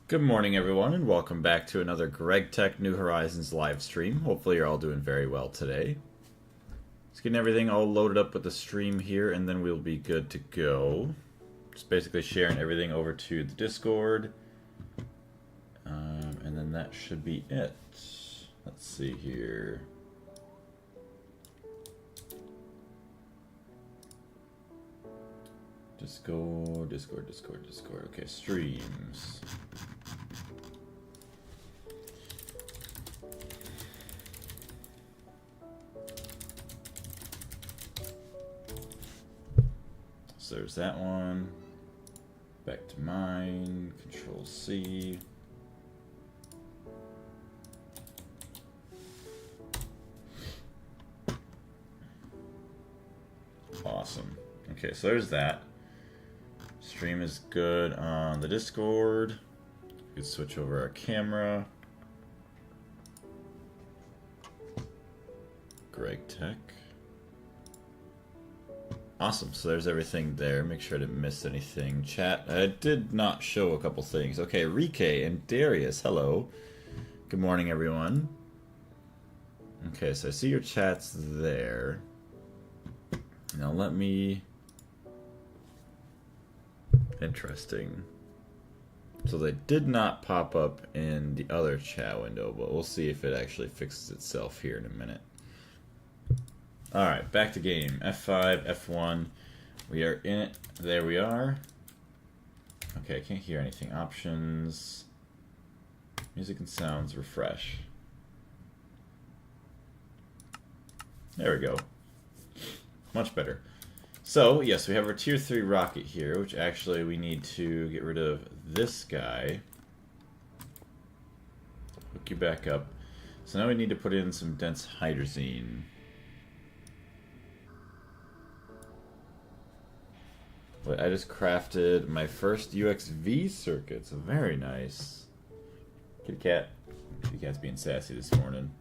Good morning, everyone, and welcome back to another Greg Tech New Horizons live stream. Hopefully, you're all doing very well today. Just getting everything all loaded up with the stream here, and then we'll be good to go. Just basically sharing everything over to the Discord, and then that should be it. Let's see here. Discord. Okay, streams. So there's that one. Back to mine. Control C. Awesome. Okay, so there's that. Stream is good on the Discord. We can switch over our camera. Greg Tech. Awesome, so there's everything there. Make sure I didn't miss anything. Chat, I did not show a couple things. Okay, Rike and Darius, hello. Good morning, everyone. Okay, so I see your chats there. Now let me... Interesting. So they did not pop up in the other chat window, but we'll see if it actually fixes itself here in a minute. Alright, back to game. F5, F1. We are in it. There we are. Okay, I can't hear anything. Options. Music and sounds. Refresh. There we go. Much better. So, yes, we have our Tier 3 rocket here, which actually we need to get rid of this guy. Hook you back up. So now we need to put in some dense hydrazine. But I just crafted my first UXV circuits. Very nice. Kitty cat. Kitty cat's being sassy this morning.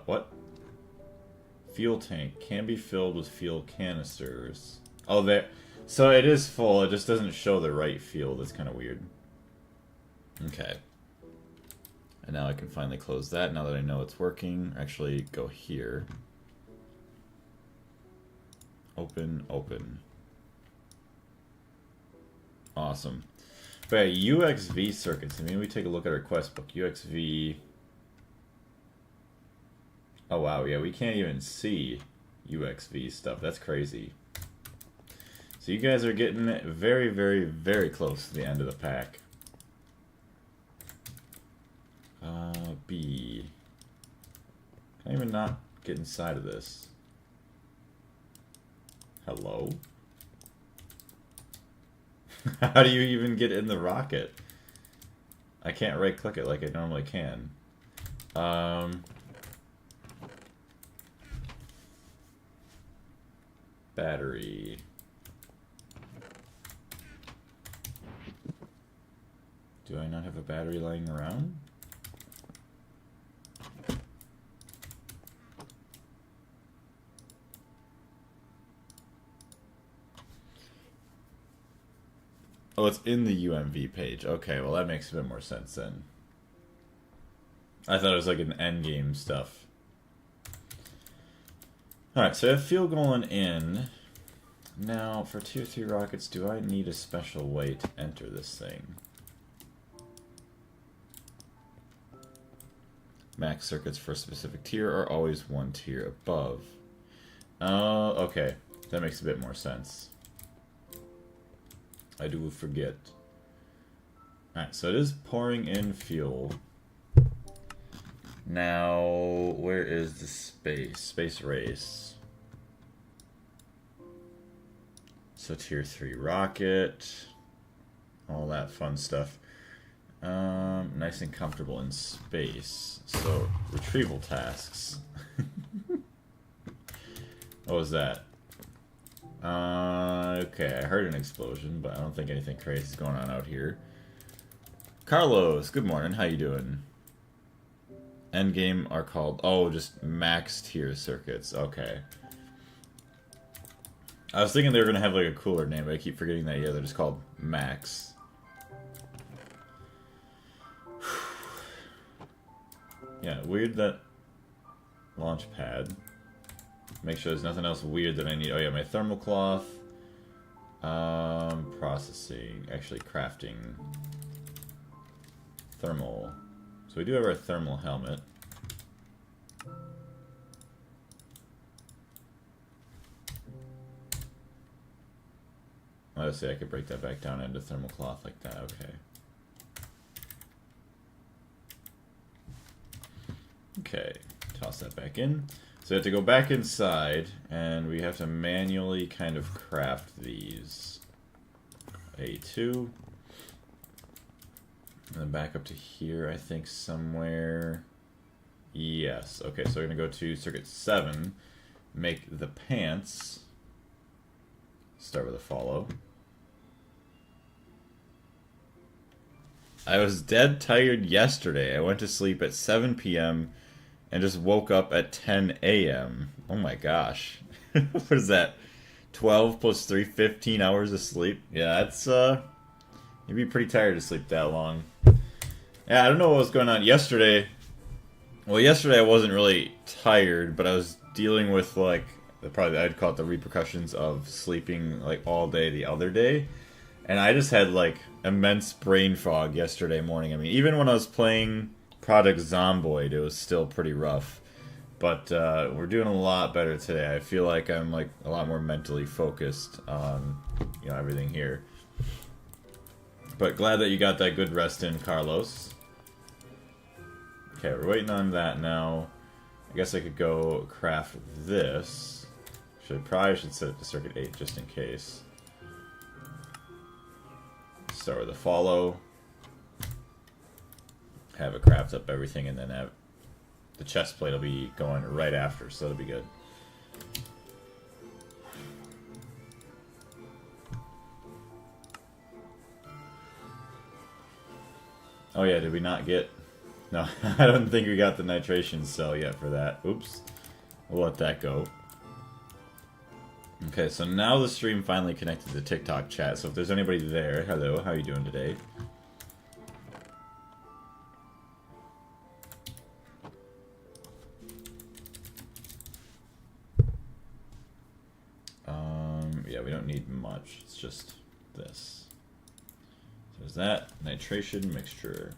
What? Fuel tank can be filled with fuel canisters. Oh, there. So it is full. It just doesn't show the right fuel. That's kind of weird. Okay. And now I can finally close that now that I know it's working. Actually, go here. Open, open. Awesome. But yeah, UXV circuits. I mean, we take a look at our quest book. UXV. Oh wow, yeah, we can't even see UXV stuff. That's crazy. So you guys are getting very, very, very close to the end of the pack. B. Can I even not get inside of this? Hello? How do you even get in the rocket? I can't right click it like I normally can. Battery. Do I not have a battery lying around? Oh, it's in the UMV page. Okay, well that makes a bit more sense then. I thought it was like an endgame stuff. Alright, so I have fuel going in. Now, for Tier 3 rockets, do I need a special way to enter this thing? Max circuits for a specific tier are always one tier above. Oh, okay. That makes a bit more sense. I do forget. Alright, so it is pouring in fuel. Now, where is the space? Space race. So Tier 3 rocket. All that fun stuff. Nice and comfortable in space. So, retrieval tasks. What was that? Okay, I heard an explosion, but I don't think anything crazy is going on out here. Carlos, good morning. How you doing? Endgame are called... Oh, just max tier circuits. Okay. I was thinking they were gonna have like a cooler name, but I keep forgetting that. Yeah, they're just called Max. Yeah, weird that launch pad. Make sure there's nothing else weird that I need. Oh yeah, my thermal cloth. Processing. Actually, crafting. Thermal. So we do have our thermal helmet. Let's see, I could break that back down into thermal cloth like that. Okay. Okay, toss that back in. So we have to go back inside, and we have to manually kind of craft these. A2. And then back up to here, I think, somewhere. Yes. Okay, so we're going to go to circuit 7, make the pants. Start with a follow. I was dead tired yesterday. I went to sleep at 7 p.m. and just woke up at 10 a.m. Oh my gosh. What is that? 12 plus 3, 15 hours of sleep? Yeah, that's, you'd be pretty tired to sleep that long. Yeah, I don't know what was going on yesterday. Well, yesterday I wasn't really tired, but I was dealing with, like, probably I'd call it the repercussions of sleeping, like, all day the other day. And I just had, like, immense brain fog yesterday morning. I mean, even when I was playing Project Zomboid, it was still pretty rough. But we're doing a lot better today. I feel like I'm, like, a lot more mentally focused on, you know, everything here. But glad that you got that good rest in, Carlos. Okay, we're waiting on that now. I guess I could go craft this. Probably should set it to circuit 8 just in case. Start with a follow. Have it craft up everything, and then have the chest plate will be going right after, so that'll be good. Oh yeah, did we not get... No, I don't think we got the nitration cell yet for that. Oops. We'll let that go. Okay, so now the stream finally connected to TikTok chat, so if there's anybody there, hello, how are you doing today? Yeah, we don't need much, it's just this. So there's that, nitration mixture.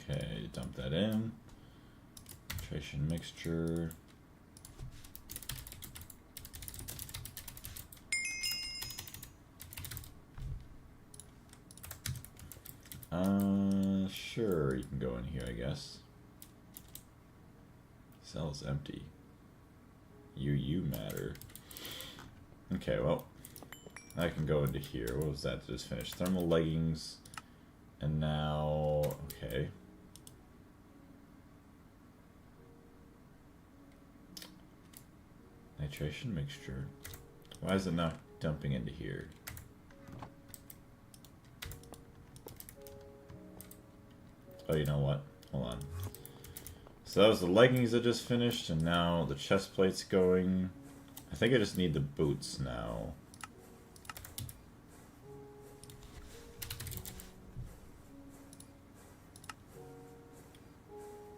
Okay, dump that in. Nitration mixture. Sure, you can go in here, I guess. Cell's empty. You matter. Okay, well, I can go into here. What was that? Just finished thermal leggings, and now okay. Nitration mixture. Why is it not dumping into here? Oh, you know what? Hold on. So that was the leggings I just finished, and now the chest plate's going. I think I just need the boots now.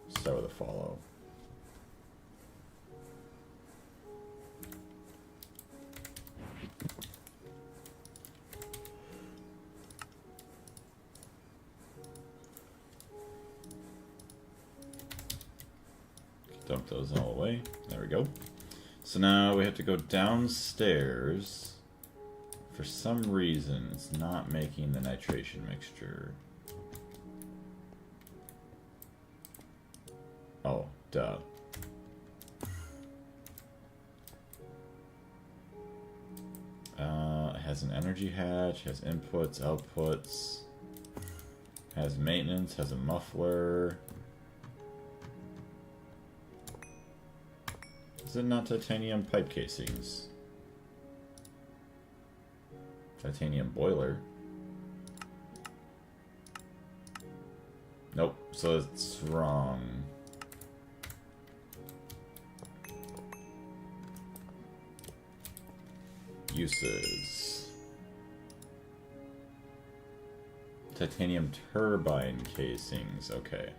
Start with a follow. Dump those all away. There we go. So now we have to go downstairs. For some reason, it's not making the nitration mixture. Oh, duh. It has an energy hatch, has inputs, outputs, has maintenance, has a muffler. Is it not titanium pipe casings? Titanium boiler. Nope, so it's wrong. uses. Titanium turbine casings, okay.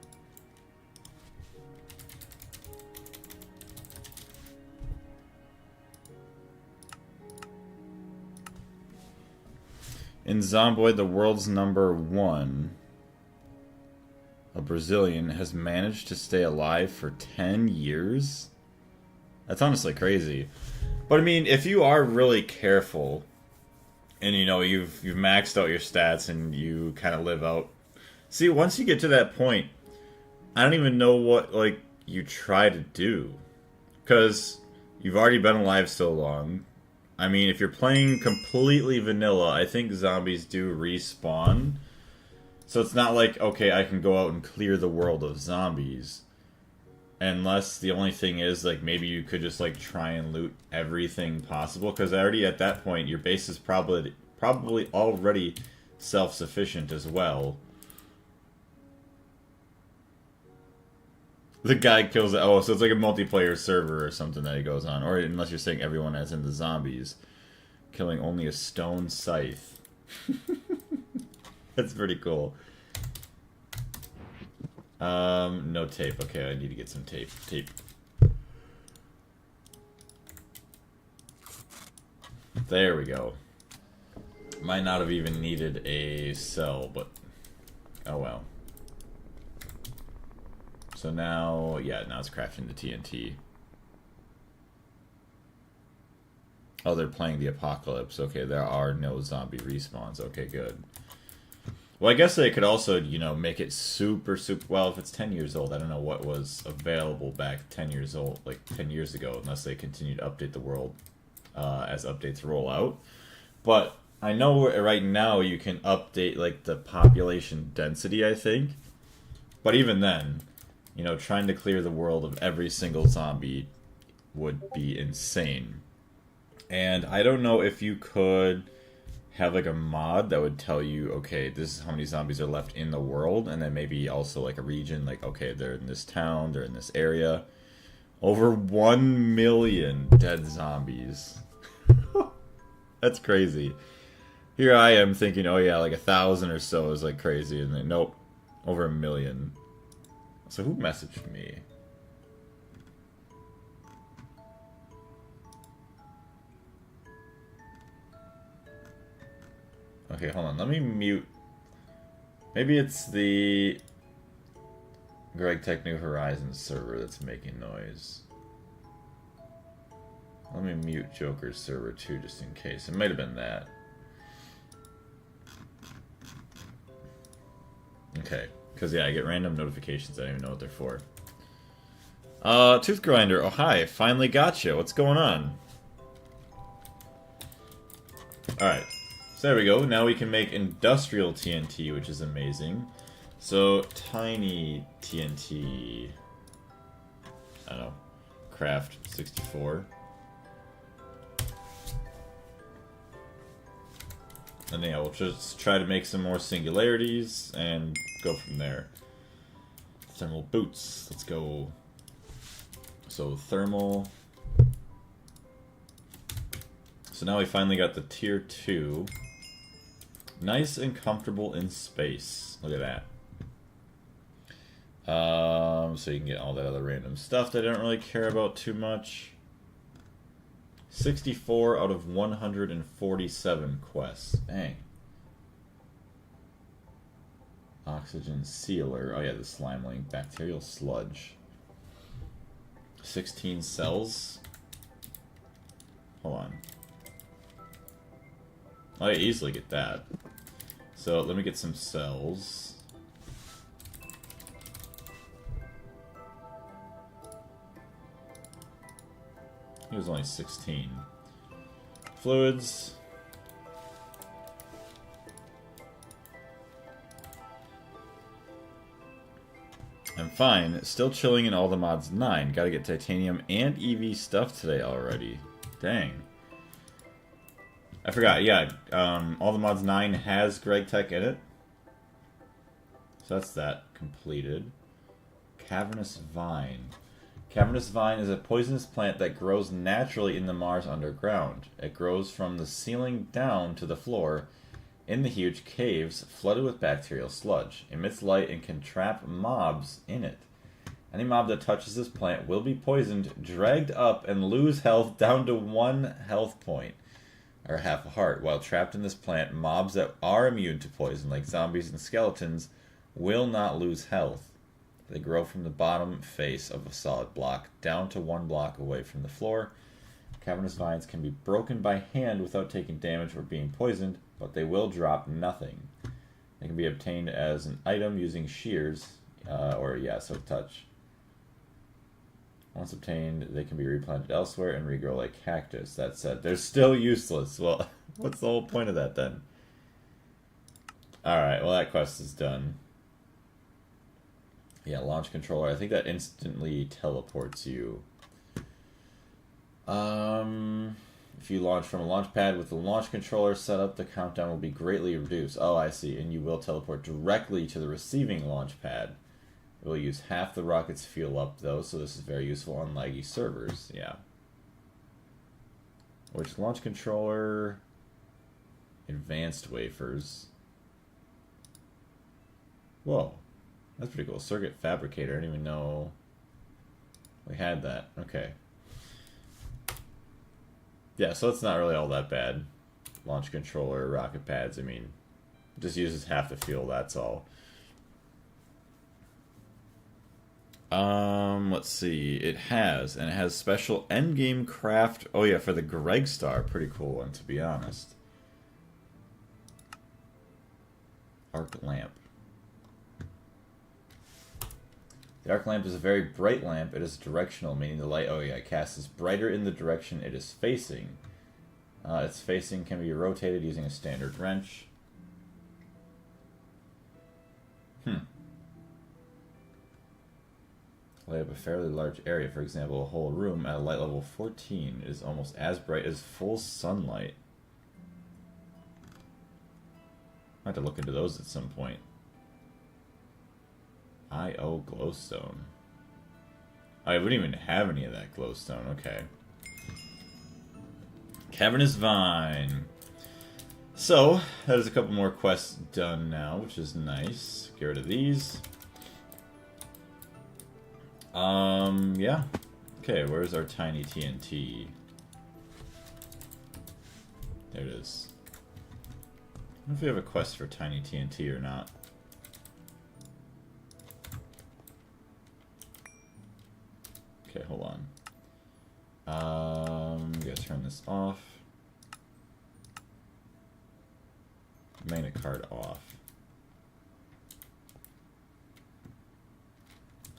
In Zomboid, the world's #1, a Brazilian, has managed to stay alive for 10 years? That's honestly crazy. But I mean, if you are really careful, and you know, you've maxed out your stats and you kind of live out... See, once you get to that point, I don't even know what, like, you try to do. Because you've already been alive so long. I mean, if you're playing completely vanilla, I think zombies do respawn. So it's not like, okay, I can go out and clear the world of zombies. Unless the only thing is, like, maybe you could just, like, try and loot everything possible. Because already at that point, your base is probably already self-sufficient as well. The guy kills it. Oh, so it's like a multiplayer server or something that he goes on. Or unless you're saying everyone as in the zombies. Killing only a stone scythe. That's pretty cool. No tape. Okay, I need to get some tape. There we go. Might not have even needed a cell, but oh well. So now, yeah, now it's crafting the TNT. Oh, they're playing the apocalypse. Okay, there are no zombie respawns. Okay, good. Well, I guess they could also, you know, make it super... Well, if it's 10 years old, I don't know what was available back 10 years old, like 10 years ago, unless they continue to update the world as updates roll out. But I know right now you can update, like, the population density, I think. But even then, you know, trying to clear the world of every single zombie would be insane. And I don't know if you could have like a mod that would tell you, okay, this is how many zombies are left in the world, and then maybe also like a region, like, okay, they're in this town, they're in this area. Over 1 million dead zombies. That's crazy. Here I am thinking, oh yeah, like 1,000 or so is like crazy, and then nope, over 1 million. So who messaged me? Okay, hold on. Let me mute. Maybe it's the Greg Tech New Horizons server that's making noise. Let me mute Joker's server too, just in case. It might have been that. Okay. Because, yeah, I get random notifications. I don't even know what they're for. Tooth Grinder. Oh, hi. Finally got you. What's going on? Alright. So there we go. Now we can make industrial TNT, which is amazing. So, tiny TNT. I don't know. Craft 64. And yeah, we'll just try to make some more singularities and go from there. Thermal boots. Let's go. So, thermal. So now we finally got the tier 2. Nice and comfortable in space. Look at that. So you can get all that other random stuff that I don't really care about too much. 64 out of 147 quests. Dang. Oxygen sealer. Oh yeah, the slime link. Bacterial sludge. 16 cells. Hold on. I easily get that. So let me get some cells. It was only 16. Fluids. I'm fine. Still chilling in all the mods 9. Gotta get titanium and EV stuff today already. Dang. I forgot, yeah. All the mods 9 has Greg Tech in it. So that's that completed. Cavernous Vine. Cavernous vine is a poisonous plant that grows naturally in the Mars underground. It grows from the ceiling down to the floor in the huge caves flooded with bacterial sludge, emits light, and can trap mobs in it. Any mob that touches this plant will be poisoned, dragged up, and lose health down to 1 health point, or half a heart. While trapped in this plant, mobs that are immune to poison, like zombies and skeletons, will not lose health. They grow from the bottom face of a solid block down to 1 block away from the floor. Cavernous vines can be broken by hand without taking damage or being poisoned, but they will drop nothing. They can be obtained as an item using shears, silk touch. Once obtained, they can be replanted elsewhere and regrow like cactus. That said, they're still useless. Well, what's the whole point of that then? Alright, well that quest is done. Yeah, launch controller. I think that instantly teleports you. If you launch from a launch pad with the launch controller set up, the countdown will be greatly reduced. Oh, I see. And you will teleport directly to the receiving launch pad. It will use half the rocket's fuel up, though, so this is very useful on laggy servers. Yeah. Which launch controller? Advanced wafers. Whoa. That's pretty cool. Circuit fabricator. I didn't even know we had that. Okay. Yeah, so it's not really all that bad. Launch controller, rocket pads, I mean, it just uses half the fuel, that's all. Let's see. It has special endgame craft. Oh yeah, for the Greg Star. Pretty cool one, to be honest. Arc lamp. The arc lamp is a very bright lamp. It is directional, meaning the light, casts is brighter in the direction it is facing. Its facing can be rotated using a standard wrench. Light up a fairly large area, for example, a whole room at a light level 14 is almost as bright as full sunlight. I have to look into those at some point. I.O. glowstone. I wouldn't even have any of that glowstone. Okay. Cavernous vine. So, that is a couple more quests done now, which is nice. Get rid of these. Yeah. Okay, where's our tiny TNT? There it is. I don't know if we have a quest for tiny TNT or not. Okay, hold on. Gotta turn this off. Magnet card off.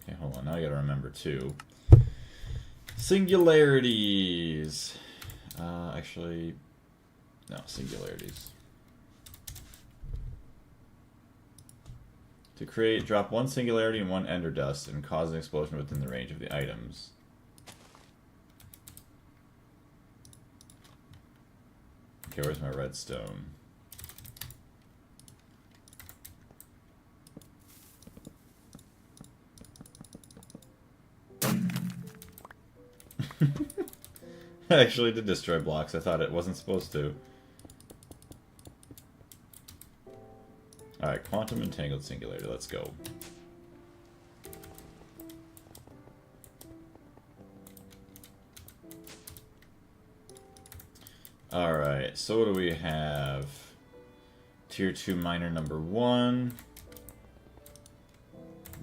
Okay, hold on. Now I gotta remember too. Singularities. Actually, no, singularities. To create, drop 1 singularity and 1 ender dust and cause an explosion within the range of the items. Okay, where's my redstone? I actually did destroy blocks. I thought it wasn't supposed to. Alright, quantum entangled singularity. Let's go. Alright, so what do we have? Tier 2 miner number 1.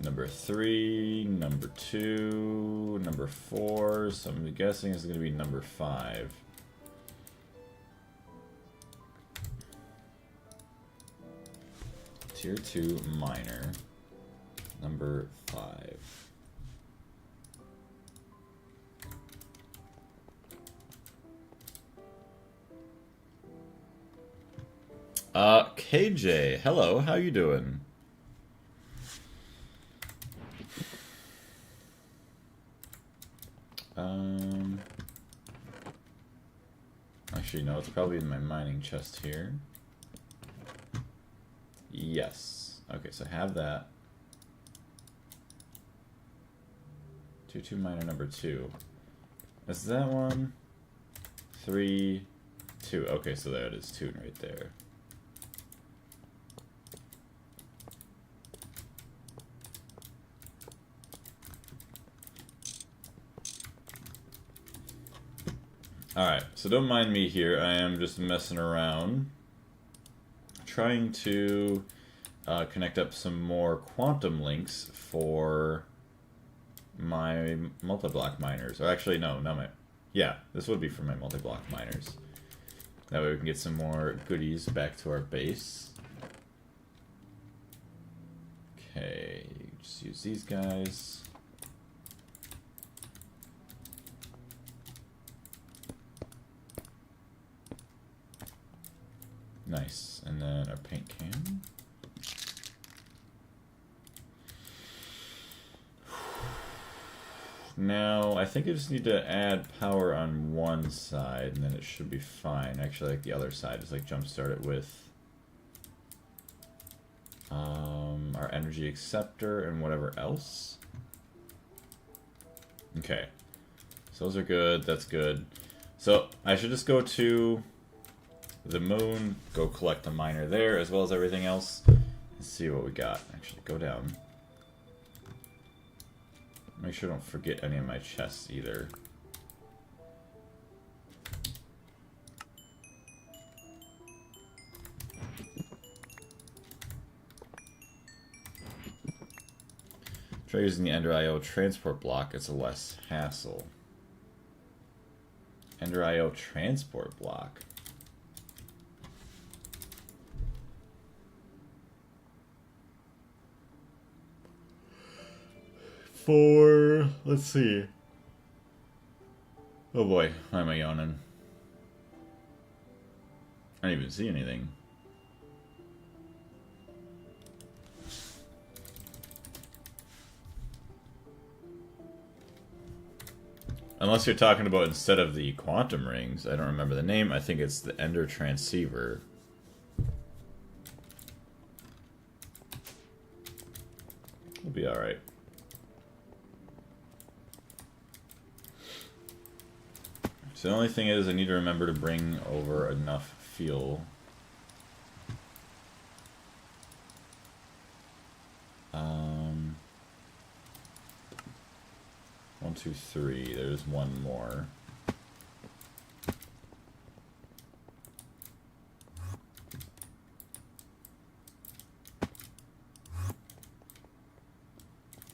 Number 3, number 2, number 4, so I'm guessing it's going to be number 5. Tier 2 miner, number 5. KJ, hello, how you doing? Actually, no, it's probably in my mining chest here. Yes. Okay, so have that. 2-2 miner number 2. Is that one? 3, 2. Okay, so there it is. Tune right there. Alright, so don't mind me here. I am just messing around. Trying to connect up some more quantum links for my multi-block miners. Or actually, no, not my... Yeah, this would be for my multi-block miners. That way we can get some more goodies back to our base. Okay, just use these guys. Nice, and then our paint can. Now, I think I just need to add power on one side, and then it should be fine. Actually, like the other side, just like jumpstart it with our energy acceptor and whatever else. Okay, so those are good. That's good. So I should just go to the moon, go collect the miner there, as well as everything else, and see what we got. Actually, go down. Make sure I don't forget any of my chests either. Try using the Ender IO transport block, it's a less hassle. Ender IO transport block. For, let's see. Oh boy, why am I yawning? I didn't even see anything. Unless you're talking about instead of the quantum rings, I don't remember the name, I think it's the Ender transceiver. We'll be alright. So the only thing is I need to remember to bring over enough fuel. 1, 2, 3. There's one more.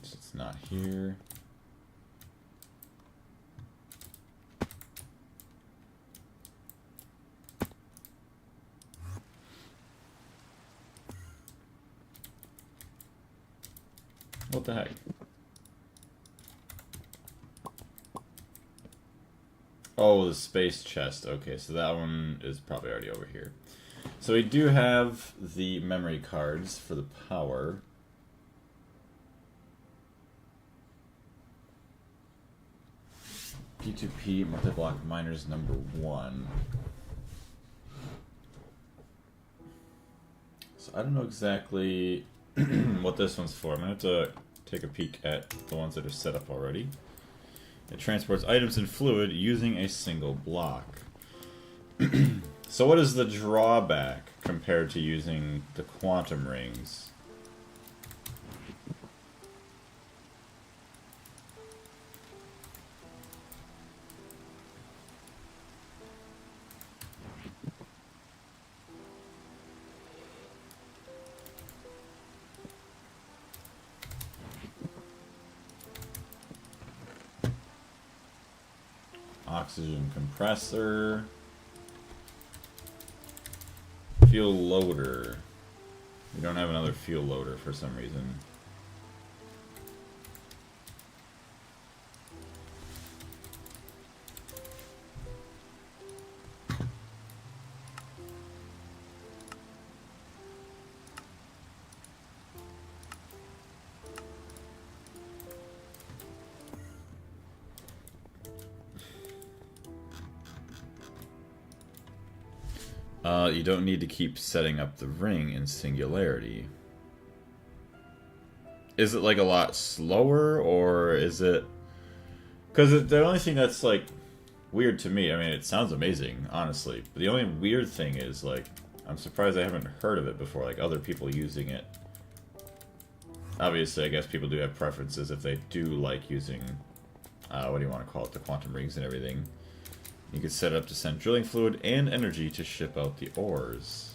So it's not here. What the heck? Oh, the space chest. Okay, so that one is probably already over here. So we do have the memory cards for the power. P2P multi-block miners number 1. So I don't know exactly what this one's for. I'm gonna have to take a peek at the ones that are set up already. It transports items and fluid using a single block. So what is the drawback compared to using the quantum rings? Oxygen compressor. Fuel loader. We don't have another fuel loader for some reason. You don't need to keep setting up the ring in Singularity. Is it like a lot slower, or is it Because the only thing that's, like, weird to me, I mean, it sounds amazing, honestly. But the only weird thing is, like, I'm surprised I haven't heard of it before, like, other people using it. Obviously, I guess people do have preferences if they do like using, what do you want to call it, the quantum rings and everything. You can set it up to send drilling fluid and energy to ship out the ores.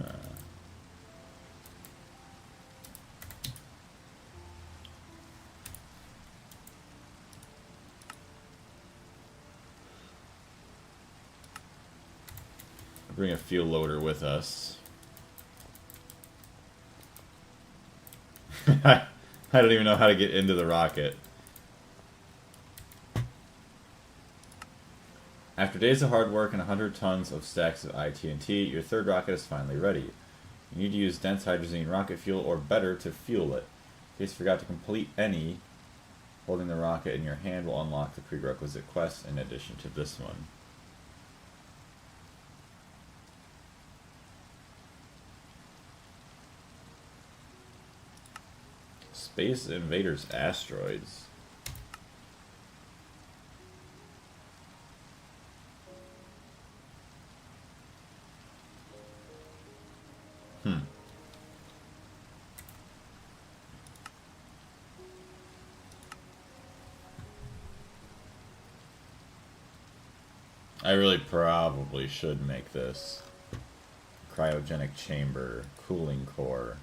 Ah. Bring a fuel loader with us. I don't even know how to get into the rocket. After days of hard work and 100 tons of stacks of ITNT, your third rocket is finally ready. You need to use dense hydrazine rocket fuel or better to fuel it. In case you forgot to complete any, holding the rocket in your hand will unlock the prerequisite quest in addition to this one. Space Invaders Asteroids. I really probably should make this. Cryogenic chamber, cooling core.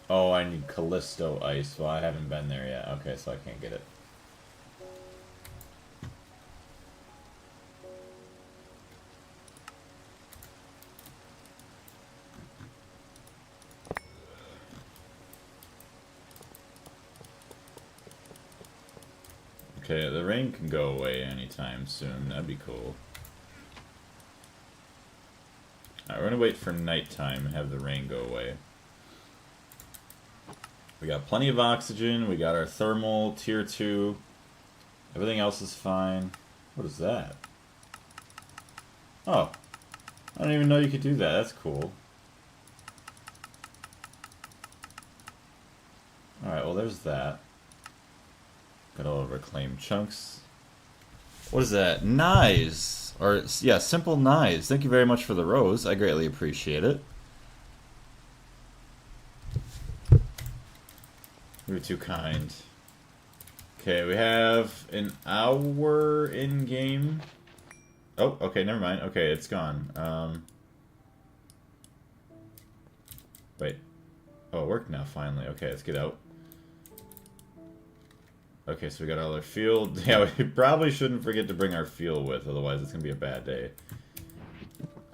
Oh, I need Callisto ice. Well, I haven't been there yet. Okay, so I can't get it. Okay, the rain can go away anytime soon. That'd be cool. Alright, we're gonna wait for nighttime and have the rain go away. We got plenty of oxygen. We got our thermal, tier 2. Everything else is fine. What is that? Oh. I don't even know you could do that. That's cool. Alright, well there's that. Got all of our claimed chunks. What is that? Knives! Or, yeah, simple knives. Thank you very much for the rose. I greatly appreciate it. You were too kind. Okay, we have an hour in-game. Oh, okay, never mind. Okay, it's gone. Wait. Oh, it worked now, finally. Okay, let's get out. Okay, so we got all our fuel. Yeah, we probably shouldn't forget to bring our fuel with, otherwise it's gonna be a bad day.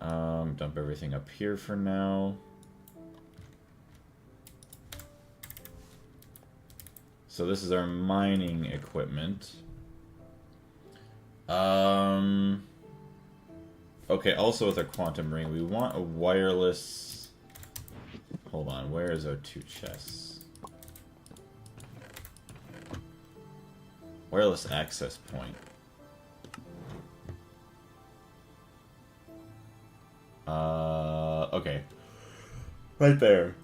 Dump everything up here for now. So this is our mining equipment. Okay, also with our quantum ring, we want a wireless... Hold on, where is our 2 chests? Wireless access point. Okay. Right there.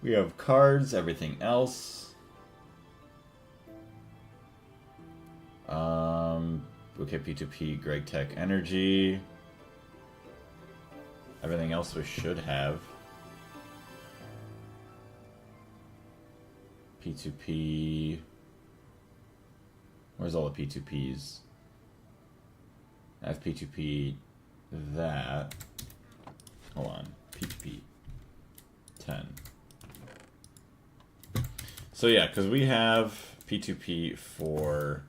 We have cards, everything else. Okay, P2P, Greg Tech Energy. Everything else we should have. P2P. Where's all the P2Ps? I have P2P that. Hold on. P2P 10. So yeah, because we have P2P for,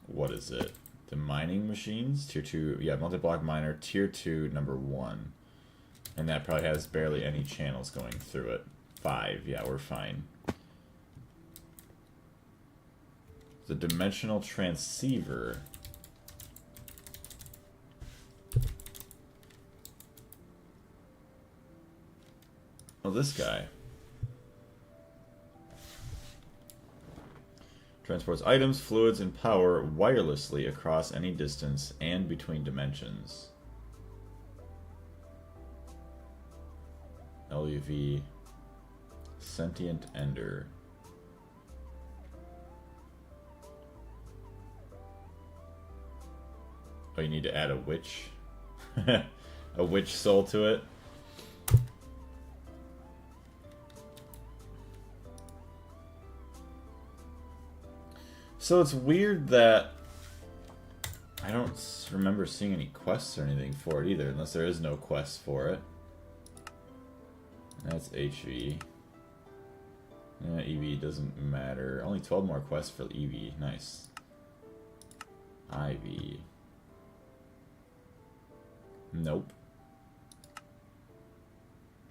what is it? The mining machines? Tier 2, yeah, multi-block miner, tier 2, number 1. And that probably has barely any channels going through it. 5, yeah, we're fine. The dimensional transceiver. Oh, this guy. Transports items, fluids, and power wirelessly across any distance and between dimensions. LUV. Sentient Ender. Oh, you need to add a witch? A witch soul to it? So it's weird that I don't remember seeing any quests or anything for it either, unless there is no quest for it. That's HV. Yeah, EV doesn't matter. Only 12 more quests for EV. Nice. IV. Nope.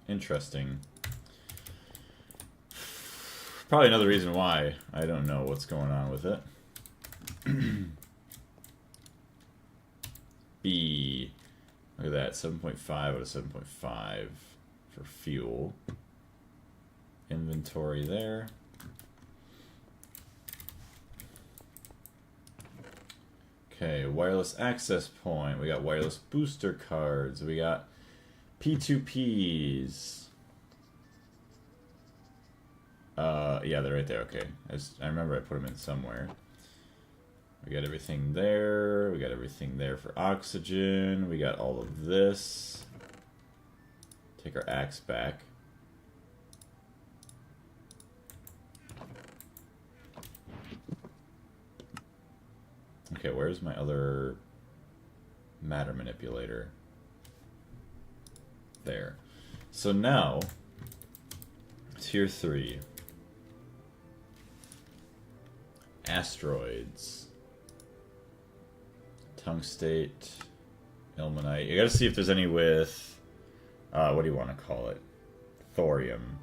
Interesting. Probably another reason why I don't know what's going on with it. B. Look at that. 7.5 out of 7.5 for fuel. Inventory there. Okay, wireless access point. We got wireless booster cards. We got P2Ps. Yeah, they're right there. Okay, I remember I put them in somewhere. We got everything there. We got everything there for oxygen. We got all of this. Take our axe back. Okay, where's my other matter manipulator? There. So now, tier 3. Asteroids. Tungstate. Ilmenite. You gotta see if there's any with, what do you want to call it? Thorium.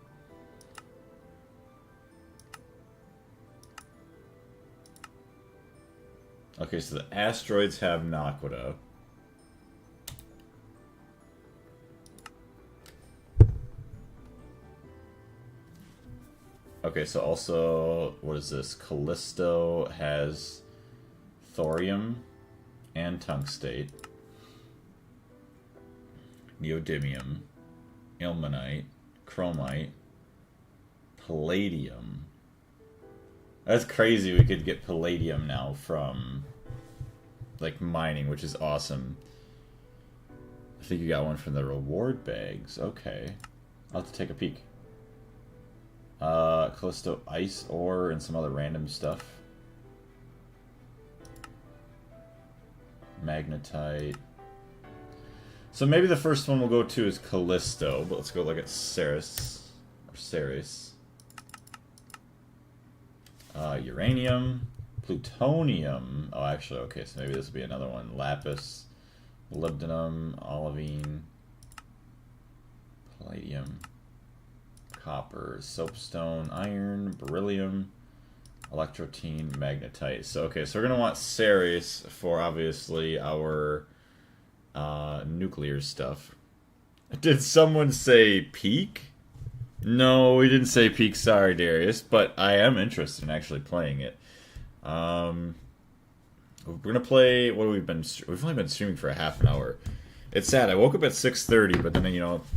Okay, so the asteroids have Naquita. Okay, so also, what is this? Callisto has thorium and tungstate. Neodymium, ilmenite, chromite, palladium. That's crazy we could get palladium now from, like, mining, which is awesome. I think you got one from the reward bags. Okay. I'll have to take a peek. Callisto ice ore and some other random stuff. Magnetite. So maybe the first one we'll go to is Callisto, but let's go look at Ceres. Or Ceres. Uranium. Plutonium. Oh, actually, okay, so maybe this will be another one. Lapis. Molybdenum. Olivine. Palladium. Copper. Soapstone. Iron. Beryllium. Electrotine. Magnetite. So, okay, so we're going to want Ceres for, obviously, our nuclear stuff. Did someone say peak? No, we didn't say peak. Sorry, Darius, but I am interested in actually playing it. We're gonna play. What have we been? We've only been streaming for a half an hour. It's sad. I woke up at 6:30, but then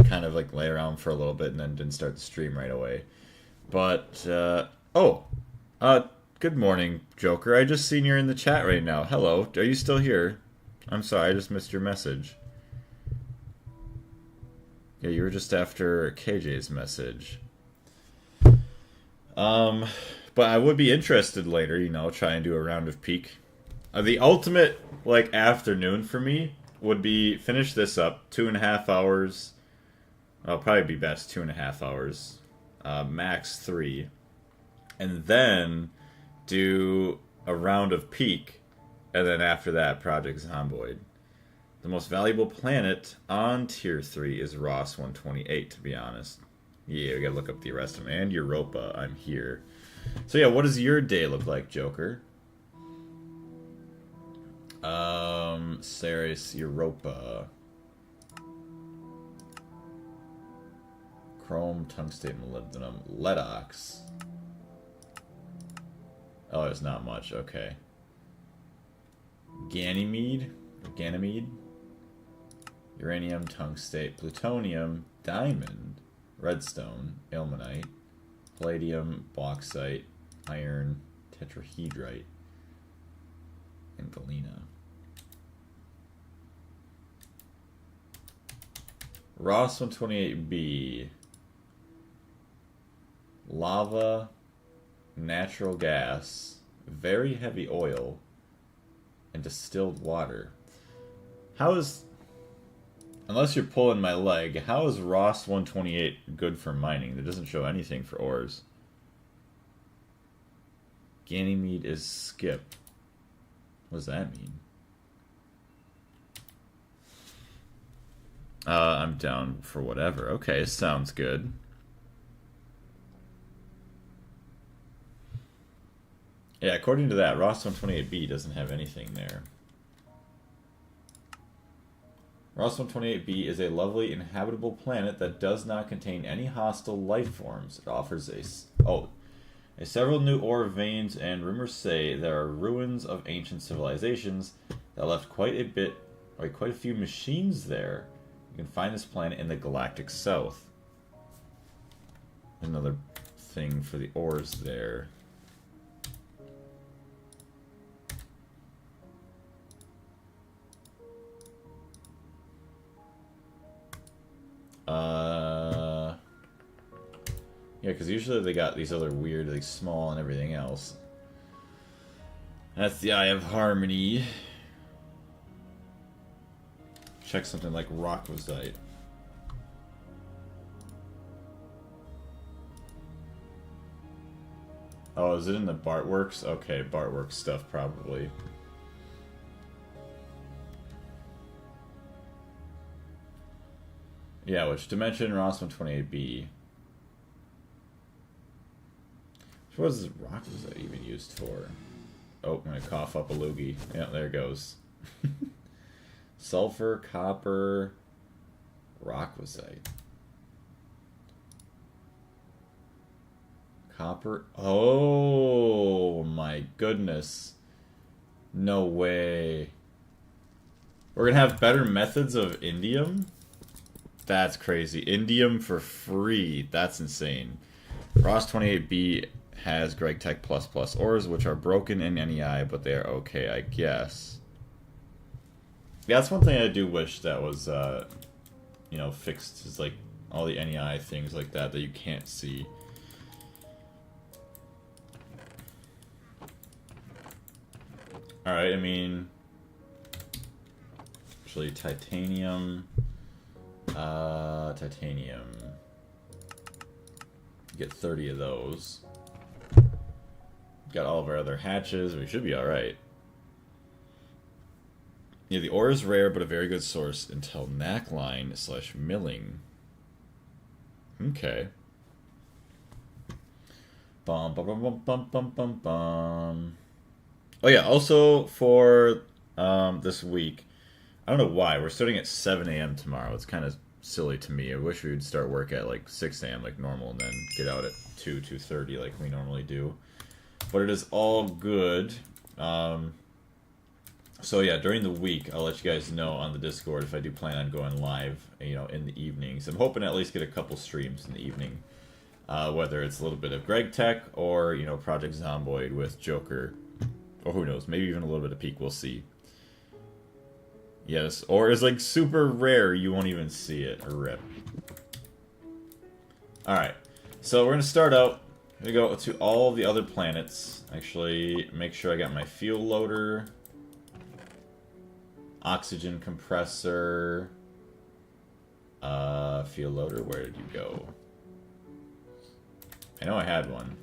kind of like lay around for a little bit and then didn't start the stream right away. But good morning, Joker. I just seen you're in the chat right now. Hello, are you still here? I'm sorry, I just missed your message. Yeah, you were just after KJ's message. But I would be interested later, try and do a round of Peak. The ultimate, afternoon for me would be finish this up, 2.5 hours. I'll probably be best 2.5 hours. Max 3. And then do a round of Peak. And then after that, Project Zomboid. The most valuable planet on Tier 3 is Ross 128, to be honest. Yeah, we gotta look up the rest of them. And Europa, I'm here. So yeah, what does your day look like, Joker? Ceres, Europa. Chrome, tungstate, molybdenum, leadox. Oh, there's not much, okay. Ganymede? Uranium, tungstate, plutonium, diamond, redstone, ilmenite, palladium, bauxite, iron, tetrahedrite, and galena. Ross 128B. Lava, natural gas, very heavy oil, and distilled water. How is... Unless you're pulling my leg, how is Ross 128 good for mining? It doesn't show anything for ores. Ganymede is skip. What does that mean? I'm down for whatever. Okay, sounds good. Yeah, according to that, Ross 128b doesn't have anything there. Ross 128b is a lovely inhabitable planet that does not contain any hostile life forms. It offers several new ore veins, and rumors say there are ruins of ancient civilizations that left quite a few machines there. You can find this planet in the galactic south. Another thing for the ores there. Yeah, because usually they got these other weird, like small and everything else. That's the Eye of Harmony. Check something like Rockwazite. Oh, is it in the Bartworks? Okay, Bartworks stuff probably. Yeah, which dimension? Ross 128b. What is Rockwazite even used for? Oh, I'm gonna cough up a loogie. Yeah, there it goes. Sulfur, copper, Rockwazite. Copper. Oh my goodness. No way. We're gonna have better methods of indium? That's crazy. Indium for free. That's insane. Ross 28b has Greg Tech++ ores, which are broken in NEI, but they are okay, I guess. Yeah, that's one thing I do wish that was, you know, fixed, is like all the NEI things like that you can't see. Alright, I mean, actually titanium, titanium, get 30 of those. Got all of our other hatches, we should be alright. Yeah, the ore is rare, but a very good source until knackline/milling. Okay. Bum bum bum bum bum bum bum bum. Oh yeah, also for this week, I don't know why, we're starting at 7 a.m. tomorrow. It's kind of silly to me. I wish we would start work at like 6 a.m. like normal and then get out at 2:30 like we normally do. But it is all good. So yeah, during the week, I'll let you guys know on the Discord if I do plan on going live, you know, in the evenings. I'm hoping to at least get a couple streams in the evening. Whether it's a little bit of Greg Tech or, you know, Project Zomboid with Joker. Or who knows, maybe even a little bit of Peak, we'll see. Yes, or it's like super rare, you won't even see it, or rip. Alright, so we're going to start out. I'm going to go to all the other planets. Actually, make sure I got my fuel loader. Oxygen compressor. Fuel loader, where did you go? I know I had one.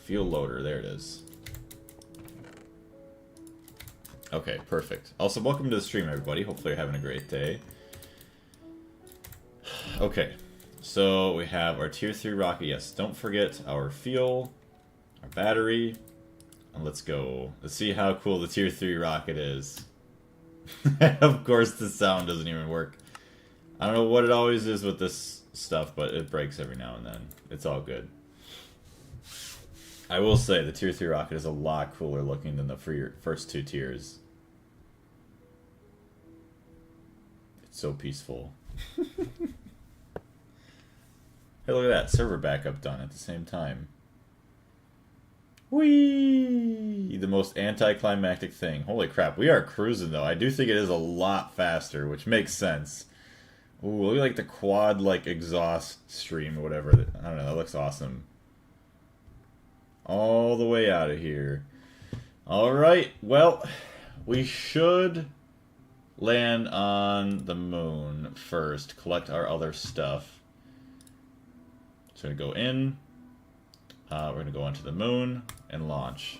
Fuel loader, there it is. Okay, perfect. Also, welcome to the stream, everybody. Hopefully you're having a great day. Okay, so we have our tier 3 rocket. Yes, don't forget our fuel, our battery, and let's go. Let's see how cool the tier 3 rocket is. Of course, the sound doesn't even work. I don't know what it always is with this stuff, but it breaks every now and then. It's all good. I will say the tier 3 rocket is a lot cooler looking than the first two tiers. It's So peaceful. Hey, look at that. Server backup done at the same time. Whee! The most anticlimactic thing. Holy crap. We are cruising, though. I do think it is a lot faster, which makes sense. Ooh, look at like the quad like exhaust stream or whatever. I don't know. That looks awesome. All the way out of here. Alright. Well, we should land on the moon first. Collect our other stuff. So we're going to go in, we're going to go onto the moon, and launch.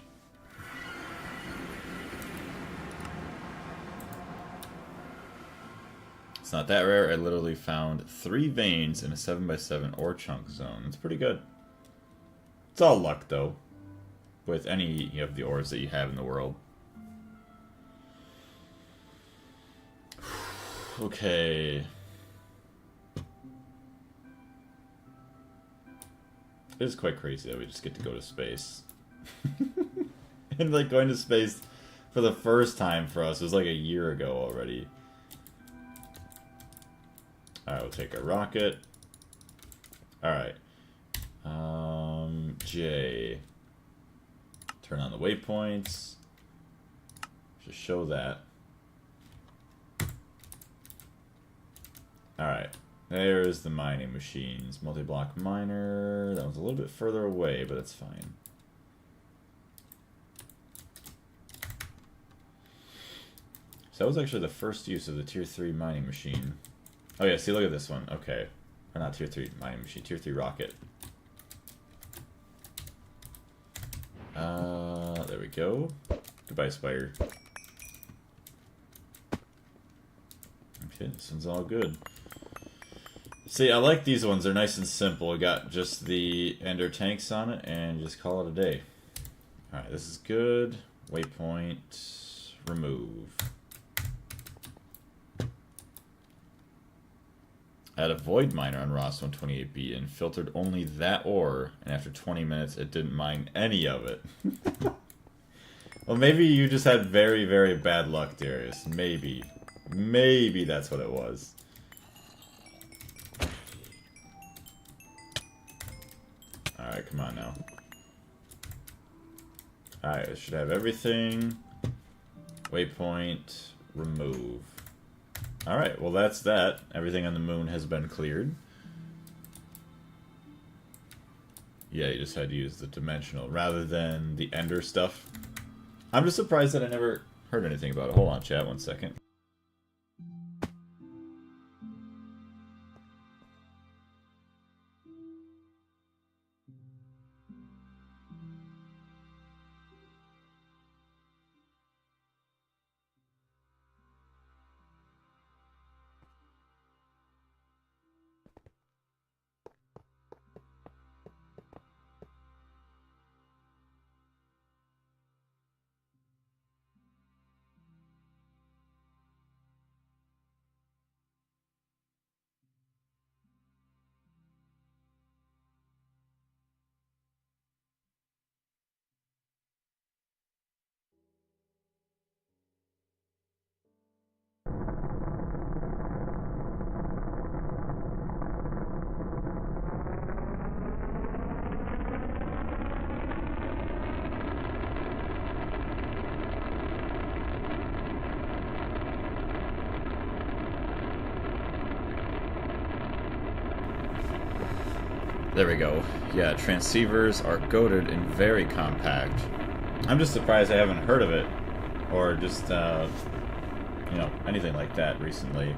It's not that rare. I literally found 3 veins in a 7x7 ore chunk zone. It's pretty good. It's all luck, though, with any of the ores that you have in the world. Okay. It is quite crazy that we just get to go to space. And like going to space for the first time for us was like a year ago already. Alright, we'll take a rocket. Alright. J. Turn on the waypoints. Just show that. Alright. There's the mining machines. Multi-block miner. That one's a little bit further away, but it's fine. So that was actually the first use of the Tier 3 mining machine. Oh yeah, see, look at this one. Okay. Or not Tier 3 mining machine. Tier 3 rocket. There we go. Goodbye, spider. Okay, this one's all good. See, I like these ones. They're nice and simple. We got just the ender tanks on it, and just call it a day. Alright, this is good. Waypoint. Remove. I had a void miner on Ross 128B and filtered only that ore, and after 20 minutes it didn't mine any of it. Well, maybe you just had very, very bad luck, Darius. Maybe. Maybe that's what it was. Alright, come on now. Alright, I should have everything. Waypoint. Remove. Alright, well that's that. Everything on the moon has been cleared. Yeah, you just had to use the dimensional rather than the ender stuff. I'm just surprised that I never heard anything about it. Hold on, chat, 1 second. There we go. Yeah, transceivers are goated and very compact. I'm just surprised I haven't heard of it. Or just, you know, anything like that recently.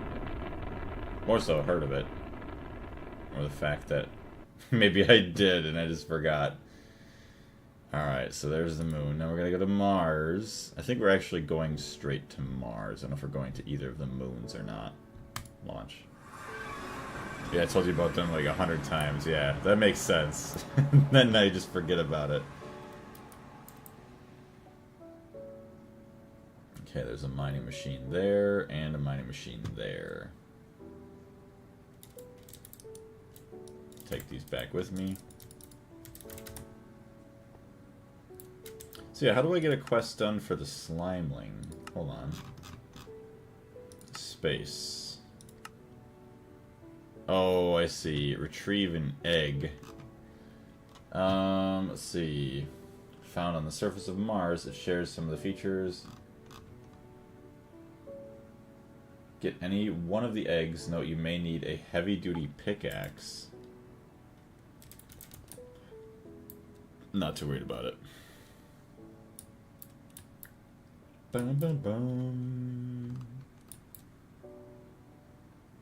More so heard of it. Or the fact that maybe I did and I just forgot. Alright, so there's the moon. Now we're gonna go to Mars. I think we're actually going straight to Mars. I don't know if we're going to either of the moons or not. Launch. Yeah, I told you about them like 100 times. Yeah, that makes sense. Then I just forget about it. Okay, there's a mining machine there and a mining machine there. Take these back with me. So yeah, how do I get a quest done for the slimeling? Hold on. Space. Oh, I see. Retrieve an egg. Let's see. Found on the surface of Mars, it shares some of the features. Get any one of the eggs. Note you may need a heavy-duty pickaxe. Not too worried about it. Bum, bum, bum.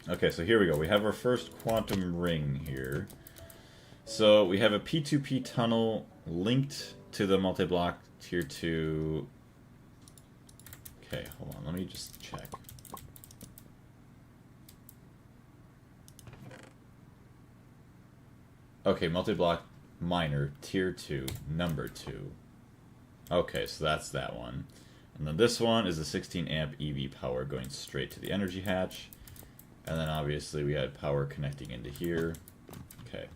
Okay, so here we go. We have our first quantum ring here. So we have a P2P tunnel linked to the multi-block tier 2. Okay, hold on. Let me just check. Okay, multi-block miner tier 2, number 2. Okay, so that's that one. And then this one is a 16 amp EV power going straight to the energy hatch. And then obviously we had power connecting into here. Okay.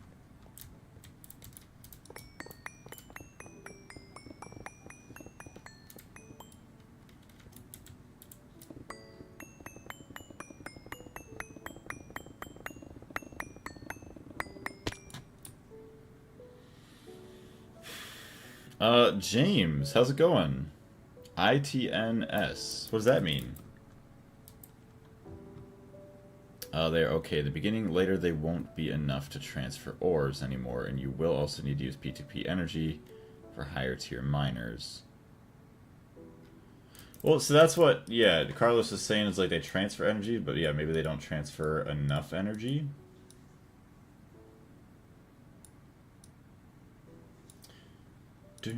James, how's it going? ITNS. What does that mean? They're okay. The beginning, later they won't be enough to transfer ores anymore, and you will also need to use P2P energy for higher tier miners. Well, so that's what, yeah, Carlos is saying is like they transfer energy, but yeah, maybe they don't transfer enough energy. But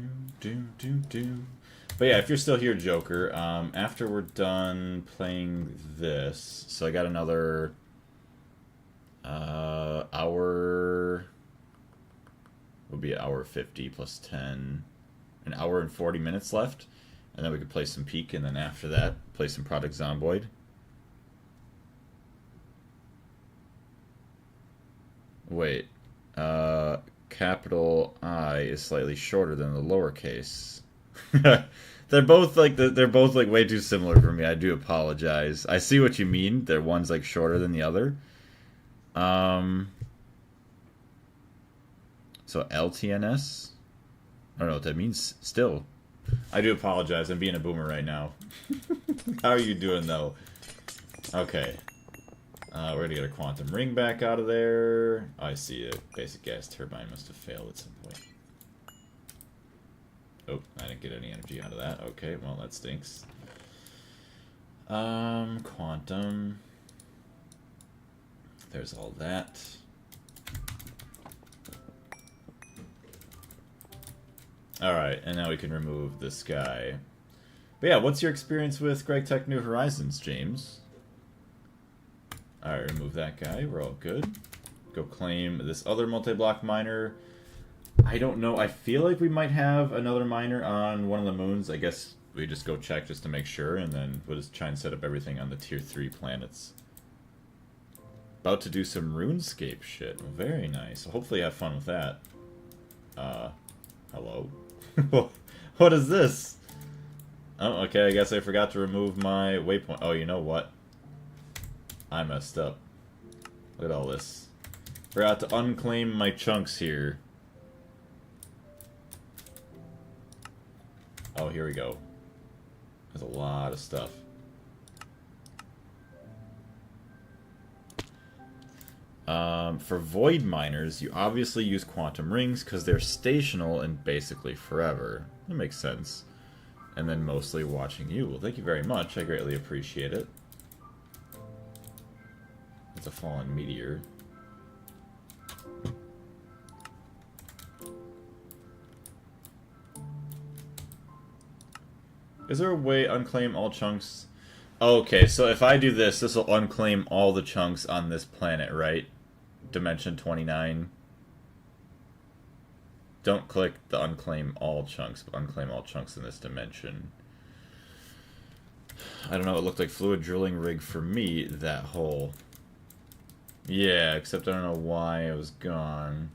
yeah, if you're still here, Joker, after we're done playing this, so I got another hour, would be an hour 50 plus 10, an hour and 40 minutes left, and then we could play some Peak, and then after that, play some Project Zomboid. Wait, capital I is slightly shorter than the lowercase. They're both like way too similar for me. I do apologize. I see what you mean. They're one's like shorter than the other. So LTNS? I don't know what that means still. I do apologize. I'm being a boomer right now. How are you doing though? Okay. We're gonna get a quantum ring back out of there. Oh, I see a basic gas turbine must have failed at some point. Oh, I didn't get any energy out of that. Okay, well that stinks. Quantum. There's all that. Alright, and now we can remove this guy. But yeah, what's your experience with Greg Tech New Horizons, James? Alright, remove that guy. We're all good. Go claim this other multi-block miner. I don't know. I feel like we might have another miner on one of the moons. I guess we just go check just to make sure, and then we'll just try and set up everything on the tier 3 planets. About to do some RuneScape shit. Well, very nice. Hopefully have fun with that. Hello? What is this? Oh, okay, I guess I forgot to remove my waypoint. Oh, you know what? I messed up. Look at all this. Forgot to unclaim my chunks here. Oh, here we go. There's a lot of stuff. For void miners, you obviously use quantum rings because they're stational and basically forever. That makes sense. And then mostly watching you. Well, thank you very much. I greatly appreciate it. It's a fallen meteor. Is there a way unclaim all chunks? Okay, so if I do this, this will unclaim all the chunks on this planet, right? Dimension 29. Don't click the unclaim all chunks, but unclaim all chunks in this dimension. I don't know, it looked like fluid drilling rig for me, that hole. Yeah, except I don't know why it was gone.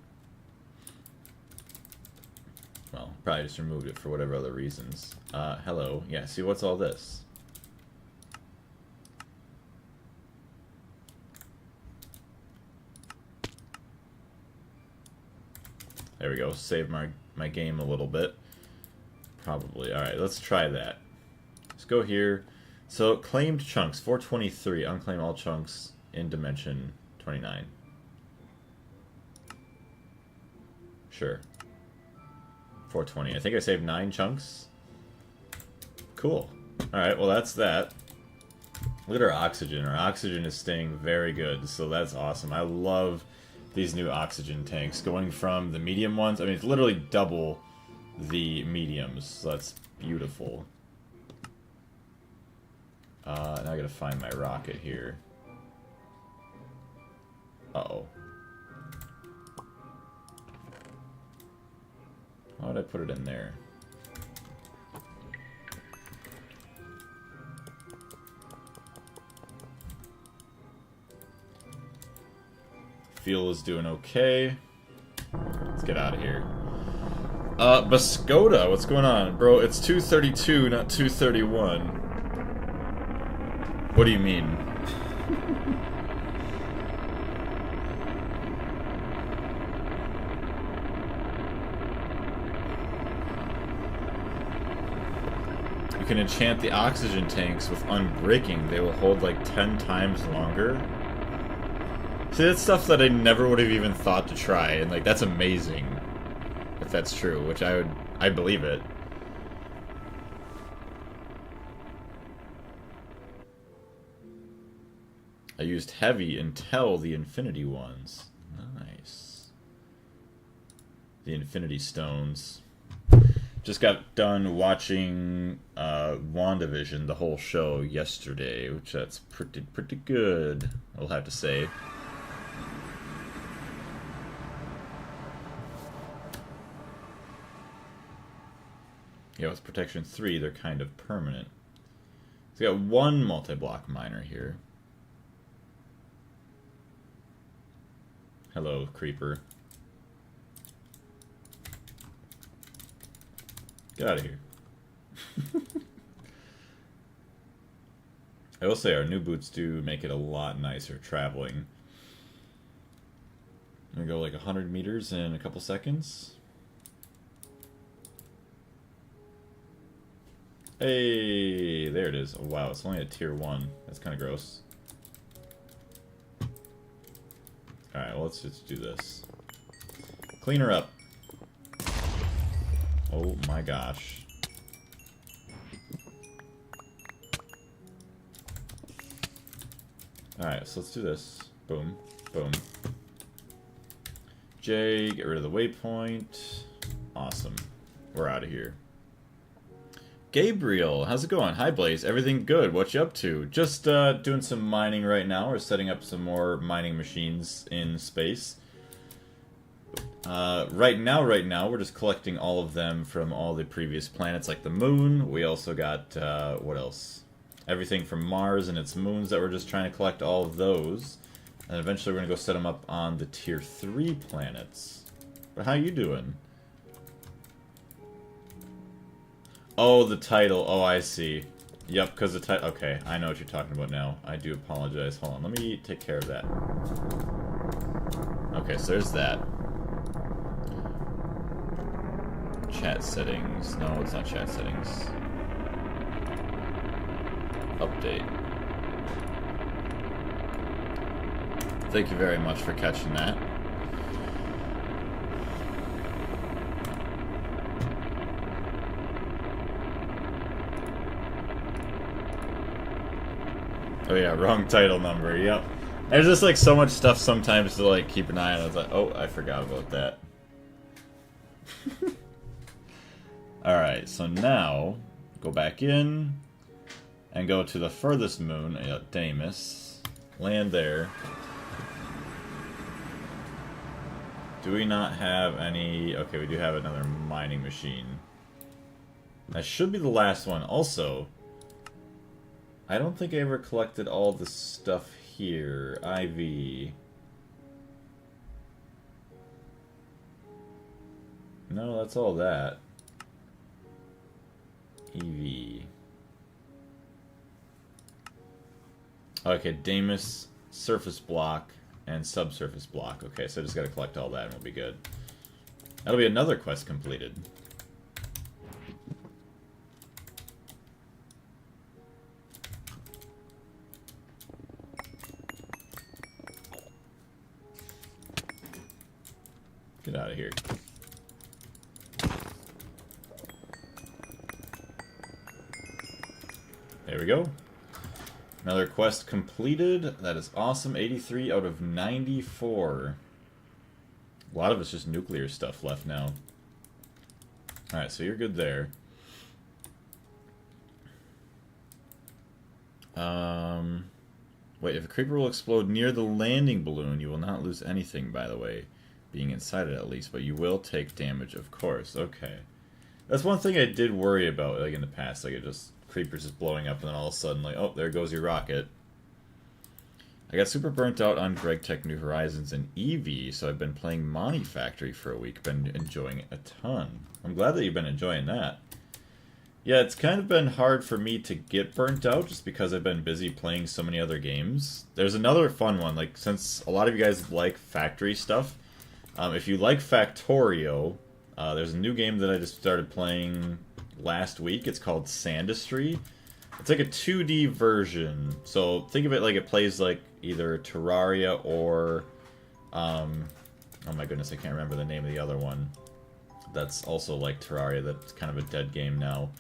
Well, probably just removed it for whatever other reasons. Hello. Yeah, see, what's all this? There we go. Save my game a little bit. Probably. Alright, let's try that. Let's go here. So, claimed chunks, 423. Unclaim all chunks in dimension 29. Sure. 420. I think I saved 9 chunks. Cool. Alright, well that's that. Look at our oxygen. Our oxygen is staying very good, so that's awesome. I love these new oxygen tanks. Going from the medium ones, I mean, it's literally double the mediums, so that's beautiful. Now I gotta find my rocket here. Uh-oh. Why would I put it in there? Fuel is doing okay. Let's get out of here. Bascoda, what's going on? Bro, it's 232, not 231. What do you mean? You can enchant the oxygen tanks with unbreaking. They will hold like 10 times longer. See, that's stuff that I never would have even thought to try, and like that's amazing. If that's true, which I believe it. I used heavy until the infinity ones. Nice. The infinity stones. Just got done watching WandaVision, the whole show, yesterday, which that's pretty good, I'll have to say. Yeah, with Protection 3, they're kind of permanent. So we got one multi-block miner here. Hello, creeper. Get out of here. I will say our new boots do make it a lot nicer traveling. I'm gonna go like 100 meters in a couple seconds. Hey, there it is. Oh, wow, it's only a tier 1. That's kind of gross. Alright, well, let's just do this. Clean her up. Oh my gosh. Alright, so let's do this. Boom, boom. J, get rid of the waypoint. Awesome. We're out of here. Gabriel, how's it going? Hi Blaze, everything good? What you up to? Just doing some mining right now. We're setting up some more mining machines in space. Right now, we're just collecting all of them from all the previous planets, like the moon. We also got, what else? Everything from Mars and its moons that we're just trying to collect all of those. And eventually we're going to go set them up on the tier 3 planets. But how you doing? Oh, the title. Oh, I see. Yep, because the title... Okay, I know what you're talking about now. I do apologize. Hold on, let me take care of that. Okay, so there's that. Chat settings. No, it's not chat settings. Update. Thank you very much for catching that. Oh yeah, wrong title number, yep. There's just like so much stuff sometimes to like keep an eye on. I was like, oh, I forgot about that. Alright, so now, go back in, and go to the furthest moon, Deimos. Land there. Do we not have any... Okay, we do have another mining machine. That should be the last one. Also, I don't think I ever collected all the stuff here. IV. No, that's all that. EV. Okay, Deimos, surface block, and subsurface block. Okay, so I just gotta collect all that and we'll be good. That'll be another quest completed. Get out of here. There we go. Another quest completed. That is awesome. 83 out of 94. A lot of it's just nuclear stuff left now. Alright, so you're good there. Wait, if a creeper will explode near the landing balloon, you will not lose anything, by the way. Being inside it, at least. But you will take damage, of course. Okay. That's one thing I did worry about, like, in the past. Like, it just... creepers just blowing up, and then all of a sudden, like, oh, there goes your rocket. I got super burnt out on Greg Tech New Horizons and Eevee, so I've been playing Monty Factory for a week. Been enjoying it a ton. I'm glad that you've been enjoying that. Yeah, it's kind of been hard for me to get burnt out just because I've been busy playing so many other games. There's another fun one, like, since a lot of you guys like factory stuff, if you like Factorio, there's a new game that I just started playing last week. It's called Sandustry. It's like a 2D version, so think of it like it plays like either Terraria or oh my goodness, I can't remember the name of the other one that's also like Terraria, that's kind of a dead game now,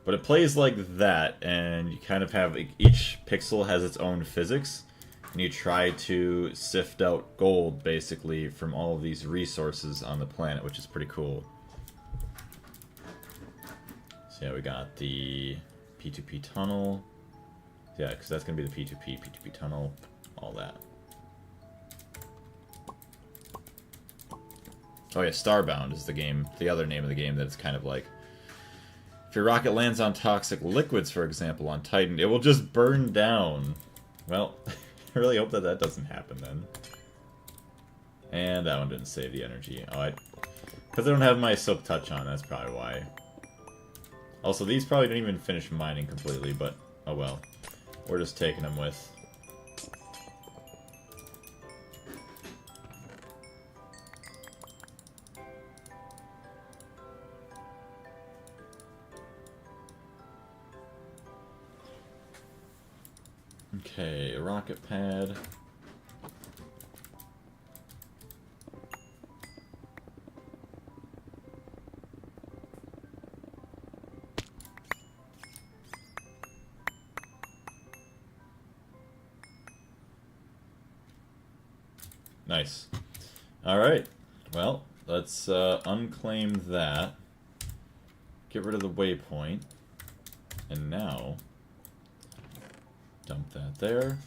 but it plays like that, and you kind of have, each pixel has its own physics, and you try to sift out gold basically from all of these resources on the planet, which is pretty cool. Yeah, we got the P2P tunnel. Yeah, because that's going to be the P2P tunnel, all that. Oh yeah, Starbound is the game, the other name of the game that it's kind of like. If your rocket lands on toxic liquids, for example, on Titan, it will just burn down. Well, I really hope that that doesn't happen then. And that one didn't save the energy. Oh, because I don't have my Silk Touch on, that's probably why. Also, these probably didn't even finish mining completely, but oh well. We're just taking them with. Okay, rocket pad. Nice. Alright. Well, let's unclaim that. Get rid of the waypoint. And now, dump that there.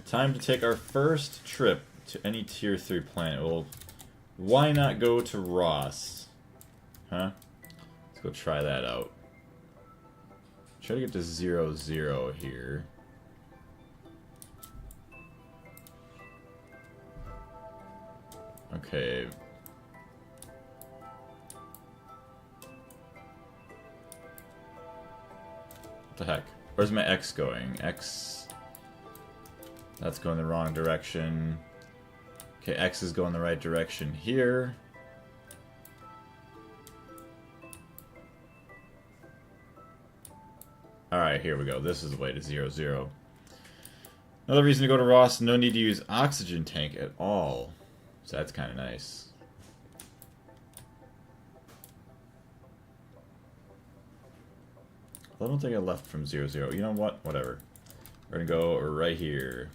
Time to take our first trip to any tier 3 planet. Well, why not go to Ross? Huh? Let's go try that out. Try to get to 0-0 here. Okay. What the heck? Where's my X going? X... That's going the wrong direction. Okay, X is going the right direction here. Alright, here we go. This is the way to 0-0. Another reason to go to Ross, no need to use oxygen tank at all. So that's kind of nice. I don't think I left from 0-0. You know what? Whatever. We're gonna go right here.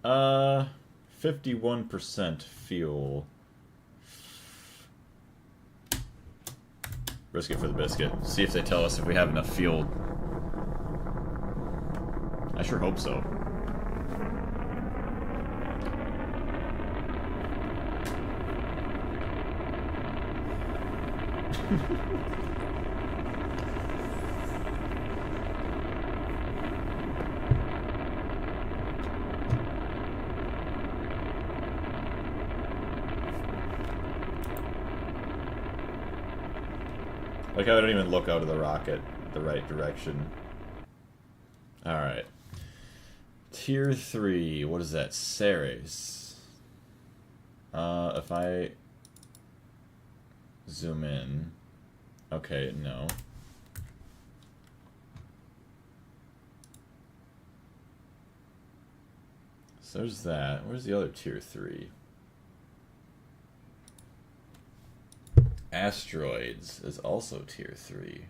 Uh, 51% fuel. Risk it for the biscuit. See if they tell us if we have enough fuel. I sure hope so. Like, I don't even look out of the rocket the right direction. Alright. Tier 3, what is that? Ceres. If I zoom in. Okay, no. So there's that. Where's the other tier 3? Asteroids is also tier 3.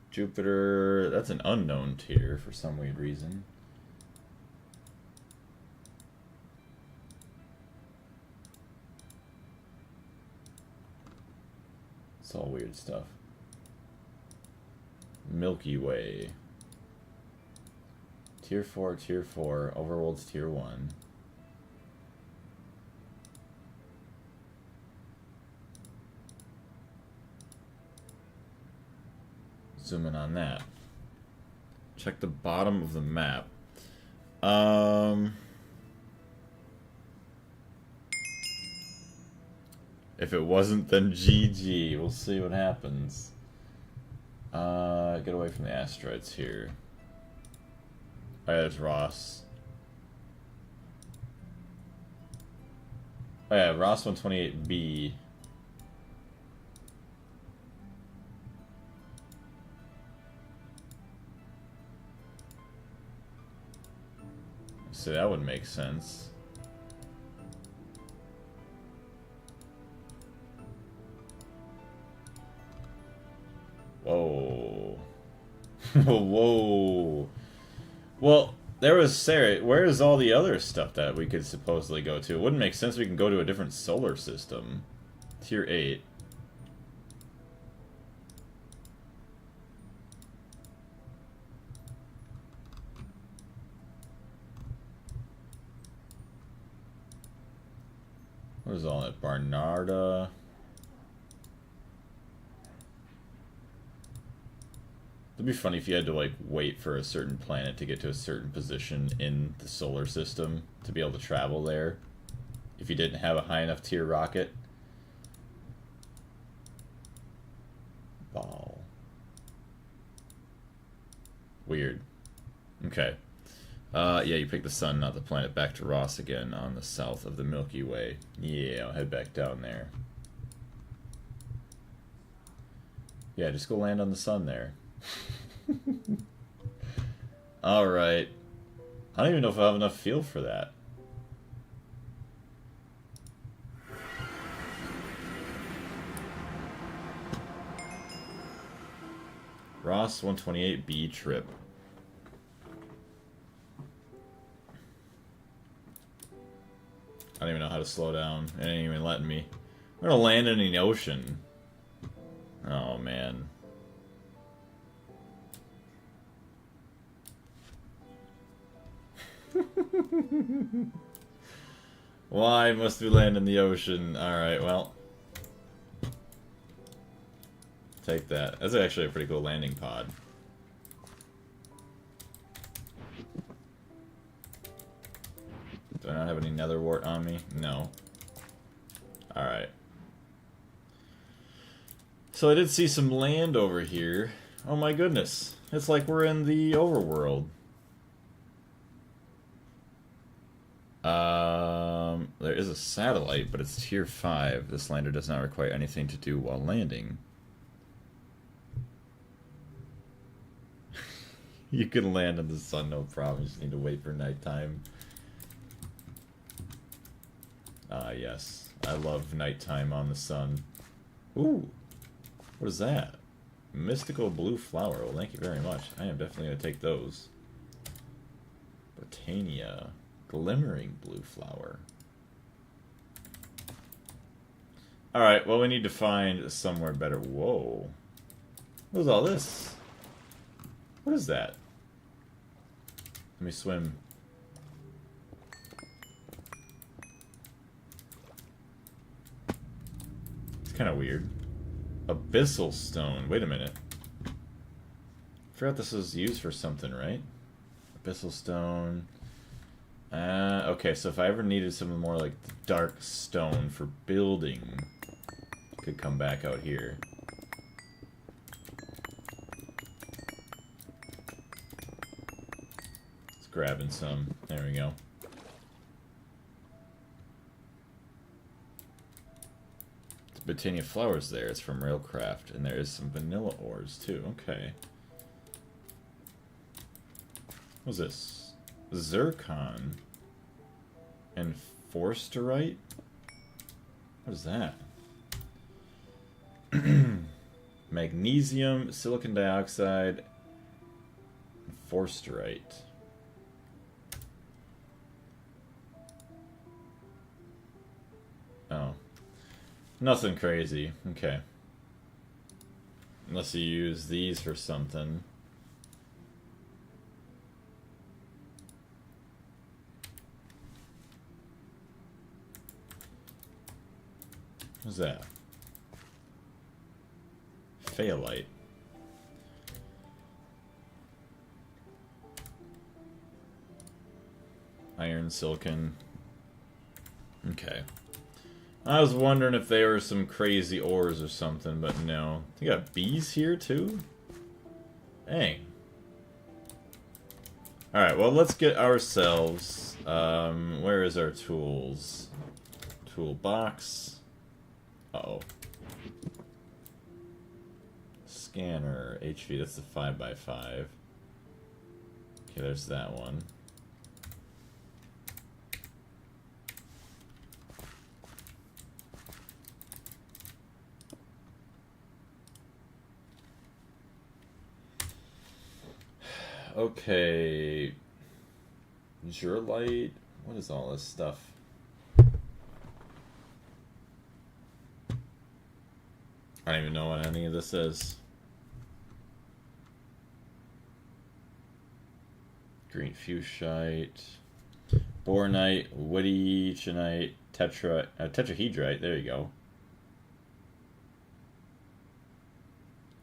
Jupiter, that's an unknown tier for some weird reason. It's all weird stuff. Milky Way. Tier 4, Tier 4. Overworld's Tier 1. Zoom in on that. Check the bottom of the map. If it wasn't, then GG. We'll see what happens. Get away from the asteroids here. Oh yeah, there's Ross. Oh yeah, Ross 128B. So that would make sense. Whoa. Whoa. Well, there was Sarah. Where is all the other stuff that we could supposedly go to? It wouldn't make sense we can go to a different solar system. Tier 8. What is all that? Barnarda. It'd be funny if you had to like wait for a certain planet to get to a certain position in the solar system to be able to travel there. If you didn't have a high enough tier rocket. Ball. Weird. Okay. Yeah, you picked the sun, not the planet. Back to Ross again on the south of the Milky Way. Yeah, I'll head back down there. Yeah, just go land on the sun there. Alright. I don't even know if I have enough fuel for that. Ross 128B trip. I don't even know how to slow down. It ain't even letting me. We're gonna land in the ocean. Oh, man. Why must we land in the ocean? Alright, well. Take that. That's actually a pretty cool landing pod. Do I not have any nether wart on me? No. Alright. So I did see some land over here. Oh my goodness. It's like we're in the overworld. There is a satellite, but it's tier 5. This lander does not require anything to do while landing. You can land in the sun, no problem. You just need to wait for nighttime. Ah, yes. I love nighttime on the sun. Ooh. What is that? Mystical blue flower. Well, thank you very much. I am definitely going to take those. Botania. Glimmering blue flower. Alright, well, we need to find somewhere better. Whoa. What is all this? What is that? Let me swim. It's kind of weird. Abyssal stone. Wait a minute. I forgot this was used for something, right? Abyssal stone. Okay, so if I ever needed something more like the dark stone for building, I could come back out here. It's grabbing some. There we go. The Botania Flowers there. It's from Railcraft. And there is some vanilla ores, too. Okay. What's this? Zircon. And Forsterite? What is that? Magnesium, silicon dioxide, and Forsterite. Oh. Nothing crazy. Okay. Unless you use these for something. What's that? Phaolite. Iron, silicon. Okay. I was wondering if they were some crazy ores or something, but no. You got bees here too? Dang. Alright, well let's get ourselves... where is our tools? Toolbox. Uh-oh. Scanner, HV, that's the 5x5. Okay, there's that one. Okay. Jurlite, what is all this stuff? I don't even know what any of this is. Green fuchsite, bornite, woody chinite, tetrahedrite. There you go.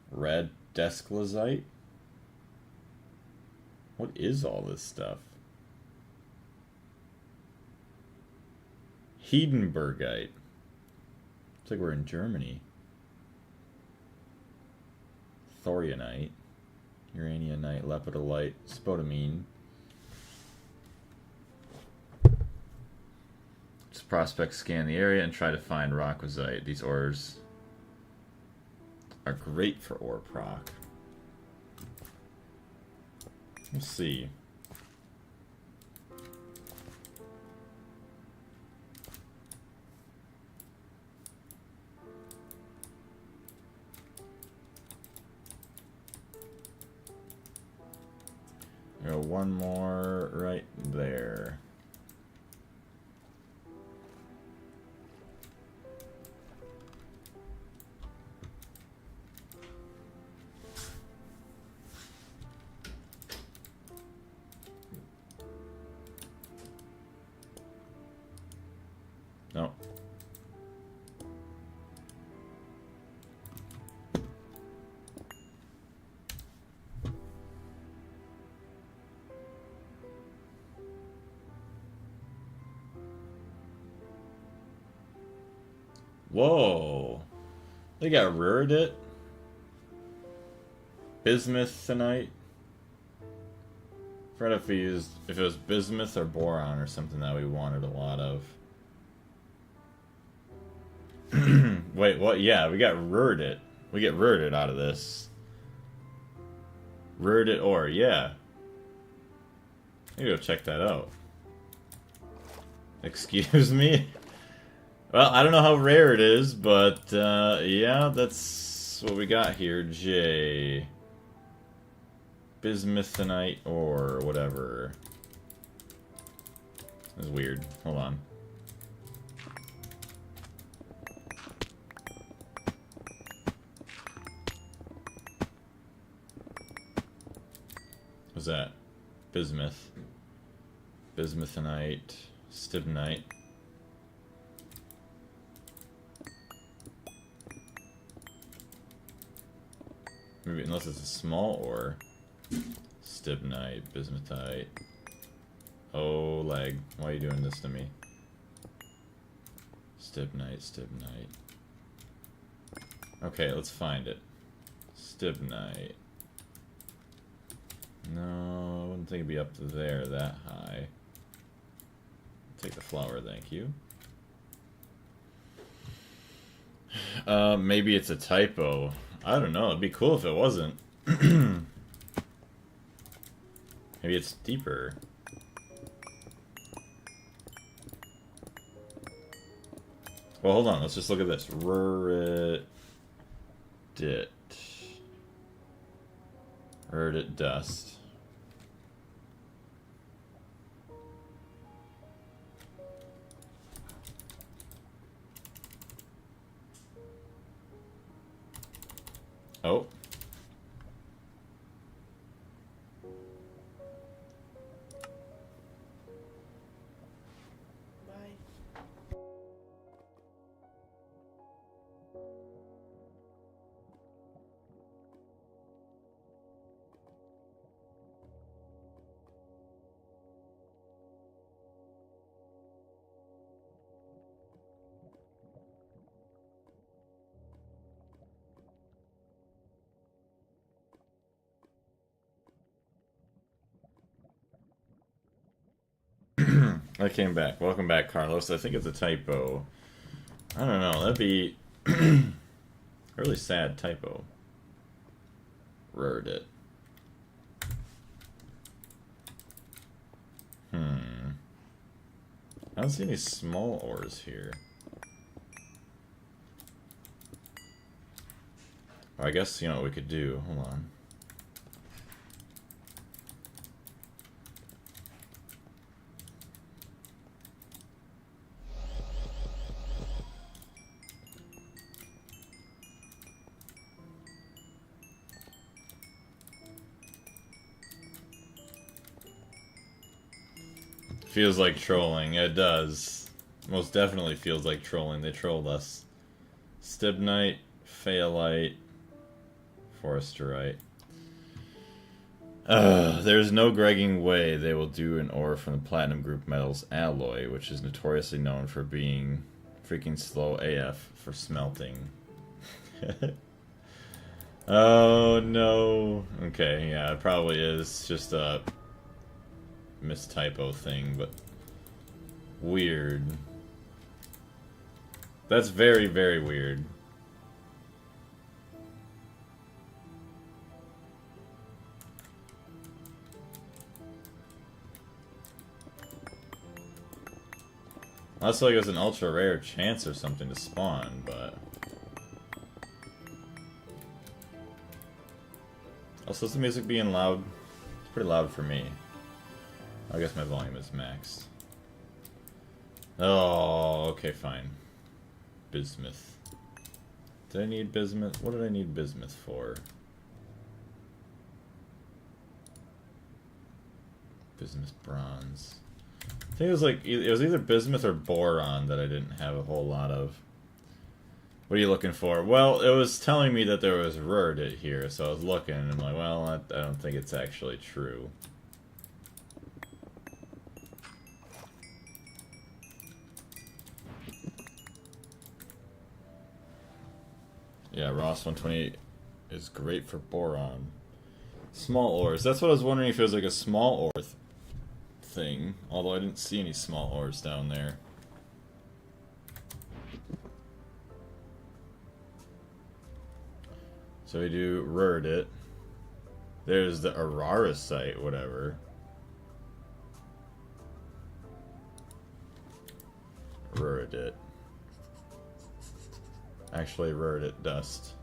Red desclazite. What is all this stuff? Hedenbergite. It's like we're in Germany. Thorianite, uranianite, lepidolite, spodumene. Just prospect scan the area and try to find rockozite. These ores are great for ore proc. Let's see. One more right there. No. Whoa. They got reared it. Bismuth tonight. I forgot if it was bismuth or boron or something that we wanted a lot of. Wait, what? Yeah, we got reared it. We get reared it out of this. Reared it ore, yeah. Maybe go check that out. Excuse me? Well, I don't know how rare it is, but yeah, that's what we got here. J. Bismuthinite or whatever. That's weird. Hold on. What's that? Bismuth. Bismuthinite. Stibnite. Maybe unless it's a small ore. Stibnite, bismuthite. Oh, lag. Why are you doing this to me? Stibnite, stibnite. Okay, let's find it. Stibnite. No, I wouldn't think it'd be up to there that high. Take the flower, thank you. Maybe it's a typo. I don't know, it'd be cool if it wasn't. Maybe it's deeper. Well, hold on, let's just look at this. Reddit dust. Oh. I came back. Welcome back, Carlos. I think it's a typo. I don't know. That'd be a really sad typo. Reddit. I don't see any small ores here. I guess, you know what we could do. Hold on. Feels like trolling. It does. Most definitely feels like trolling. They trolled us. Stibnite, Phaolite, Foresterite. There's no gregging way they will do an ore from the Platinum Group Metals alloy, which is notoriously known for being freaking slow AF for smelting. Oh no. Okay, yeah, it probably is just a mistypo thing, but weird. That's very, very weird. That's like it was an ultra rare chance or something to spawn, but also is the music being loud? It's pretty loud for me. I guess my volume is maxed. Oh, okay, fine. Bismuth. Did I need bismuth? What did I need bismuth for? Bismuth bronze. I think it was like, it was either bismuth or boron that I didn't have a whole lot of. What are you looking for? Well, it was telling me that there was Reddit here, so I was looking and I'm like, well, I don't think it's actually true. Yeah, Ross 128 is great for boron. Small ores. That's what I was wondering, if it was like a small ore thing. Although I didn't see any small ores down there. So we do Reddit. There's the Aurora site, whatever. Reddit. Actually, Reddit dust.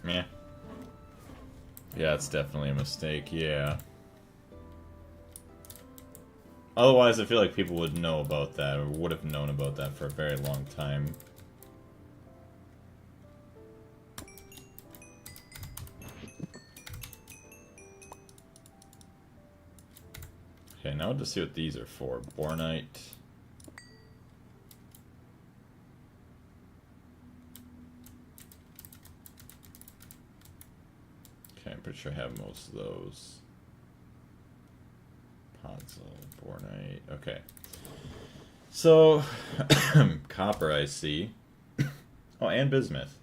Meh. Yeah, it's definitely a mistake, yeah. Otherwise, I feel like people would know about that, or would have known about that for a very long time. Okay, now to see what these are for. Bornite. Okay, I'm pretty sure I have most of those. Bornite. Okay. So, copper, I see. Oh, and bismuth.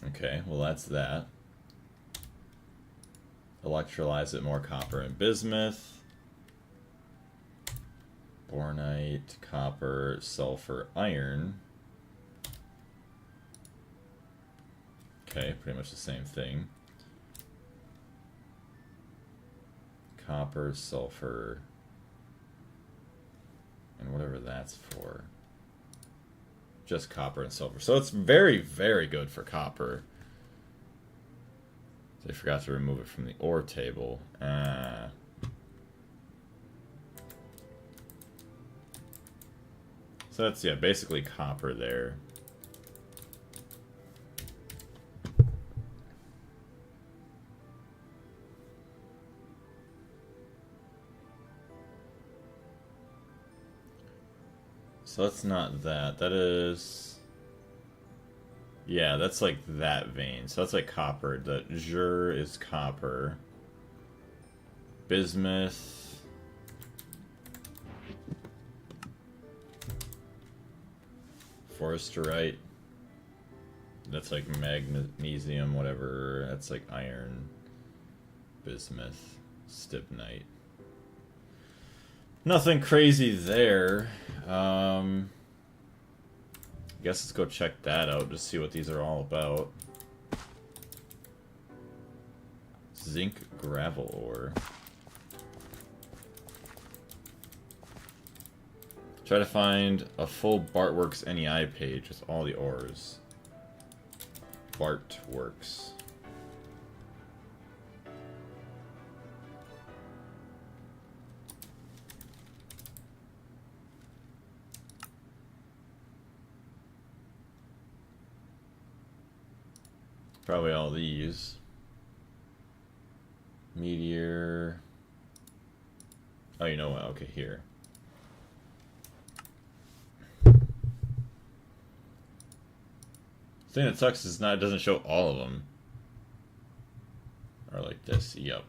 Okay, well that's that. Electrolyze it, more copper and bismuth. Bornite, copper, sulfur, iron. Okay, pretty much the same thing. Copper, sulfur, and whatever that's for. Just copper and silver. So it's very, very good for copper. They forgot to remove it from the ore table. So that's, yeah, basically copper there. So that's not that. That is... Yeah, that's like that vein. So that's like copper. The Jur is copper. Bismuth. Forsterite. That's like magnesium, whatever. That's like iron. Bismuth. Stibnite. Nothing crazy there. Guess let's go check that out, just see what these are all about. Zinc gravel ore. Try to find a full Bartworks NEI page with all the ores. Bartworks. Probably all these. Meteor. Oh, you know what? Okay, here. The thing that sucks is it doesn't show all of them. Or like this, yep.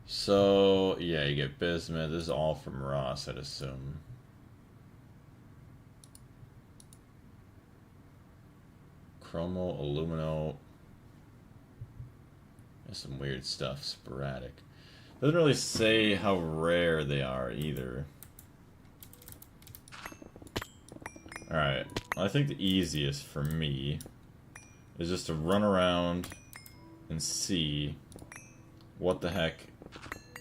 So, yeah, you get bismuth. This is all from Ross, I'd assume. Chromo, alumino. There's some weird stuff, sporadic. Doesn't really say how rare they are either. Alright, I think the easiest for me is just to run around and see what the heck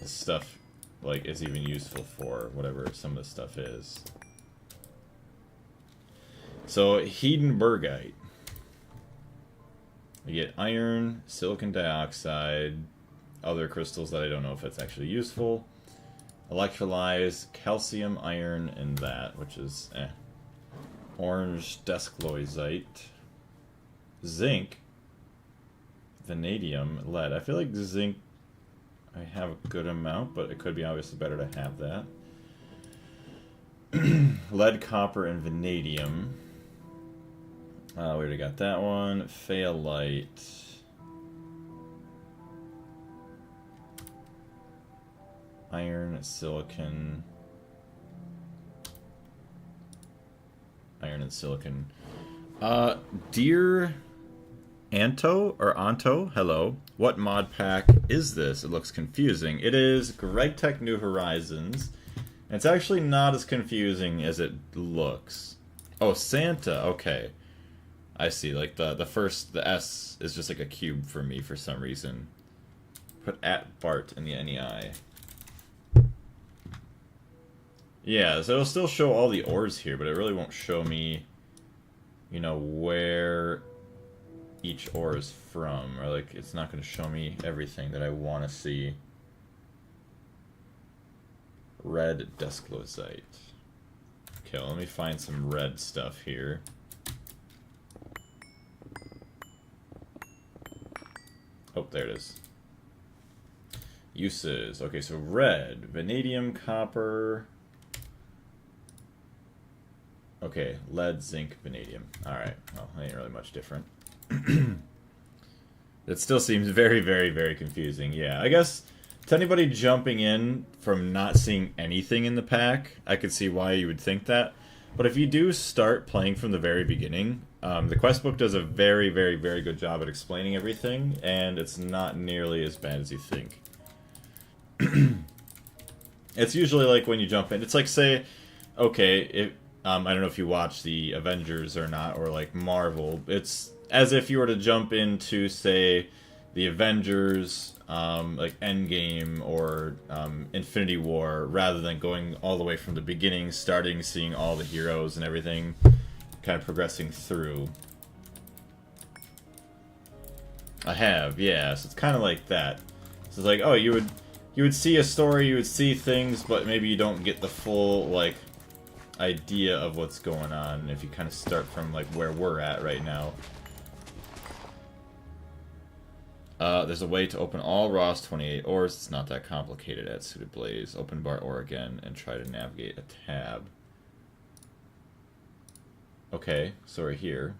this stuff like is even useful for, whatever some of this stuff is. So, Hedenbergite. You get iron, silicon dioxide, other crystals that I don't know if it's actually useful. Electrolyze, calcium, iron, and that, which is Orange descloisite. Zinc. Vanadium, lead. I feel like zinc I have a good amount, but it could be obviously better to have that. Lead, copper, and vanadium. We already got that one. Phaolite. Iron, silicon. Iron and silicon. Dear Anto, or Anto, hello. What mod pack is this? It looks confusing. It is GregTech New Horizons. And it's actually not as confusing as it looks. Oh, Santa, okay. I see, like the S is just like a cube for me for some reason. Put @Bart in the NEI. Yeah, so it'll still show all the ores here, but it really won't show me, you know, where each ore is from. Or like, it's not going to show me everything that I want to see. Red descloisite. Okay, well, let me find some red stuff here. Oh, there it is. Uses. Okay, so red. Vanadium, copper. Okay, lead, zinc, vanadium. Alright, well, ain't really much different. It still seems very, very, very confusing. Yeah, I guess to anybody jumping in from not seeing anything in the pack, I could see why you would think that. But if you do start playing from the very beginning, the quest book does a very, very, very good job at explaining everything, and it's not nearly as bad as you think. It's usually like when you jump in, it's like, say, okay, I don't know if you watch the Avengers or not, or like Marvel, it's as if you were to jump into, say, the Avengers, like Endgame or Infinity War, rather than going all the way from the beginning, starting, seeing all the heroes and everything, kind of progressing through. I have, yeah, so it's kind of like that. So it's like, oh, you would see a story, you would see things, but maybe you don't get the full, like, idea of what's going on if you kind of start from, like, where we're at right now. There's a way to open all Ross 28 ores. It's not that complicated. Add suited blaze. Open bar ore again and try to navigate a tab. Okay, so we're here.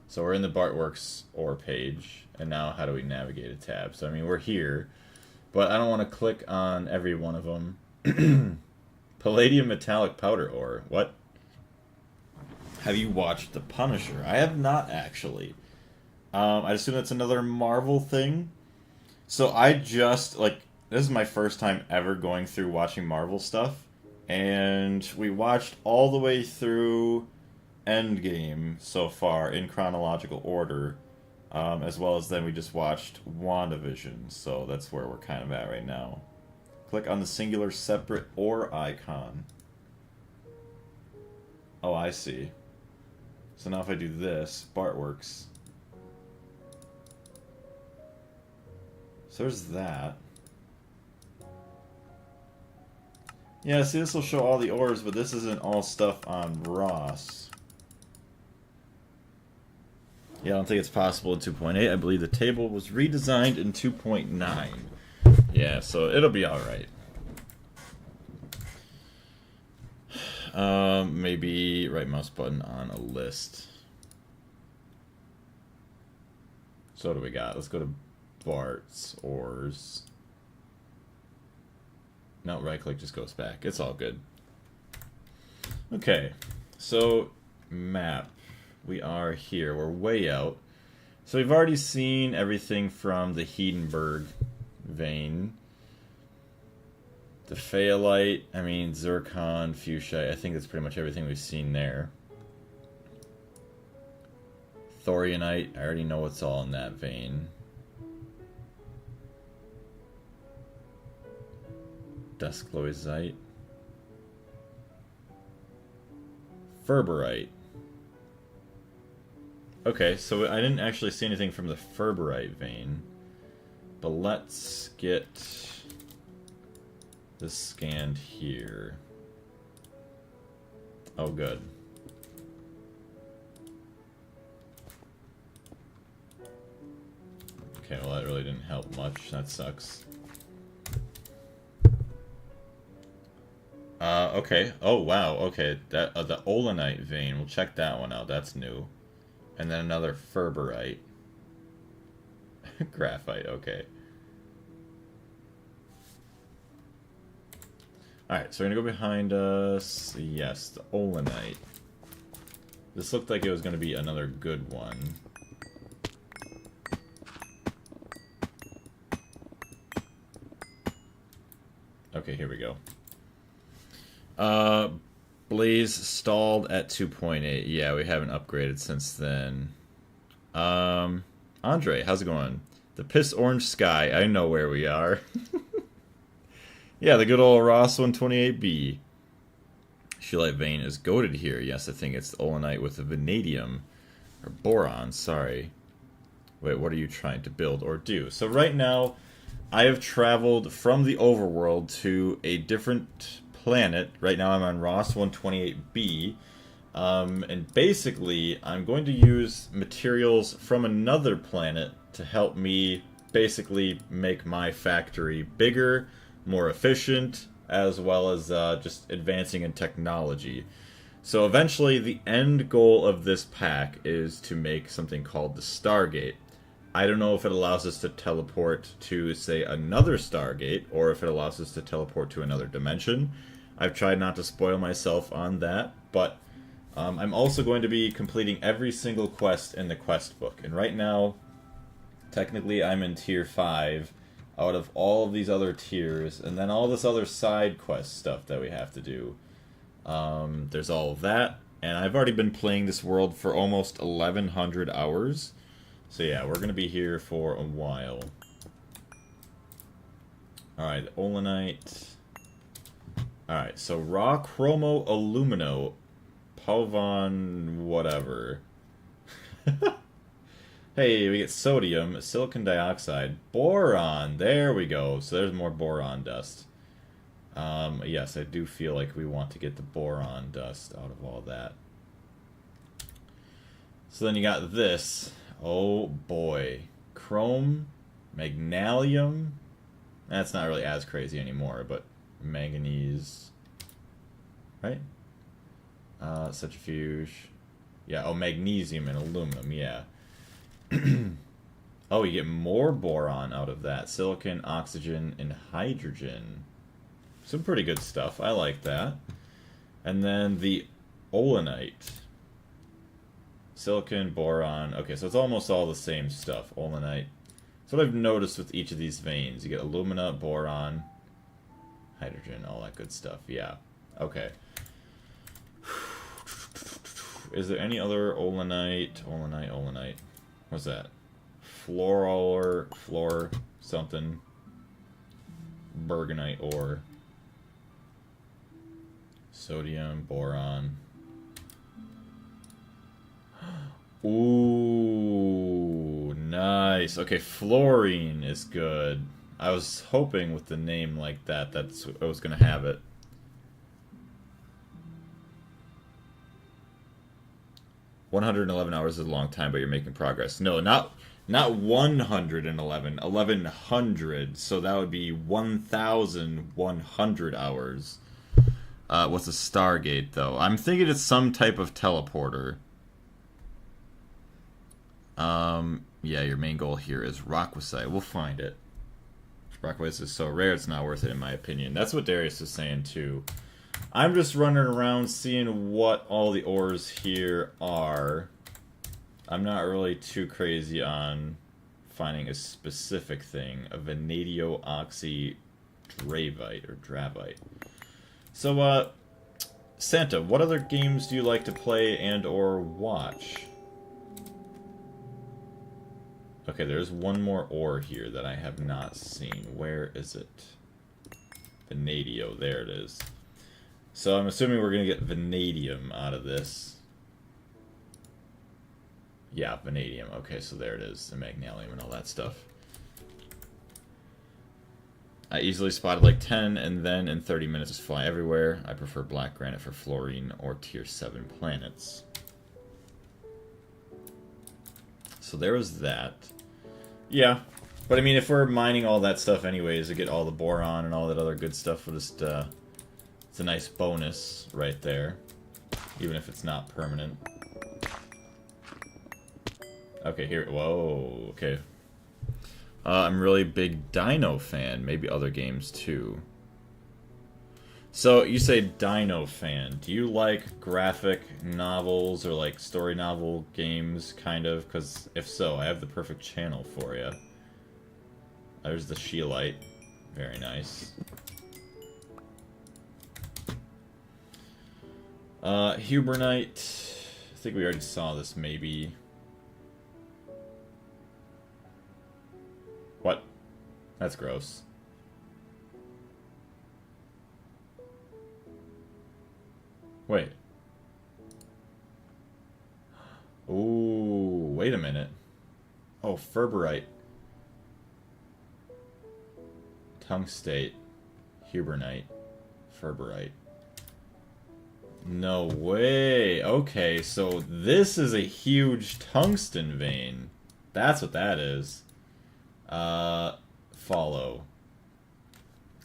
So we're in the Bartworks ore page, and now how do we navigate a tab? So I mean, we're here, but I don't want to click on every one of them. Palladium metallic powder ore. What? Have you watched The Punisher? I have not, actually. I assume that's another Marvel thing. So I just, like, this is my first time ever going through watching Marvel stuff. And we watched all the way through Endgame so far in chronological order. As well as then we just watched WandaVision. So that's where we're kind of at right now. Click on the singular separate ore icon. Oh, I see. So now if I do this, Bartworks. So there's that. Yeah, see, this will show all the ores, but this isn't all stuff on Ross. Yeah, I don't think it's possible in 2.8. I believe the table was redesigned in 2.9. Yeah, so it'll be alright. Maybe right mouse button on a list. So what do we got? Let's go to Bart's ores. No, right click just goes back. It's all good. Okay, so map. We are here. We're way out. So we've already seen everything from the Hedenberg vein. The Phaolite, I mean, Zircon, Fuchsite. I think that's pretty much everything we've seen there. Thorianite, I already know what's all in that vein. Duskloisite. Ferberite. Okay, so I didn't actually see anything from the Ferberite vein. But let's get this scanned here. Oh, good. Okay, well that really didn't help much. That sucks. Okay. Oh, wow. Okay, that the Olenite vein. We'll check that one out. That's new. And then another Ferberite. Graphite. Okay. Alright, so we're gonna go behind us. Yes, the Olenite. This looked like it was gonna be another good one. Okay, here we go. Blaze stalled at 2.8. Yeah, we haven't upgraded since then. Andre, how's it going? The Piss Orange Sky. I know where we are. Yeah, the good old Ross 128B. Scheelite vein is goated here. Yes, I think it's the Olenite with the vanadium. Or boron, sorry. Wait, what are you trying to build or do? So right now, I have traveled from the overworld to a different planet. Right now I'm on Ross 128B. And basically, I'm going to use materials from another planet to help me basically make my factory bigger, more efficient, as well as just advancing in technology. So eventually, the end goal of this pack is to make something called the Stargate. I don't know if it allows us to teleport to, say, another Stargate, or if it allows us to teleport to another dimension. I've tried not to spoil myself on that, but I'm also going to be completing every single quest in the quest book. And right now, technically I'm in tier 5 out of all of these other tiers, and then all this other side quest stuff that we have to do. There's all of that, and I've already been playing this world for almost 1,100 hours. So yeah, we're going to be here for a while. Alright, Olenite. Alright, so raw chromo alumino. Palvon whatever. Hey, we get sodium, silicon dioxide, boron. There we go. So there's more boron dust. Yes, I do feel like we want to get the boron dust out of all that. So then you got this. Oh boy. Chrome, magnesium. That's not really as crazy anymore, but manganese. Right? Centrifuge. Yeah, oh, magnesium and aluminum, yeah. Oh, you get more boron out of that. Silicon, oxygen, and hydrogen. Some pretty good stuff. I like that. And then the olenite. Silicon, boron. Okay, so it's almost all the same stuff. Olenite. So what I've noticed with each of these veins. You get alumina, boron, hydrogen, all that good stuff. Yeah. Okay. Is there any other olenite? Olenite. What's that? Floor something. Bergenite ore. Sodium, boron. Ooh, nice. Okay, fluorine is good. I was hoping with the name like that, that's I was gonna have it. "111 hours is a long time, but you're making progress." No, not 111, 1100. So that would be 1,100 hours. What's a Stargate, though? I'm thinking it's some type of teleporter. Yeah, your main goal here is Rockwasite. We'll find it. Rockwasite is so rare, it's not worth it, in my opinion. That's what Darius was saying, too. I'm just running around seeing what all the ores here are. I'm not really too crazy on finding a specific thing. A vanadium oxy dravite or dravite. So, Santa, what other games do you like to play and or watch? Okay, there's one more ore here that I have not seen. Where is it? Vanadium, there it is. So I'm assuming we're going to get vanadium out of this. Yeah, vanadium. Okay, so there it is. The magnesium and all that stuff. I easily spotted like 10, and then in 30 minutes just fly everywhere. I prefer black granite for fluorine or tier 7 planets. So there was that. Yeah. But I mean, if we're mining all that stuff anyways to get all the boron and all that other good stuff, we'll just, it's a nice bonus right there. Even if it's not permanent. Okay, here, whoa, okay. I'm really big Dino fan, maybe other games too. So, you say Dino fan. Do you like graphic novels or like story novel games, kind of? Because if so, I have the perfect channel for you. There's the Sheelite. Very nice. Hubernite. I think we already saw this, maybe. What? That's gross. Wait. Ooh, wait a minute. Oh, Ferberite. Tungstate. Hubernite. Ferberite. No way. Okay, so this is a huge tungsten vein. That's what that is. Follow.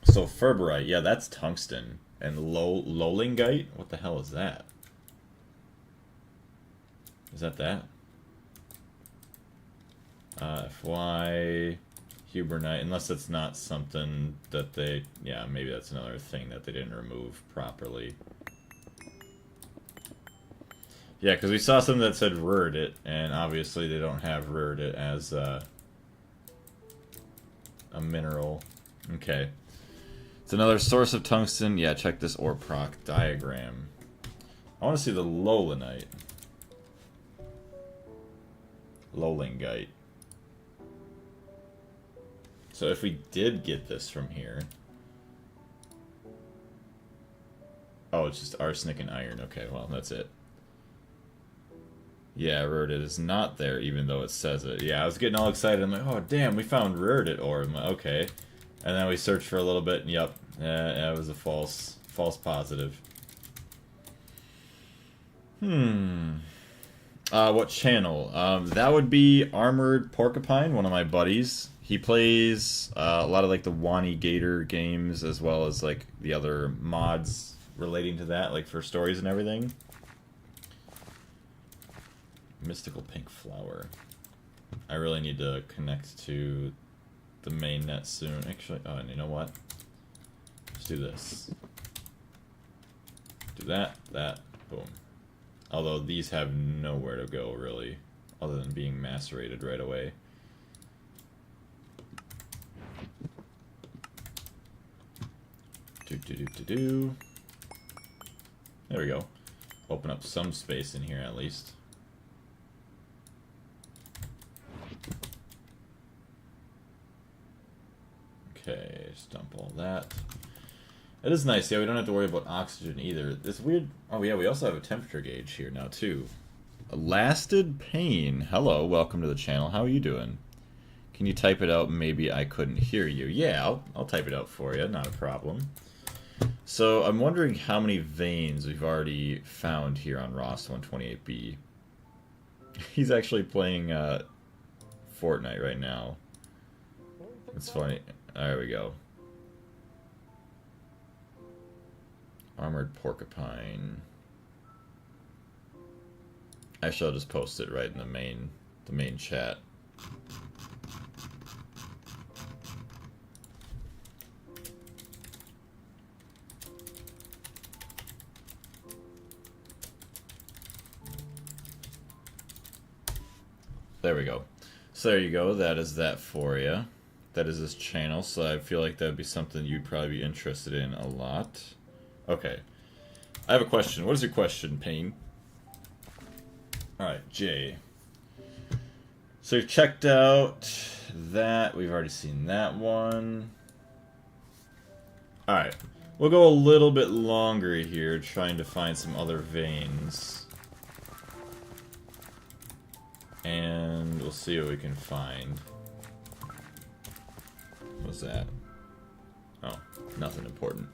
So Ferberite, yeah, that's tungsten. And Lolingite? What the hell is that? Is that? FY Hubernite, unless that's not something that they... Yeah, maybe that's another thing that they didn't remove properly. Yeah, because we saw something that said Rurdit, and obviously they don't have Rurdit as a mineral. Okay. It's another source of tungsten. Yeah, check this ore proc diagram. I want to see the Lolinite. Lolingite. So if we did get this from here... Oh, it's just arsenic and iron. Okay, well, that's it. Yeah, Rurdit is not there, even though it says it. Yeah, I was getting all excited. I'm like, oh, damn, we found Rurdit ore. I'm like, okay. And then we searched for a little bit, and yep, it was a false positive. What channel? That would be Armored Porcupine, one of my buddies. He plays a lot of like the Wani Gator games, as well as like the other mods relating to that, like for stories and everything. Mystical pink flower. I really need to connect to the main net soon. Actually, oh, and you know what? Let's do this. Do that, boom. Although these have nowhere to go, really, other than being macerated right away. Do. There we go. Open up some space in here at least. Okay, just dump all that. It is nice, yeah, we don't have to worry about oxygen either. It's weird. Oh yeah, we also have a temperature gauge here now too. Lasted Pain. Hello, welcome to the channel. How are you doing? Can you type it out? Maybe I couldn't hear you. Yeah, I'll type it out for you, not a problem. So I'm wondering how many veins we've already found here on Ross 128B. He's actually playing Fortnite right now. It's funny. There we go. Armored Porcupine. Actually, I'll just post it right in the main chat. There we go. So there you go. That is that for you. That is this channel. So I feel like that would be something you'd probably be interested in a lot. Okay. I have a question. What is your question, Payne? Alright, Jay. So you've checked out that. We've already seen that one. Alright. We'll go a little bit longer here, trying to find some other veins. And we'll see what we can find. What's that? Oh, nothing important.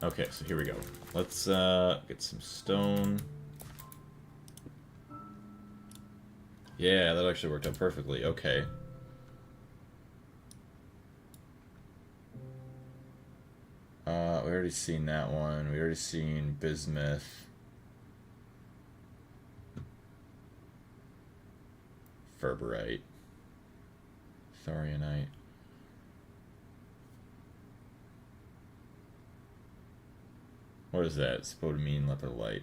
Okay, so here we go. Let's get some stone. Yeah, that actually worked out perfectly. Okay. We already seen that one. We already seen bismuth. Ferberite. Thorianite. What is that? Spodumene lepidolite.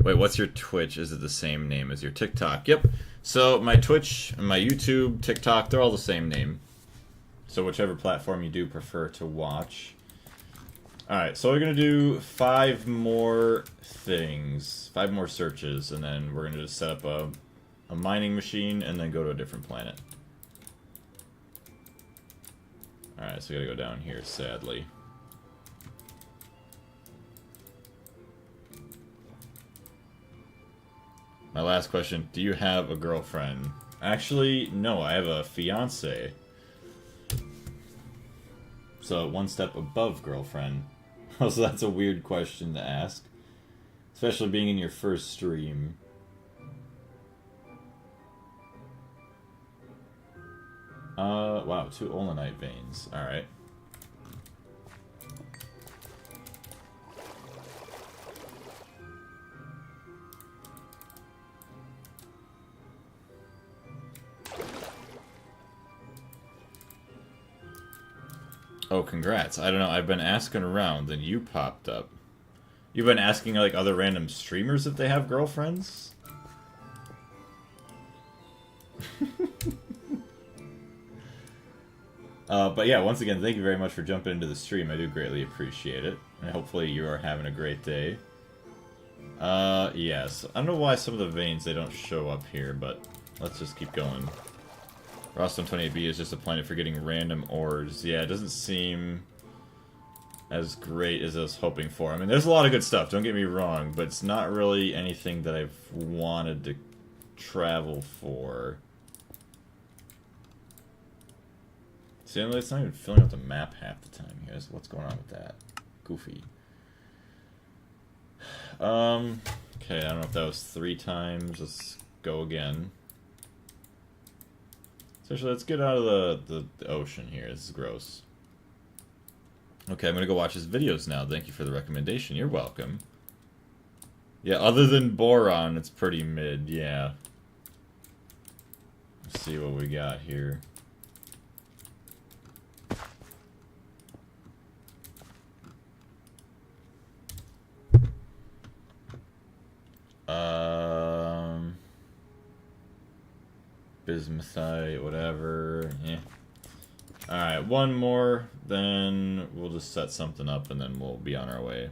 Wait, what's your Twitch? Is it the same name as your TikTok? Yep. So my Twitch, my YouTube, TikTok, they're all the same name. So whichever platform you do prefer to watch. Alright, so we're going to do 5 more things. 5 more searches, and then we're going to just set up a mining machine and then go to a different planet. Alright, so we gotta go down here, sadly. My last question, do you have a girlfriend? Actually, no, I have a fiance. So, one step above girlfriend. So that's a weird question to ask. Especially being in your first stream. Wow, 2 Olenite veins. Alright. Oh, congrats. I don't know. I've been asking around, then you popped up. You've been asking, like, other random streamers if they have girlfriends? But yeah, once again, thank you very much for jumping into the stream. I do greatly appreciate it. And hopefully you are having a great day. Yes. I don't know why some of the veins, they don't show up here, but let's just keep going. Rostam 28B is just a planet for getting random ores. Yeah, it doesn't seem as great as I was hoping for. I mean, there's a lot of good stuff, don't get me wrong, but it's not really anything that I've wanted to travel for. See, it's not even filling out the map half the time, guys. What's going on with that? Goofy. Okay, I don't know if that was 3 times. Let's go again. So actually, let's get out of the ocean here. This is gross. Okay, I'm gonna go watch his videos now. Thank you for the recommendation. You're welcome. Yeah, other than Boron, it's pretty mid, yeah. Let's see what we got here. Bismuthite, whatever. Yeah. Alright, one more, then we'll just set something up and then we'll be on our way.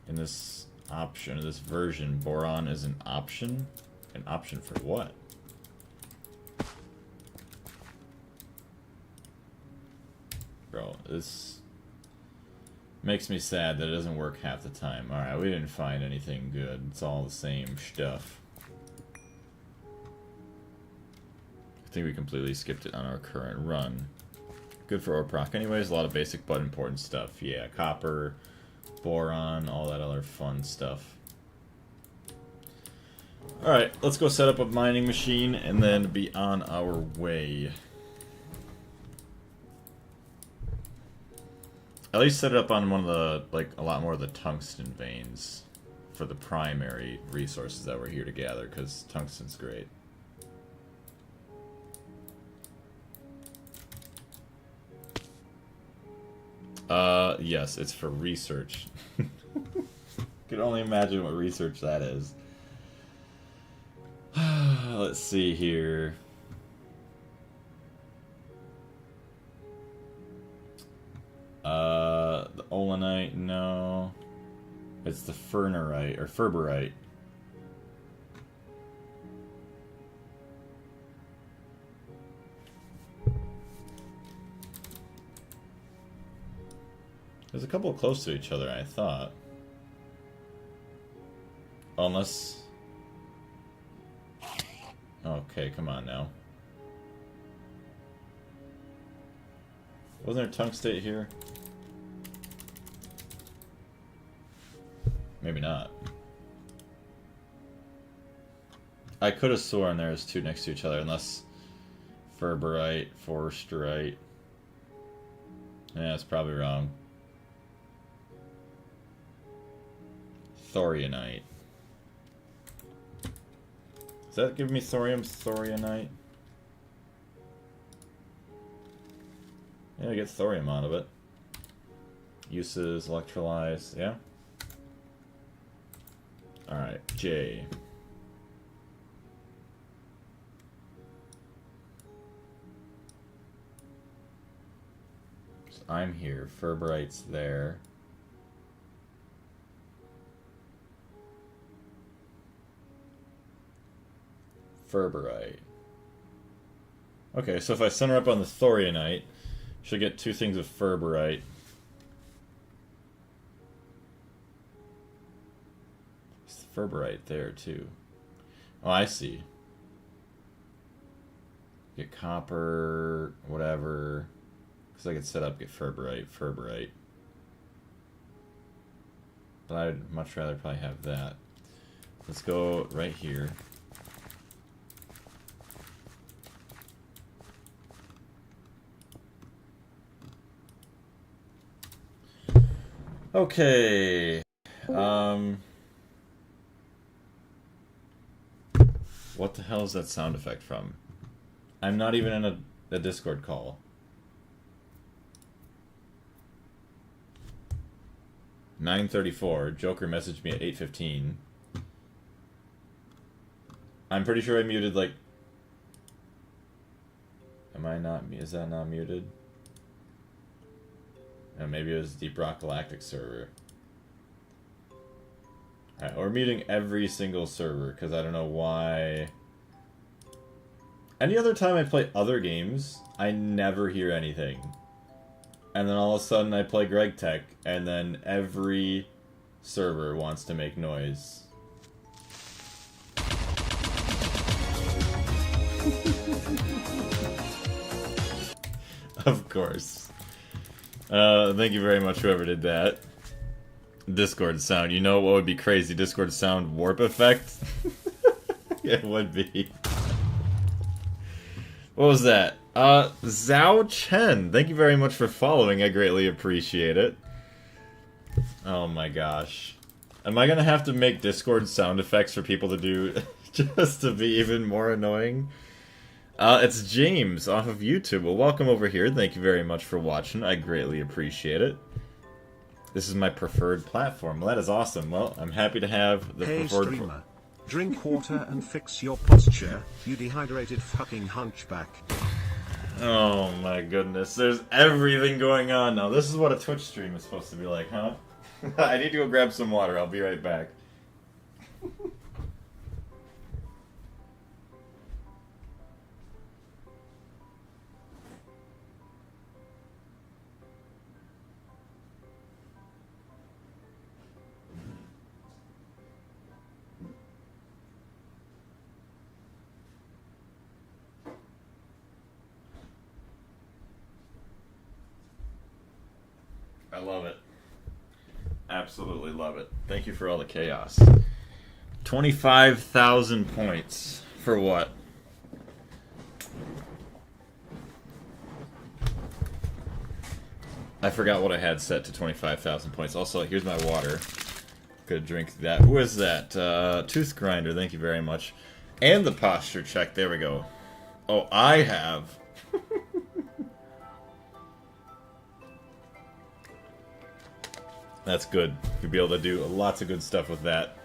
In this option, this version, boron is an option? An option for what? Bro, this makes me sad that it doesn't work half the time. Alright, we didn't find anything good. It's all the same stuff. I think we completely skipped it on our current run. Good for ore proc. Anyways, a lot of basic but important stuff. Yeah, copper, boron, all that other fun stuff. Alright, let's go set up a mining machine and then be on our way. At least set it up on one of the, like, a lot more of the tungsten veins for the primary resources that we're here to gather, because tungsten's great. Yes, it's for research. Can only imagine what research that is. Let's see here. The olenite, no. It's the fernerite, or ferberite. There's a couple close to each other, I thought. Unless... Okay, come on now. Wasn't there tungstate here? Maybe not. I could have sworn there was 2 next to each other, unless... Ferberite, Forsterite... Yeah, that's probably wrong. Thorianite. Does that give me thorium? Thorianite? Yeah, I get thorium out of it. Uses, electrolyze, yeah? Alright, J. So I'm here, Ferberite's there. Ferberite. Okay, so if I center up on the thorianite, should get 2 things of ferberite. There's ferberite there too. Oh, I see. Get copper, whatever. Because I could set up, get ferberite, ferberite. But I'd much rather probably have that. Let's go right here. Okay. What the hell is that sound effect from? I'm not even in a Discord call. 9:34. Joker messaged me at 8:15. I'm pretty sure I muted, like... Am I not... Is that not muted? Maybe it was Deep Rock Galactic server. Alright, we're muting every single server, because I don't know why... Any other time I play other games, I never hear anything. And then all of a sudden I play Greg Tech, and then every server wants to make noise. Of course. Thank you very much, whoever did that. Discord sound. You know what would be crazy? Discord sound warp effect? It would be. What was that? Zhao Chen. Thank you very much for following. I greatly appreciate it. Oh my gosh. Am I gonna have to make Discord sound effects for people to do just to be even more annoying? It's James off of YouTube. Well, welcome over here. Thank you very much for watching. I greatly appreciate it. This is my preferred platform. Well, that is awesome. Well, I'm happy to have the preferred... Streamer, drink water and fix your posture, you dehydrated fucking hunchback. Oh my goodness. There's everything going on now. This is what a Twitch stream is supposed to be like, huh? I need to go grab some water. I'll be right back. I love it. Absolutely love it. Thank you for all the chaos. 25,000 points. For what? I forgot what I had set to 25,000 points. Also, here's my water. Gonna drink that. Who is that? Tooth Grinder, thank you very much. And the posture check. There we go. Oh, I have... That's good. You'll be able to do lots of good stuff with that.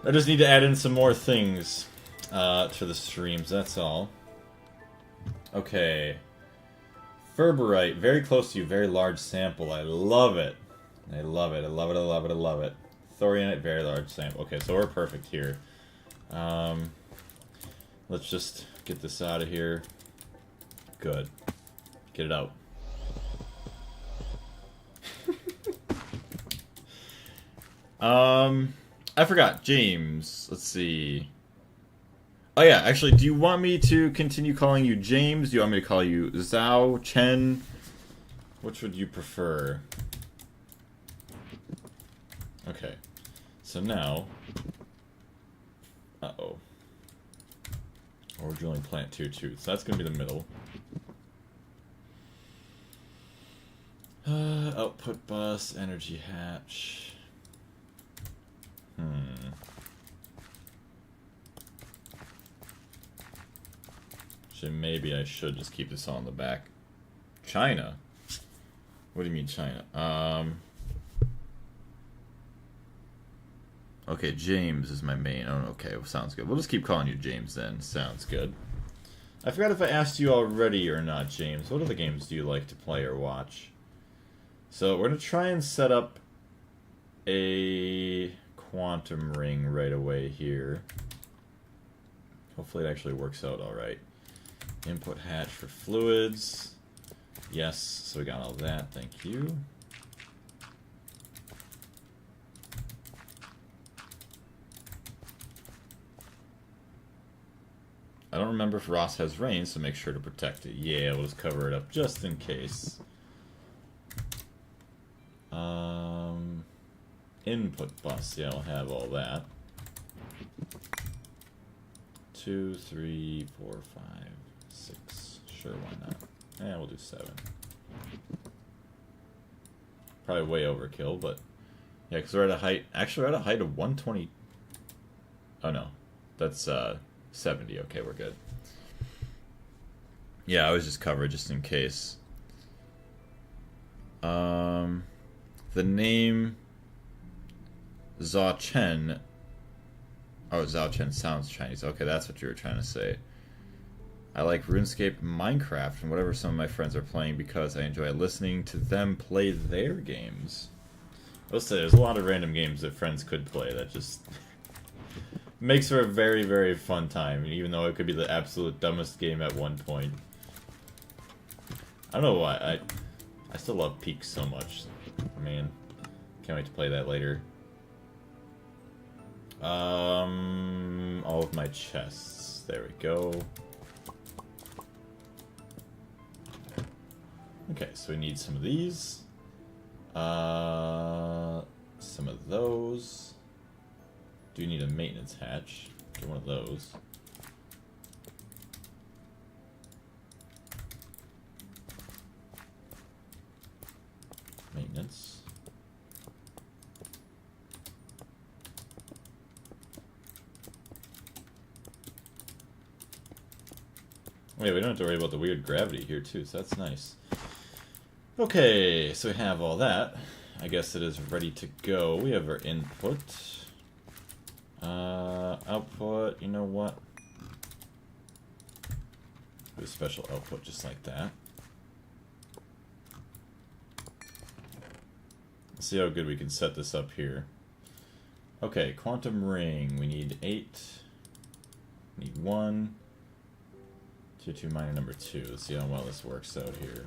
I just need to add in some more things to the streams, that's all. Okay. Ferberite, very close to you, very large sample. I love it. I love it, I love it, I love it, I love it. Thorianite, very large sample. Okay, so we're perfect here. Let's just get this out of here. Good. Get it out. I forgot. James. Let's see. Oh yeah, actually, do you want me to continue calling you James? Do you want me to call you Zhao, Chen? Which would you prefer? Okay. So now... Uh-oh. We're drilling plant tier 2. So that's going to be the middle. Output bus, energy hatch... Actually, maybe I should just keep this on the back. China? What do you mean China? Okay, James is my main. Oh, okay, well, sounds good. We'll just keep calling you James then. Sounds good. I forgot if I asked you already or not, James. What other games do you like to play or watch? So we're going to try and set up a quantum ring right away here. Hopefully it actually works out alright. Input hatch for fluids. Yes, so we got all that, thank you. I don't remember if Ross has rain, so make sure to protect it. Yeah, we'll just cover it up just in case. Input bus, yeah, I'll have all that. 2, 3, 4, 5, 6. Sure, why not? Yeah, we'll do 7. Probably way overkill, but yeah, because we're at a height. Actually, we're at a height of 120. Oh no, that's 70. Okay, we're good. Yeah, I was just covered just in case. The name Zhao Chen. Oh, Zhao Chen sounds Chinese. Okay, that's what you were trying to say. I like RuneScape, Minecraft, and whatever some of my friends are playing because I enjoy listening to them play their games. I'll say there's a lot of random games that friends could play that just makes for a very, very fun time, even though it could be the absolute dumbest game at one point. I don't know why. I still love Peak so much. Man, can't wait to play that later. All of my chests. There we go. Okay, so we need some of these. Some of those. Do need a maintenance hatch. Get one of those. Maintenance. Wait, we don't have to worry about the weird gravity here too, so that's nice. Okay, so we have all that. I guess it is ready to go. We have our input. Output, you know what? Do a special output just like that. Let's see how good we can set this up here. Okay, quantum ring. We need 8. Need 1. Tier 2 miner number 2. Let's see how well this works out here.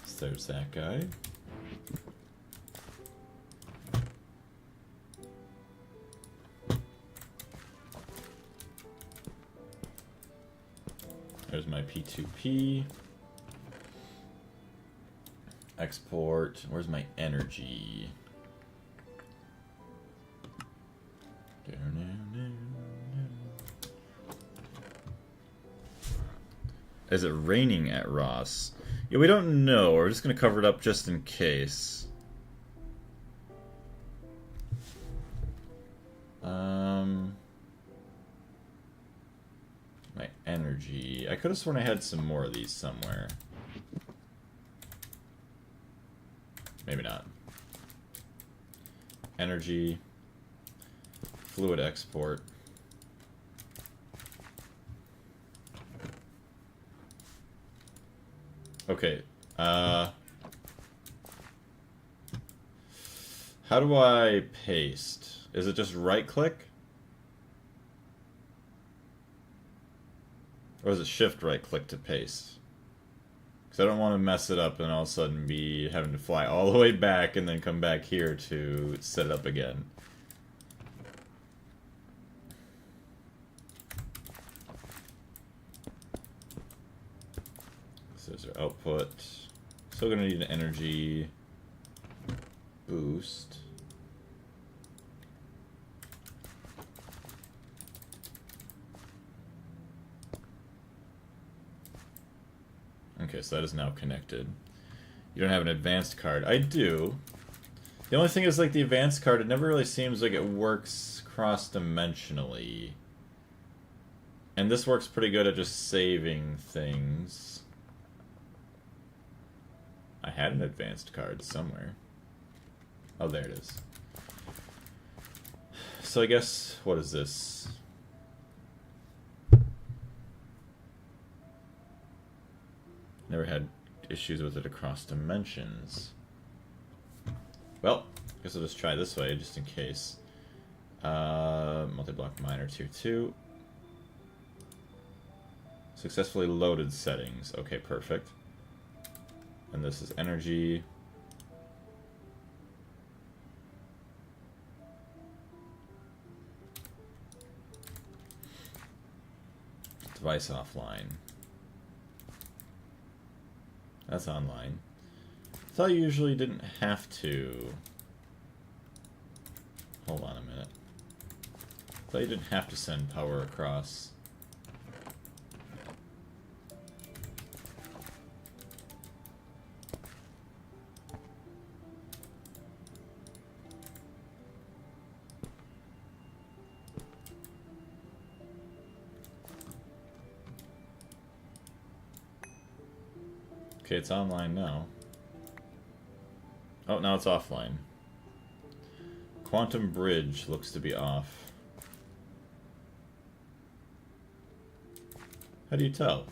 So there's that guy. There's my P2P. Export. Where's my energy? Is it raining at Ross? Yeah, we don't know. We're just going to cover it up just in case. My energy. I could have sworn I had some more of these somewhere. Maybe not. Energy. Fluid export. Okay. How do I paste? Is it just right click? Or is it shift right click to paste? Because I don't want to mess it up and all of a sudden be having to fly all the way back and then come back here to set it up again. So there's our output. Still gonna need an energy boost. Okay, so that is now connected. You don't have an advanced card. I do. The only thing is, like, the advanced card, it never really seems like it works cross-dimensionally. And this works pretty good at just saving things. I had an advanced card somewhere. Oh, there it is. So I guess, what is this? Never had issues with it across dimensions. Well, I guess I'll just try this way, just in case. Multi-block miner tier 2. Successfully loaded settings. Okay, perfect. And this is energy. Device offline. That's online. I thought you usually didn't have to. Hold on a minute. I thought you didn't have to send power across. Okay, it's online now. Oh, now it's offline. Quantum Bridge looks to be off. How do you tell?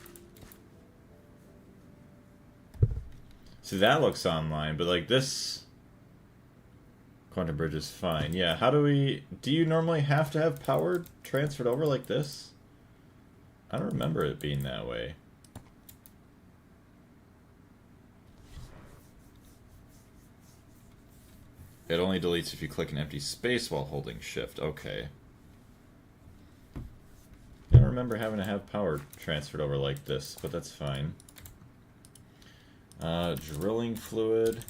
See, that looks online, but like this... Quantum Bridge is fine. Yeah, how do we... Do you normally have to have power transferred over like this? I don't remember it being that way. It only deletes if you click an empty space while holding shift. Okay. I don't remember having to have power transferred over like this, but that's fine. Drilling fluid.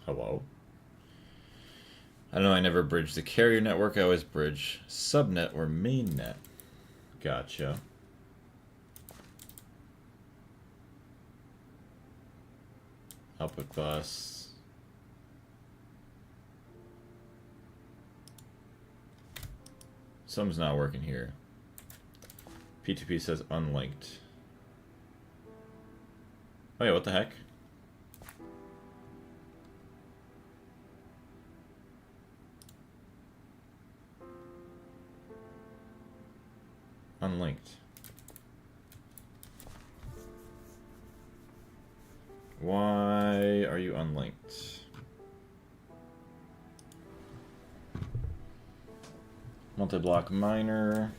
Hello? I don't know, I never bridge the carrier network, I always bridge subnet or mainnet. Gotcha. Output bus. Something's not working here. P2P says unlinked. Oh yeah, what the heck? Unlinked. Why are you unlinked? Multi-block miner.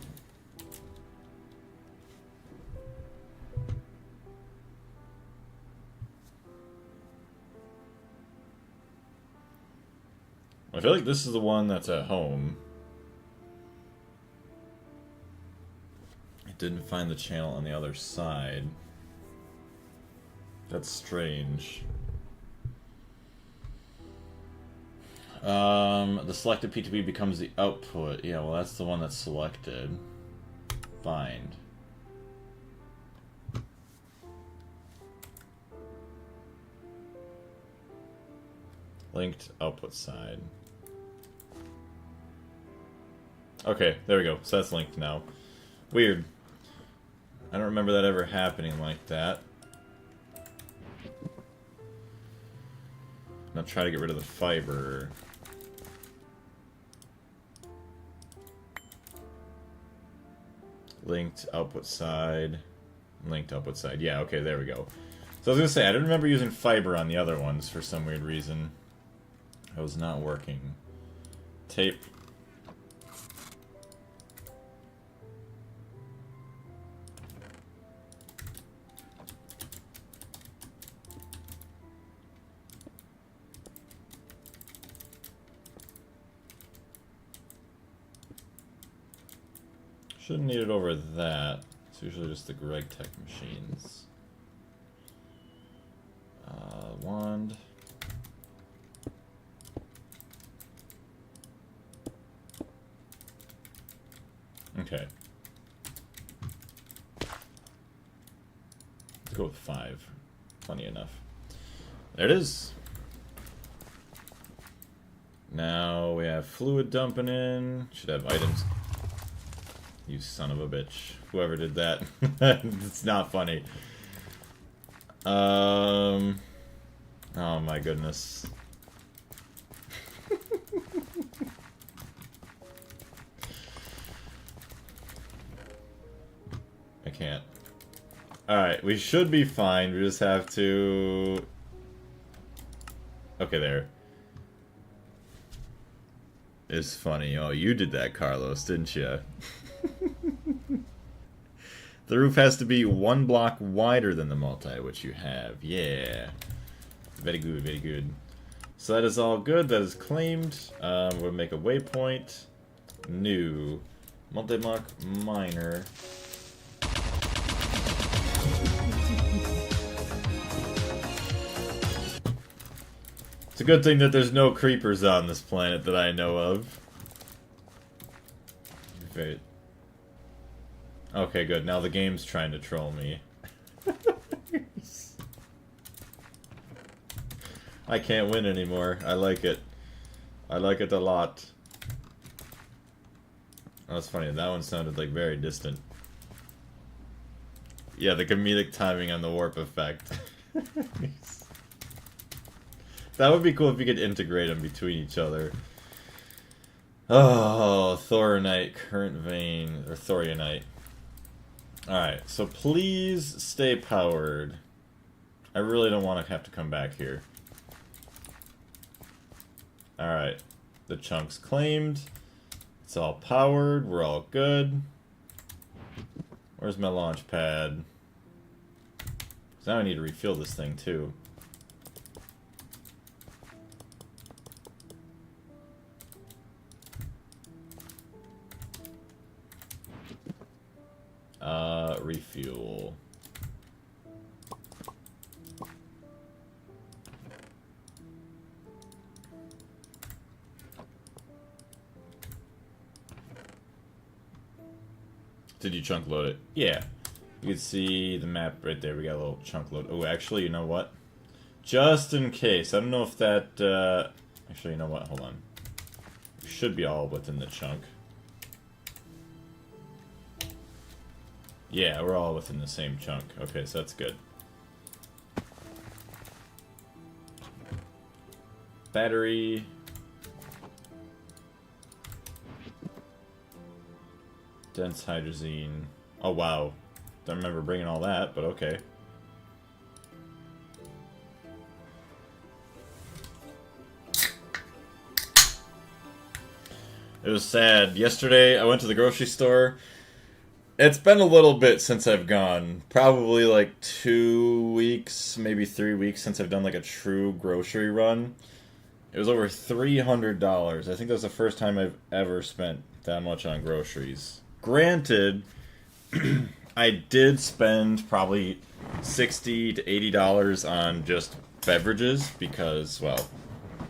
I feel like this is the one that's at home. Didn't find the channel on the other side. That's strange. The selected P2P becomes the output. Yeah, well that's the one that's selected. Find. Linked output side. Okay, there we go. So that's linked now. Weird. I don't remember that ever happening like that. Now try to get rid of the fiber. Linked output side. Linked output side. Yeah, okay, there we go. So I was gonna say, I didn't remember using fiber on the other ones for some weird reason. It was not working. Tape. Shouldn't need it over that. It's usually just the Greg Tech machines. Wand. Okay. Let's go with 5. Plenty enough. There it is. Now we have fluid dumping in. Should have items. You son of a bitch. Whoever did that. It's not funny. Oh my goodness. I can't. Alright, we should be fine. We just have to... Okay, there. It's funny. Oh, you did that, Carlos, didn't you? The roof has to be 1 block wider than the multi, which you have. Yeah. Very good, very good. So that is all good. That is claimed. We'll make a waypoint. New. Multi-block miner. It's a good thing that there's no creepers on this planet that I know of. Very... Okay, good. Now the game's trying to troll me. I can't win anymore. I like it. I like it a lot. Oh, that's funny. That one sounded like very distant. Yeah, the comedic timing on the warp effect. That would be cool if you could integrate them between each other. Oh, Thoronite, current vein, or Thorianite. Alright, so please stay powered. I really don't want to have to come back here. Alright, the chunk's claimed. It's all powered, we're all good. Where's my launch pad? Because now I need to refuel this thing too. Refuel. Did you chunk load it? Yeah. You can see the map right there. We got a little chunk load. Oh, actually, you know what? Just in case. I don't know if that, actually, you know what? Hold on. We should be all within the chunk. Yeah, we're all within the same chunk. Okay, so that's good. Battery. Dense hydrazine. Oh, wow. Don't remember bringing all that, but okay. It was sad. Yesterday, I went to the grocery store. It's been a little bit since I've gone. Probably like 2 weeks, maybe 3 weeks since I've done like a true grocery run. It was over $300. I think that was the first time I've ever spent that much on groceries. Granted, I did spend probably $60 to $80 on just beverages because, well,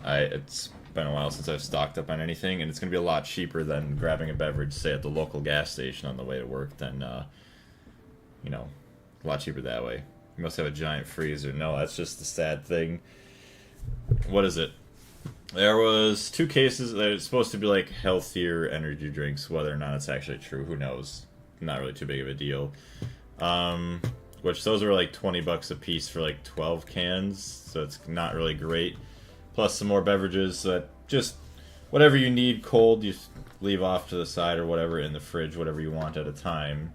it's been a while since I've stocked up on anything, and it's going to be a lot cheaper than grabbing a beverage, say, at the local gas station on the way to work than, you know, a lot cheaper that way. You must have a giant freezer. No, that's just the sad thing. What is it? There was 2 cases that it's supposed to be like healthier energy drinks. Whether or not it's actually true, who knows? Not really too big of a deal. Which those were like $20 a piece for like 12 cans, so it's not really great. Plus some more beverages that just whatever you need cold, you leave off to the side or whatever in the fridge, whatever you want at a time.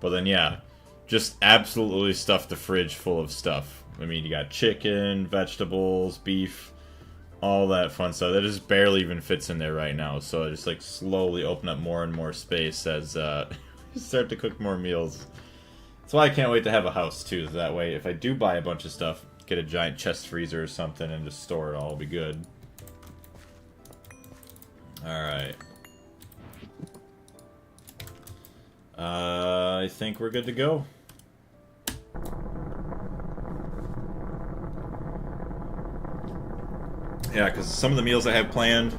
But then yeah, just absolutely stuff the fridge full of stuff. I mean, you got chicken, vegetables, beef, all that fun stuff. That just barely even fits in there right now. So I just like slowly open up more and more space as we start to cook more meals. That's why I can't wait to have a house too. So that way, if I do buy a bunch of stuff, get a giant chest freezer or something and just store it all. It'll be good. Alright. I think we're good to go. Yeah, because some of the meals I have planned,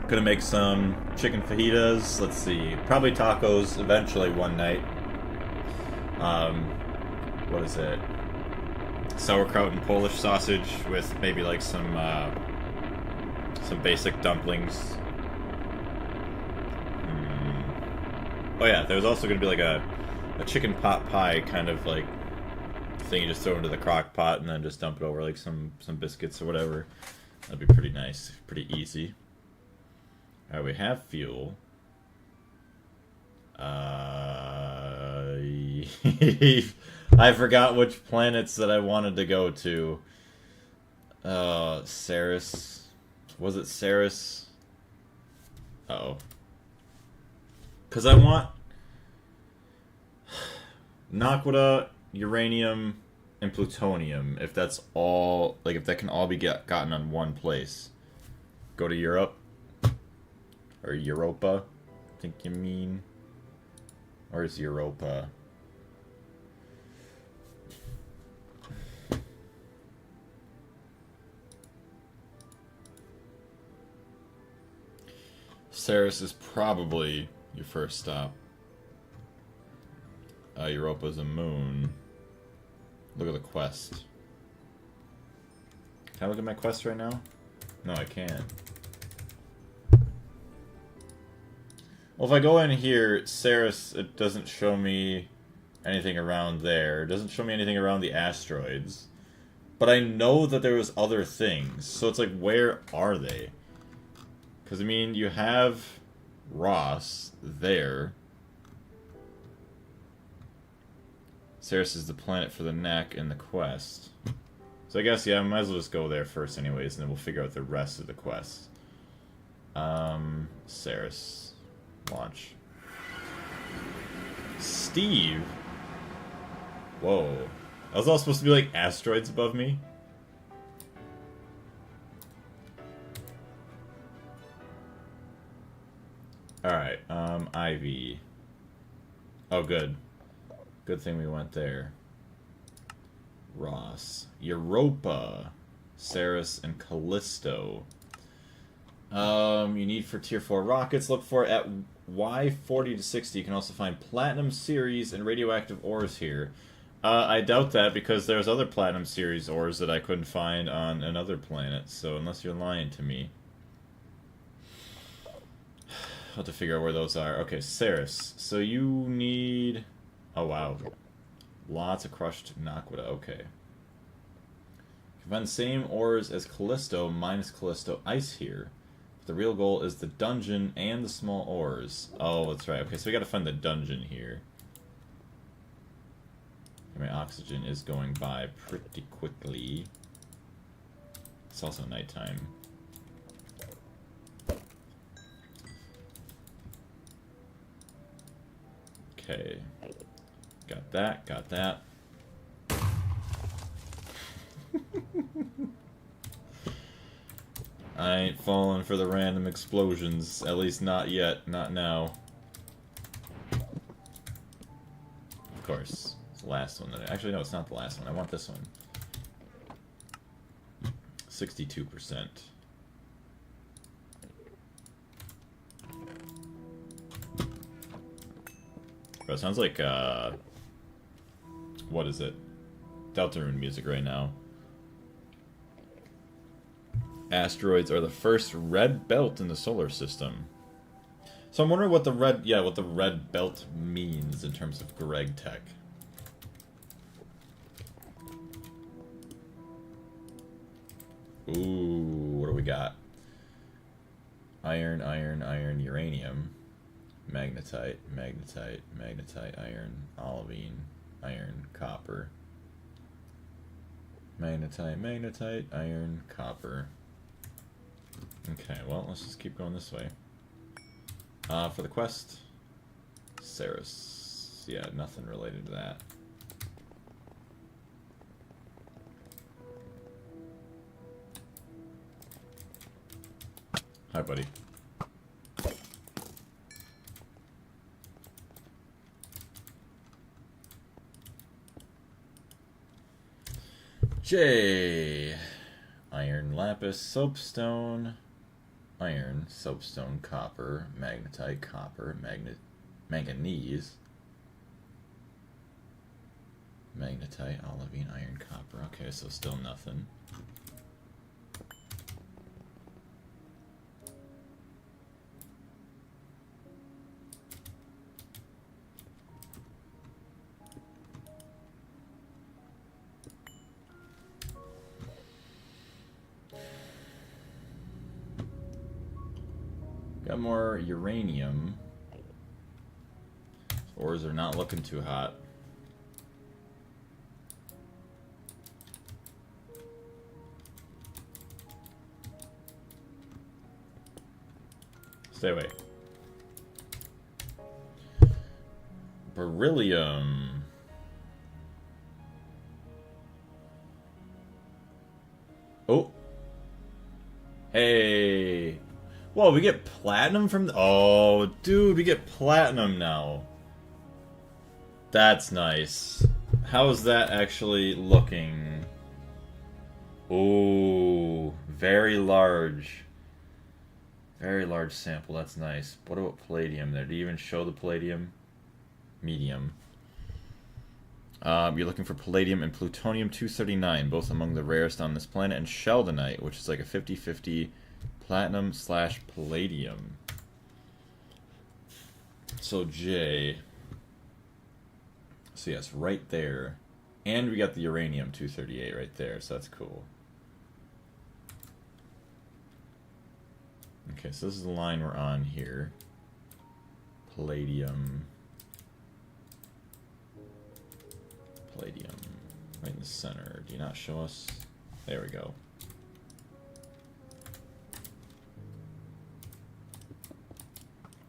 gonna make some chicken fajitas. Let's see, probably tacos eventually one night. What is it? Sauerkraut and Polish sausage with maybe like some basic dumplings. Oh yeah, there's also gonna be like a chicken pot pie kind of like thing you just throw into the crock pot and then just dump it over like some biscuits or whatever. That'd be pretty nice, pretty easy. Alright, we have fuel. I forgot which planets that I wanted to go to. Ceres. Was it Ceres? Uh-oh. Because I want Naquita, uranium, and plutonium, if that's all, like, if that can all be gotten on one place. Go to Europe. Or Europa, I think you mean. Or is Europa? Ceres is probably your first stop. Europa's a moon. Look at the quest. Can I look at my quest right now? No, I can't. Well, if I go in here, Ceres, it doesn't show me anything around there. It doesn't show me anything around the asteroids. But I know that there was other things. So it's like, where are they? Because, I mean, you have Ross there. Ceres is the planet for the neck in the quest. So I guess, yeah, I might as well just go there first anyways, and then we'll figure out the rest of the quest. Ceres. Launch. Steve? Whoa. That was all supposed to be like asteroids above me? Alright, Ivy. Oh, good. Good thing we went there. Ross. Europa. Ceres and Callisto. You need for tier 4 rockets. Look for at Y40 to 60. You can also find platinum series and radioactive ores here. I doubt that because there's other platinum series ores that I couldn't find on another planet. So unless you're lying to me, I'll have to figure out where those are. Okay, Ceres. So you need... Oh, wow. Lots of crushed Naquita. Okay. You can find the same ores as Callisto minus Callisto ice here. The real goal is the dungeon and the small ores. Oh, that's right. Okay, so we gotta find the dungeon here. My oxygen is going by pretty quickly. It's also nighttime. Okay. Got that, got that. I ain't falling for the random explosions, at least not yet, not now. Of course, it's the last one that actually no, it's not the last one. I want this one. 62%. Bro, it sounds like what is it? Deltarune music right now. Asteroids are the first red belt in the solar system. So I'm wondering what the red belt means in terms of Greg Tech. Ooh, what do we got? Iron, iron, iron, uranium, magnetite, magnetite, magnetite, iron, olivine, iron, copper. Magnetite, magnetite, iron, copper. Okay, well, let's just keep going this way. For the quest, Ceres. Yeah, nothing related to that. Hi, buddy. J. Iron, lapis, soapstone. Iron, soapstone, copper, magnetite, copper, manganese. Magnetite, olivine, iron, copper. Okay, so still nothing. Got more uranium. Ores are not looking too hot. Stay away. Beryllium. Oh. Hey. Whoa, we get platinum from the... Oh, dude, we get platinum now. That's nice. How is that actually looking? Ooh, very large. Very large sample, that's nice. What about palladium there? Do you even show the palladium? Medium. You're looking for palladium and plutonium-239, both among the rarest on this planet, and sheldonite, which is like a 50-50 platinum / palladium. So J. So yes, right there. And we got the uranium-238 right there, so that's cool. Okay, so this is the line we're on here. Palladium. Palladium. Right in the center. Do you not show us? There we go.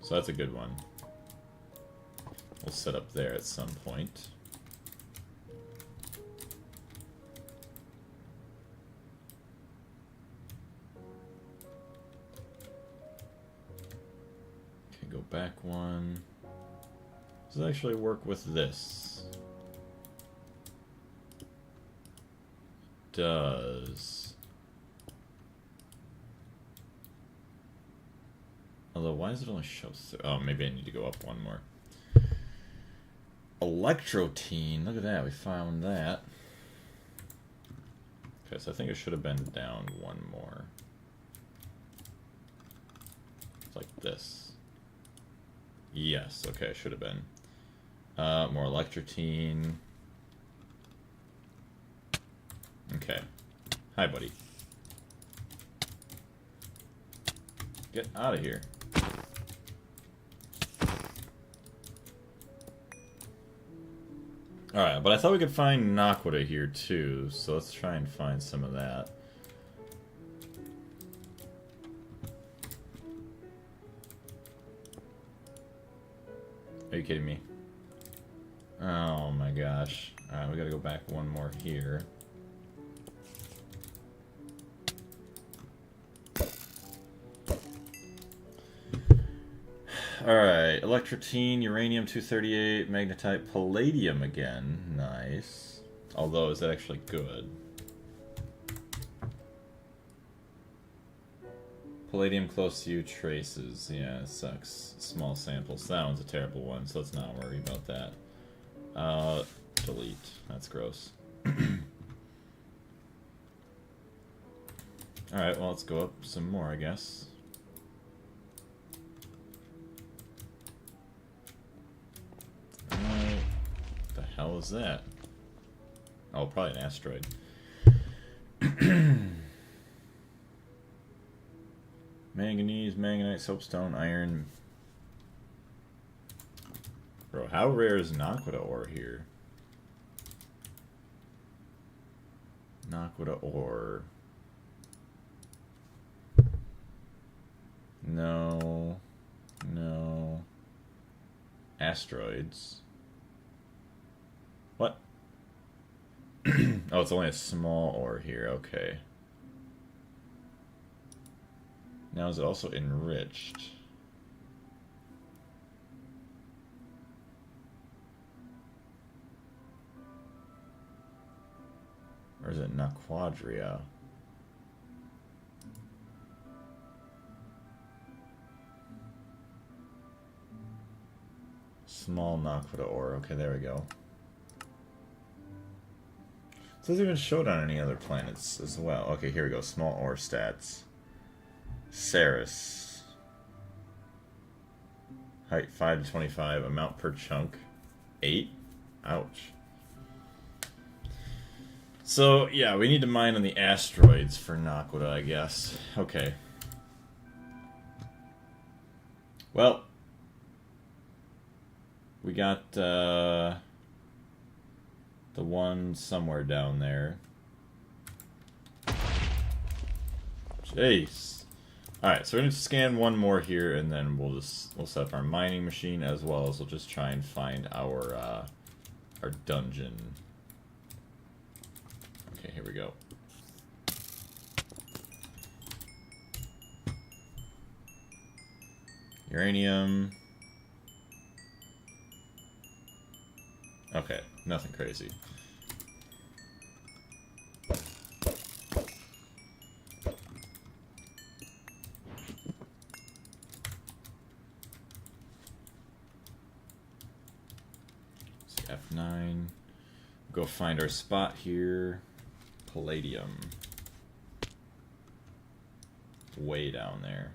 So that's a good one. We'll set up there at some point. Okay, go back one. Does it actually work with this? Does. Although, why does it only show... Oh, maybe I need to go up one more. Electrotene. Look at that. We found that. Okay, so I think it should have been down one more. It's like this. Yes. Okay, it should have been. More electrotene. Okay. Hi, buddy. Get out of here. Alright, but I thought we could find Naquita here too, so let's try and find some of that. Are you kidding me? Oh my gosh. Alright, we gotta go back one more here. Alright, electrotene, uranium-238, magnetite, palladium again. Nice. Although, is that actually good? Palladium close to you traces. Yeah, it sucks. Small samples. That one's a terrible one, so let's not worry about that. Delete. That's gross. Alright, well, let's go up some more, I guess. What the hell is that? Oh, probably an asteroid. Manganese, manganite, soapstone, iron. Bro, how rare is Naquita ore here? Naquita ore. No. No. Asteroids. What? Oh, it's only a small ore here. Okay. Now, is it also enriched? Or is it Naquadria? Small Naquita ore. Okay, there we go. It doesn't even show it on any other planets as well. Okay, here we go. Small ore stats. Ceres. Height 5 to 25. Amount per chunk 8. Ouch. So, yeah, we need to mine on the asteroids for Naquita, I guess. Okay. Well, we got the one somewhere down there. Jeez. Alright, so we're going to scan one more here, and then we'll set up our mining machine, as well as we'll just try and find our dungeon. Okay, here we go. Uranium. Okay, nothing crazy. F9. Go find our spot here. Palladium. Way down there.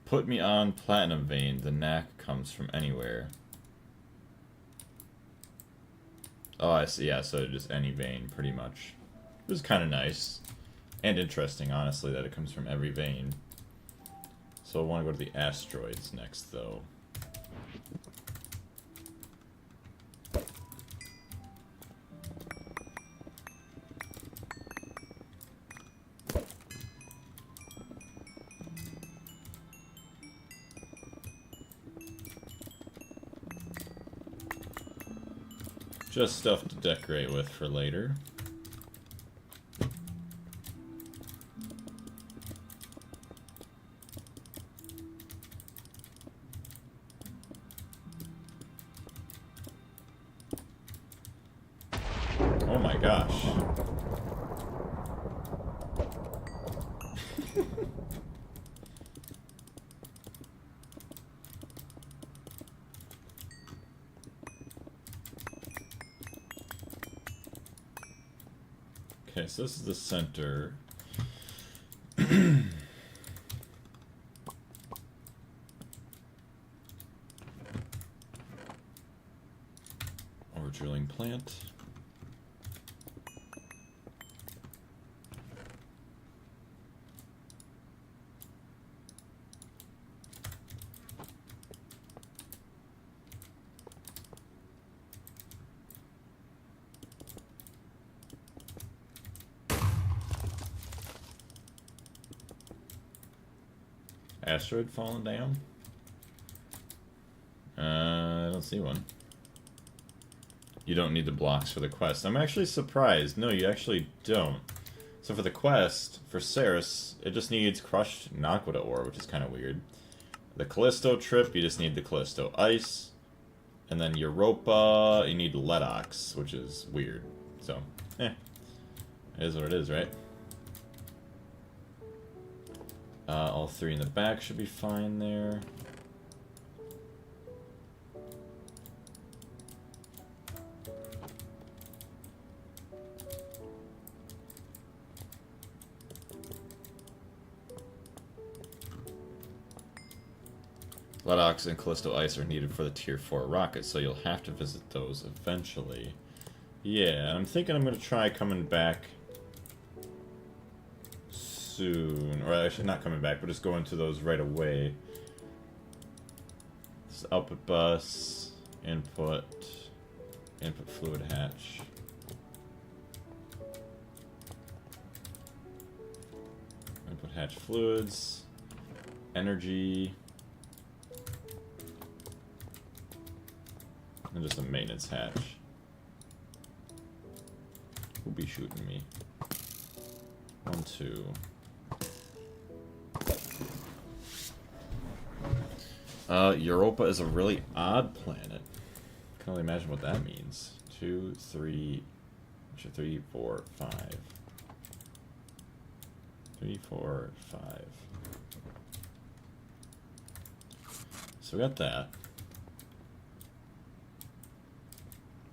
Put me on platinum vein. The knack comes from anywhere. Oh, I see. Yeah, so just any vein, pretty much. It was kind of nice. And interesting, honestly, that it comes from every vein. So I want to go to the asteroids next, though. Just stuff to decorate with for later. Oh my gosh. Okay, so this is the center. Ore drilling plant. Asteroid falling down? I don't see one. You don't need the blocks for the quest. I'm actually surprised. No, you actually don't. So for the quest, for Ceres, it just needs crushed Naquita ore, which is kind of weird. The Callisto trip, you just need the Callisto ice. And then Europa, you need Ledox, which is weird. So, it is what it is, right? All three in the back should be fine there. Ledox and Callisto Ice are needed for the Tier 4 rockets, so you'll have to visit those eventually. Yeah, I'm thinking I'm going to try coming back soon. Or actually not coming back, but just going to those right away. This is output bus, input fluid hatch. Input hatch fluids, energy, and just a maintenance hatch. Who'll be shooting me? 1, 2. Europa is a really odd planet. I can only imagine what that means. 2, 3, 3, 4, 5. 3, 4, 5. So we got that.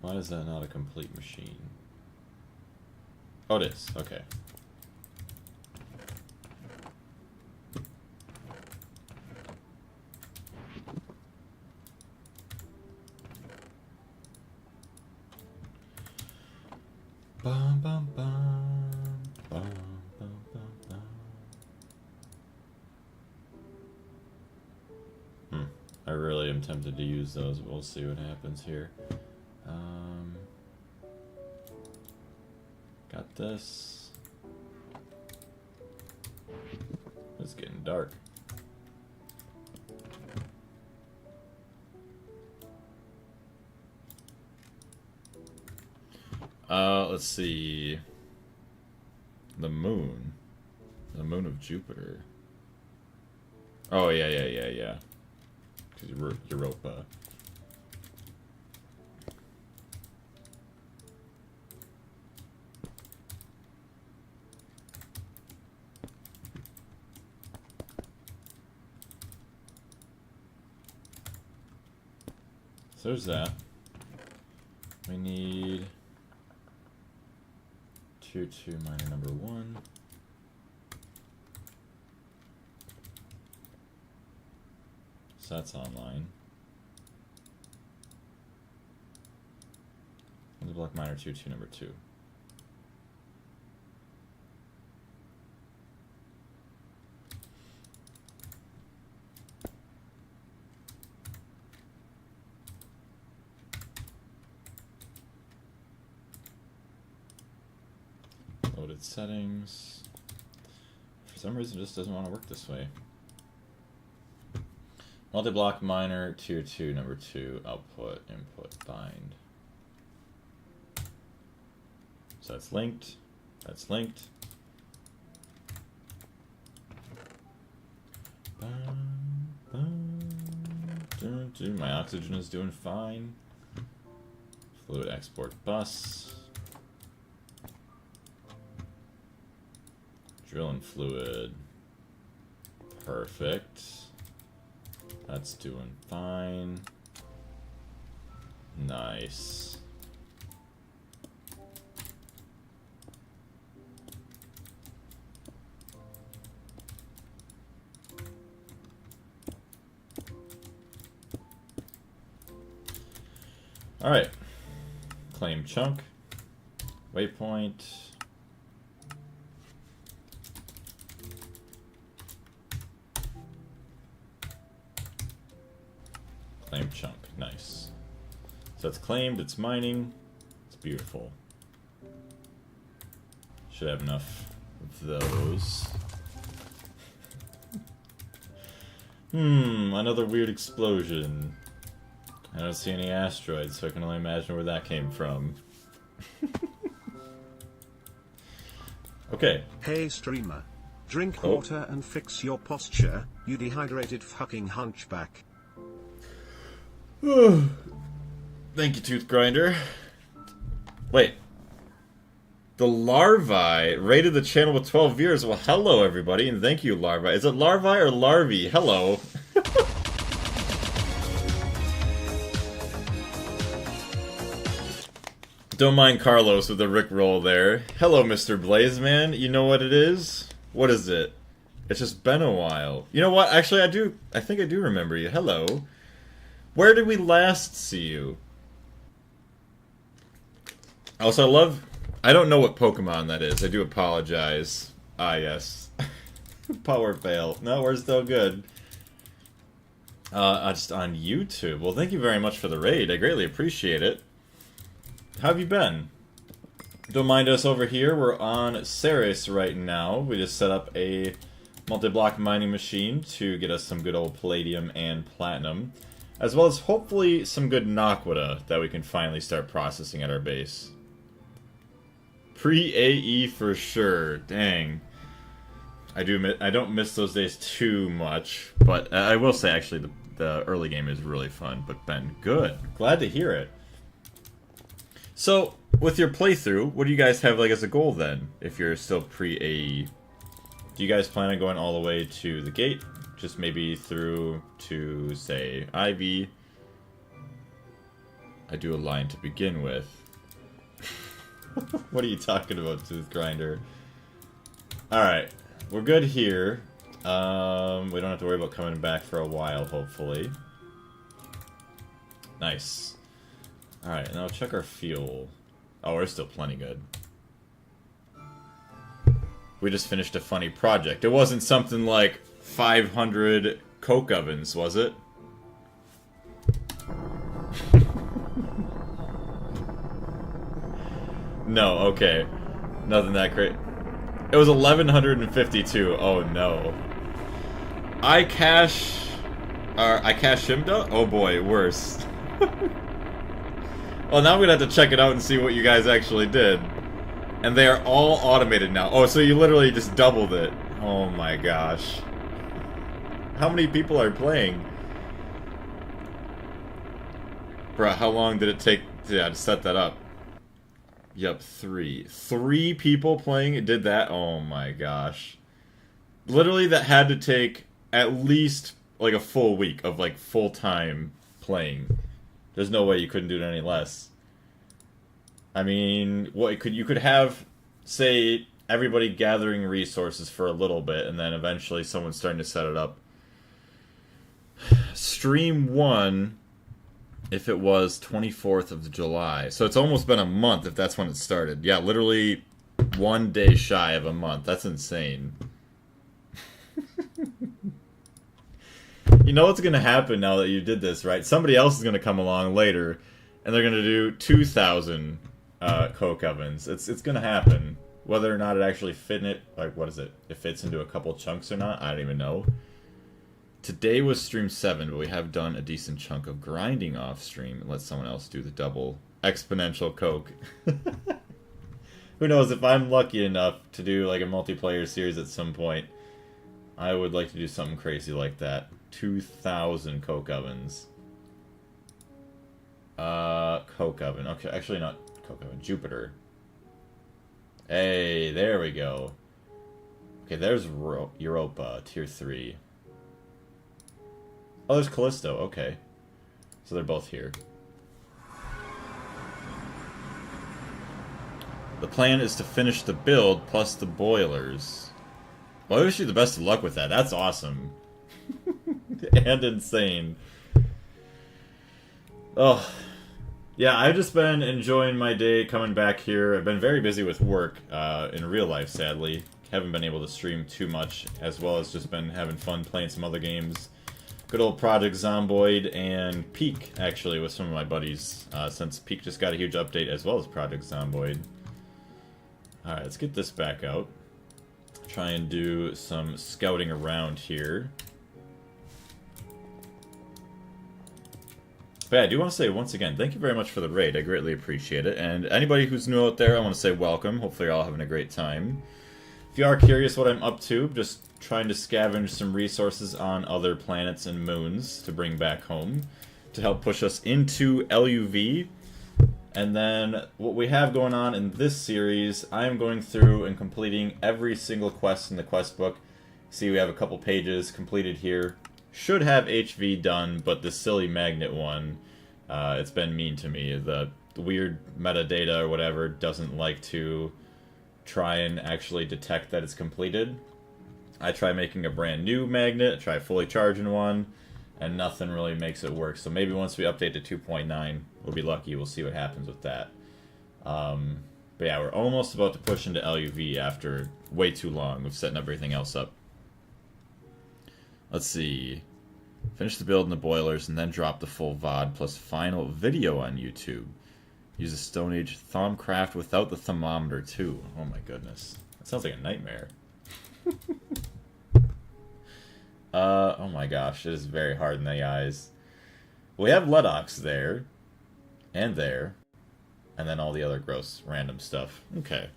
Why is that not a complete machine? Oh, it is. Okay. Bum, bum, bum, bum, bum, bum, bum. I really am tempted to use those, but we'll see what happens here. Got this. It's getting dark. Let's see. The moon. The moon of Jupiter. Oh, yeah. Because Europa. So there's that. We need tier 2 miner number 1. So that's online. And the block miner tier 2 number 2. Loaded settings. For some reason it just doesn't want to work this way. Multi-block miner, tier 2, number 2, output, input, bind. So that's linked. That's linked. My oxygen is doing fine. Fluid export bus. Drilling fluid. Perfect. That's doing fine. Nice. All right. Claim chunk. Waypoint. Claim chunk. Nice. So it's claimed, it's mining. It's beautiful. Should have enough of those. Another weird explosion. I don't see any asteroids, so I can only imagine where that came from. Okay. Hey streamer. Drink water and fix your posture, you dehydrated fucking hunchback. Thank you, Tooth Grinder. Wait. The Larvae rated the channel with 12 viewers. Well, hello, everybody, and thank you, Larvae. Is it Larvae or Larvae? Hello. Don't mind Carlos with the Rickroll there. Hello, Mr. Blazeman. You know what it is? What is it? It's just been a while. You know what? Actually, I think I do remember you. Hello. Where did we last see you? Also, I don't know what Pokemon that is. I do apologize. Ah, yes. Power fail. No, we're still good. Just on YouTube. Well, thank you very much for the raid. I greatly appreciate it. How have you been? Don't mind us over here. We're on Ceres right now. We just set up a multi-block mining machine to get us some good old palladium and platinum, as well as hopefully some good naquita that we can finally start processing at our base. Pre-AE for sure. Dang. I don't miss those days too much, but I will say actually the early game is really fun, but been good. Glad to hear it. So, with your playthrough, what do you guys have like as a goal then, if you're still pre-AE? Do you guys plan on going all the way to the gate? Just maybe through to, say, Ivy? I do a line to begin with. What are you talking about, Tooth Grinder? Alright, we're good here. We don't have to worry about coming back for a while, hopefully. Nice. Alright, now check our fuel. Oh, we're still plenty good. We just finished a funny project. It wasn't something like 500 coke ovens, was it? No, okay. Nothing that great. It was 1152. Oh no. I cash Shimda? Oh boy, worse. Well, now we're gonna have to check it out and see what you guys actually did. And they are all automated now. Oh, so you literally just doubled it. Oh my gosh. How many people are playing? Bruh, how long did it take to set that up? Yep, 3. 3 people playing it did that? Oh my gosh. Literally, that had to take at least like a full week of like full-time playing There's no way you couldn't do it any less. I mean, what you could have, say, everybody gathering resources for a little bit, and then eventually someone starting to set it up. Stream 1, if it was 24th of July. So it's almost been a month if that's when it started. Yeah, literally 1 day shy of a month. That's insane. You know what's going to happen now that you did this, right? Somebody else is going to come along later, and they're going to do 2,000 coke ovens. It's going to happen. Whether or not it actually fit in it, like, what is it? It fits into a couple chunks or not, I don't even know. Today was stream 7, but we have done a decent chunk of grinding off stream and let someone else do the double exponential coke. Who knows, if I'm lucky enough to do like a multiplayer series at some point, I would like to do something crazy like that. 2,000 coke ovens. Coke oven. Okay, actually not coke oven. Jupiter. Hey, there we go. Okay, there's Europa, tier 3. Oh, there's Callisto. Okay. So they're both here. The plan is to finish the build plus the boilers. Well, I wish you the best of luck with that. That's awesome. And insane. Oh. Yeah, I've just been enjoying my day coming back here. I've been very busy with work in real life, sadly. Haven't been able to stream too much, as well as just been having fun playing some other games. Good old Project Zomboid and Peak, actually, with some of my buddies, since Peak just got a huge update, as well as Project Zomboid. Alright, let's get this back out. Try and do some scouting around here. But yeah, I do want to say once again, thank you very much for the raid. I greatly appreciate it. And anybody who's new out there, I want to say welcome. Hopefully you're all having a great time. If you are curious what I'm up to, just trying to scavenge some resources on other planets and moons to bring back home to help push us into LUV. And then what we have going on in this series, I am going through and completing every single quest in the quest book. See, we have a couple pages completed here. Should have HV done, but the silly magnet one, it's been mean to me. The weird metadata or whatever doesn't like to try and actually detect that it's completed. I try making a brand new magnet, try fully charging one, and nothing really makes it work. So maybe once we update to 2.9, we'll be lucky. We'll see what happens with that. But yeah, we're almost about to push into LUV after way too long of setting everything else up. Let's see. Finish the build in the boilers and then drop the full VOD plus final video on YouTube. Use a Stone Age Thermcraft without the thermometer too. Oh my goodness. That sounds like a nightmare. Oh my gosh, it is very hard in the eyes. We have Ledox there. And there. And then all the other gross random stuff. Okay.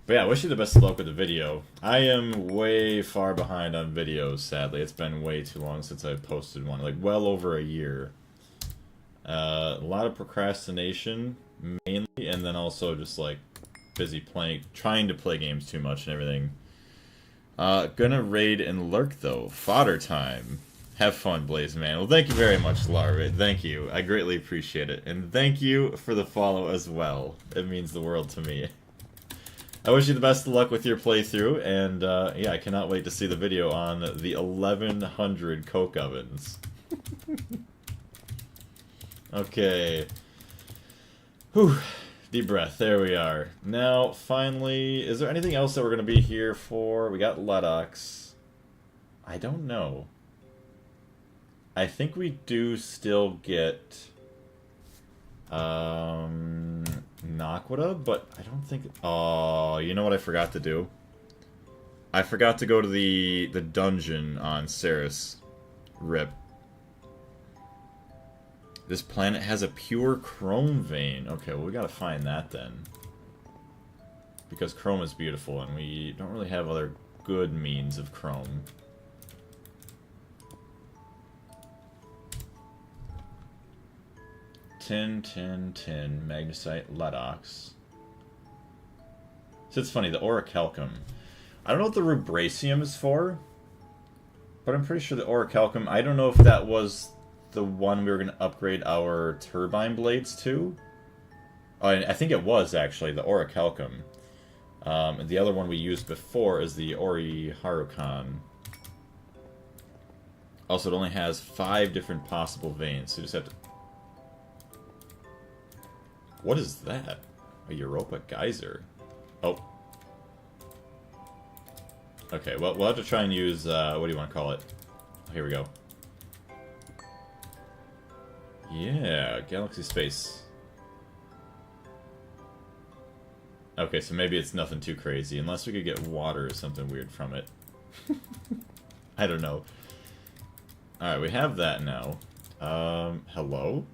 But yeah, I wish you the best of luck with the video. I am way far behind on videos, sadly. It's been way too long since I've posted one. Like, well over a year. A lot of procrastination, mainly, and then also just, like, busy playing, trying to play games too much and everything. Gonna raid and lurk, though. Fodder time. Have fun, Blaze Man. Well, thank you very much, Larvaid. Thank you. I greatly appreciate it. And thank you for the follow as well. It means the world to me. I wish you the best of luck with your playthrough, and yeah, I cannot wait to see the video on the 1100 coke ovens. Okay. Whew. Deep breath. There we are. Now, finally, is there anything else that we're going to be here for? We got Ledox. I don't know. I think we do still get Naquita, but I don't think... Oh, you know what I forgot to do? I forgot to go to the dungeon on Ceres. RIP. This planet has a pure chrome vein. Okay, well we gotta find that then. Because chrome is beautiful and we don't really have other good means of chrome. Tin, magnesite, ledox. So it's funny, the orichalcum. I don't know what the rubracium is for, but I'm pretty sure the orichalcum, I don't know if that was the one we were going to upgrade our turbine blades to? Oh, I think it was, actually, the orichalcum. And the other one we used before is the Ori Harukan. Also, it only has 5 different possible veins, so you just have to... What is that? A Europa geyser. Oh. Okay, well, we'll have to try and use, what do you want to call it? Here we go. Yeah, galaxy space. Okay, so maybe it's nothing too crazy, unless we could get water or something weird from it. I don't know. Alright, we have that now. Hello?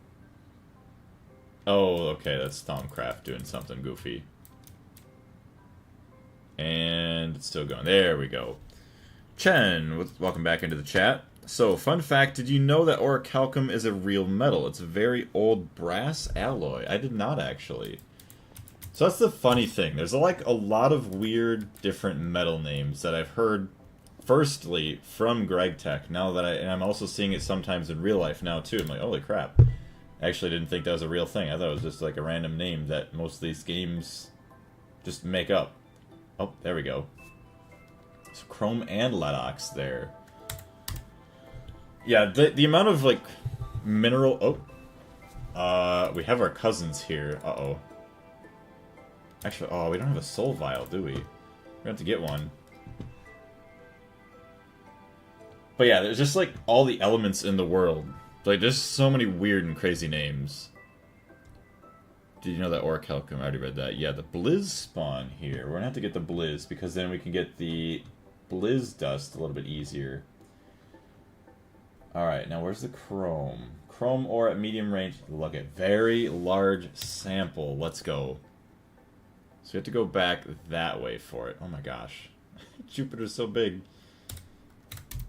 Oh, okay, that's Stormcraft doing something goofy. And it's still going. There we go. Chen, welcome back into the chat. So, fun fact, did you know that orichalcum is a real metal? It's a very old brass alloy. I did not, actually. So that's the funny thing. There's like a lot of weird different metal names that I've heard firstly from GregTech. Now that and I'm also seeing it sometimes in real life now too. I'm like, holy crap. I actually didn't think that was a real thing. I thought it was just like a random name that most of these games just make up. Oh, there we go. So chrome and leadox there. Yeah, the amount of like mineral we have our cousins here. Uh-oh. Actually, oh, we don't have a soul vial, do we? We're gonna have to get one. But yeah, there's just like all the elements in the world. Like, there's so many weird and crazy names. Did you know that orichalcum? I already read that. Yeah, the blizz spawn here. We're gonna have to get the blizz, because then we can get the blizz dust a little bit easier. Alright, now where's the chrome? Chrome ore at medium range. Look at very large sample. Let's go. So we have to go back that way for it. Oh my gosh. Jupiter's so big.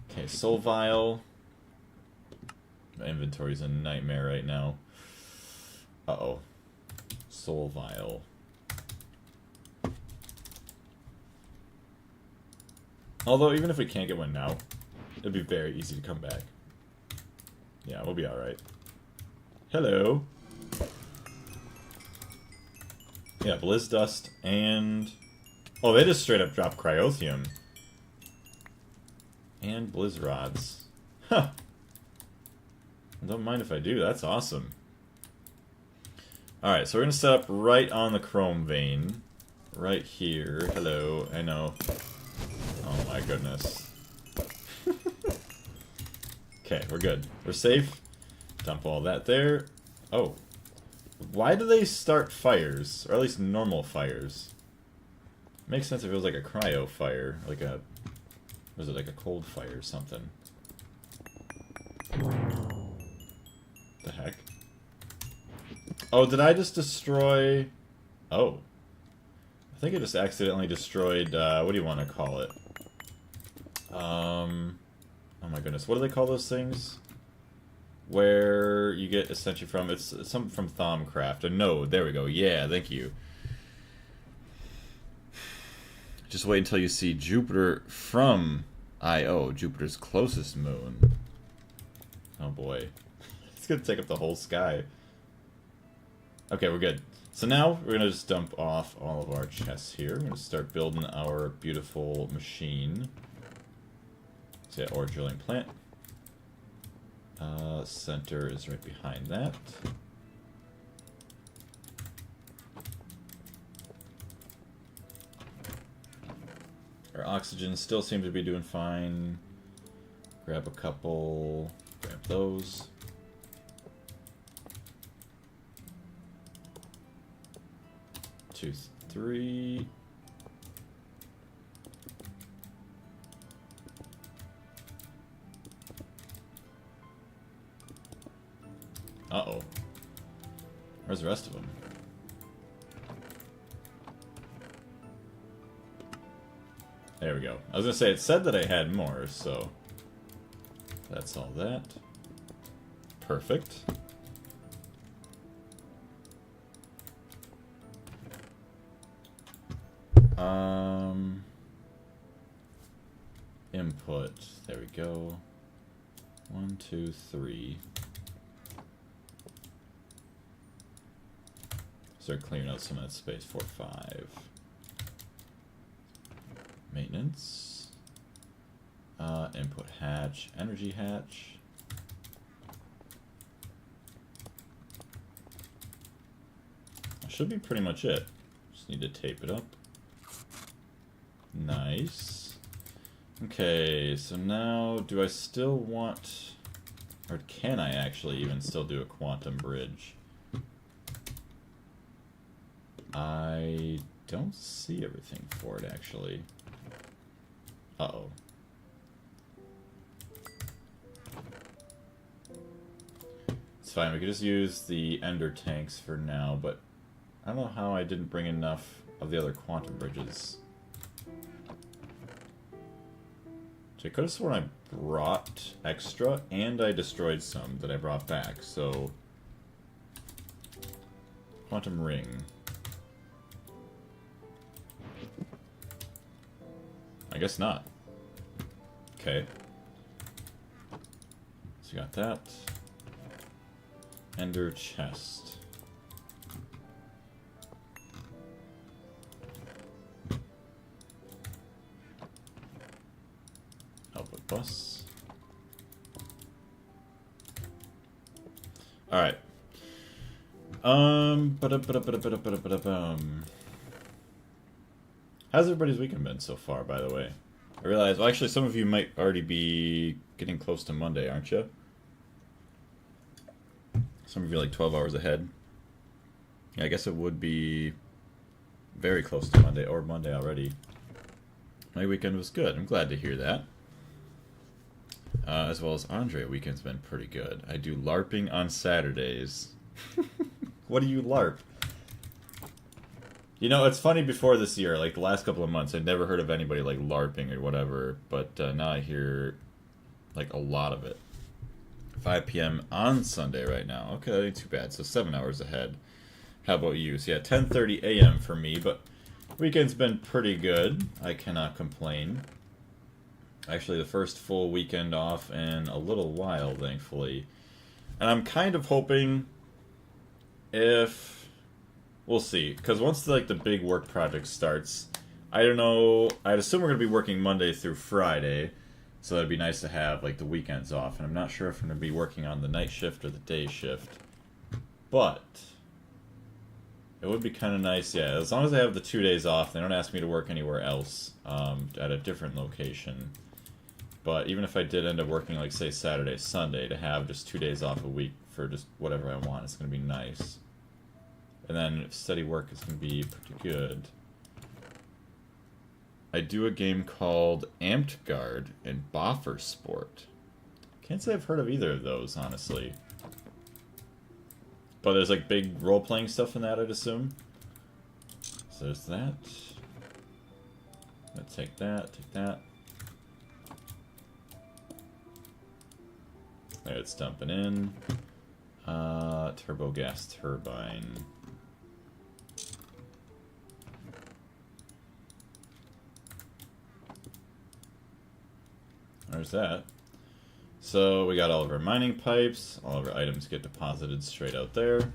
Okay, soul vial. My inventory's a nightmare right now. Uh-oh. Soul vial. Although, even if we can't get one now, it'd be very easy to come back. Yeah, we'll be alright. Hello. Yeah, blizz dust and... Oh, they just straight up dropped cryotheum. And blizz rods. Huh. Don't mind if I do, that's awesome. Alright, so we're gonna set up right on the chrome vein. Right here. Hello, I know. Oh my goodness. Okay, we're good. We're safe. Dump all that there. Oh. Why do they start fires? Or at least normal fires? Makes sense if it was like a cryo fire. Like a... Was it like a cold fire or something? The heck? Oh, did I just destroy... Oh. I think I just accidentally destroyed, what do you want to call it? Oh my goodness, what do they call those things? Where you get essentially from, it's something from Thaumcraft. A node, there we go, yeah, thank you. Just wait until you see Jupiter from Io, Jupiter's closest moon. Oh boy. It's gonna take up the whole sky. Okay, we're good. So now, we're gonna just dump off all of our chests here. We're gonna start building our beautiful machine. So yeah, ore drilling plant. Center is right behind that. Our oxygen still seems to be doing fine. Grab a couple, grab those. Two, three. Uh-oh. Where's the rest of them? There we go. I was gonna say, it said that I had more, so... That's all that. Perfect. Input. There we go. 1, 2, 3. Start clearing out some of that space. 4, 5. Maintenance. Input hatch. Energy hatch. That should be pretty much it. Just need to tape it up. Nice. Okay, so now do I still want, or can I actually even still do a quantum bridge? I don't see everything for it actually. Uh-oh. It's fine, we could just use the ender tanks for now, but I don't know how I didn't bring enough of the other quantum bridges. So I could have sworn I brought extra, and I destroyed some that I brought back, so... Quantum ring. I guess not. Okay. So you got that. Ender chest. Output bus. Alright. How's everybody's weekend been so far, by the way? I realize, well, actually, some of you might already be getting close to Monday, aren't you? Some of you are like 12 hours ahead. Yeah, I guess it would be very close to Monday, or Monday already. My weekend was good. I'm glad to hear that. As well as Andre, weekend's been pretty good. I do LARPing on Saturdays. What do you LARP? You know, it's funny, before this year, like the last couple of months, I'd never heard of anybody like LARPing or whatever, but now I hear like a lot of it. 5 p.m. on Sunday right now. Okay, that ain't too bad. So 7 hours ahead. How about you? So yeah, 10:30 a.m. for me, but weekend's been pretty good. I cannot complain. Actually, the first full weekend off in a little while, thankfully. And I'm kind of hoping, if... We'll see. Because once like the big work project starts, I don't know, I'd assume we're going to be working Monday through Friday. So that'd be nice to have like the weekends off. And I'm not sure if I'm going to be working on the night shift or the day shift. But it would be kind of nice, yeah, as long as I have the 2 days off, they don't ask me to work anywhere else at a different location. But even if I did end up working, like, say, Saturday, Sunday, to have just 2 days off a week for just whatever I want, it's going to be nice. And then steady work is going to be pretty good. I do a game called Amped Guard and Boffer Sport. Can't say I've heard of either of those, honestly. But there's like big role-playing stuff in that, I'd assume. So there's that. Let's take that, take that. There, it's dumping in. Turbo gas turbine. There's that. So we got all of our mining pipes, all of our items get deposited straight out there.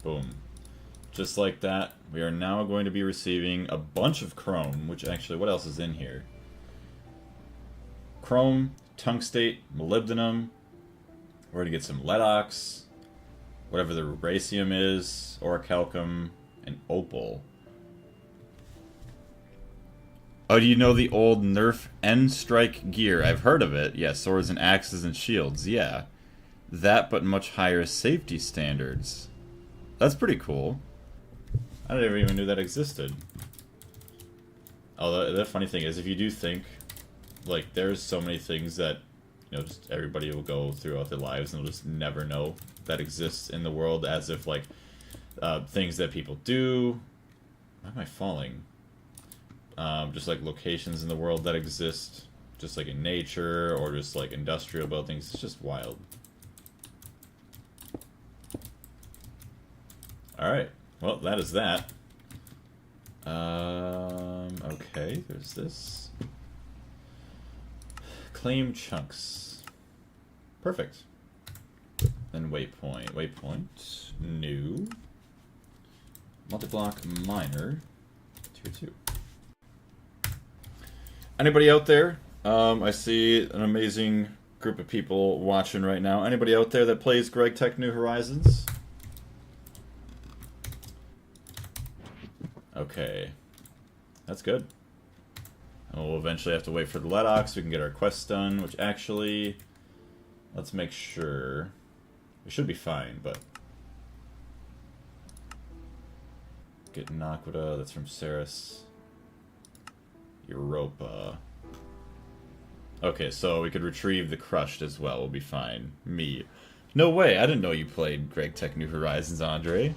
Boom. Just like that, we are now going to be receiving a bunch of chrome, which actually, what else is in here? Chrome, tungstate, molybdenum. We're going to get some lead ox, whatever the ruracium is, orichalcum, and opal. Oh, do you know the old Nerf N-Strike gear? I've heard of it. Yeah, swords and axes and shields. Yeah. That, but much higher safety standards. That's pretty cool. I never even knew that existed. Although, the funny thing is, if you do think, like, there's so many things that, you know, just everybody will go throughout their lives and they'll just never know that exists in the world, as if, like, things that people do... Why am I falling? Just like locations in the world that exist, just like in nature, or just like industrial buildings. It's just wild. Alright, well, that is that. Okay, there's this. Claim chunks. Perfect. Then waypoint. Waypoint. New. Multi-block minor. Tier 2. Anybody out there? I see an amazing group of people watching right now. Anybody out there that plays Greg Tech New Horizons? Okay. That's good. And we'll eventually have to wait for the Ledox so we can get our quests done, which actually... Let's make sure. We should be fine, but... Getting Aquita, that's from Ceres. Europa. Okay, so we could retrieve the Crushed as well, we'll be fine. Me. No way, I didn't know you played Greg Tech New Horizons, Andre.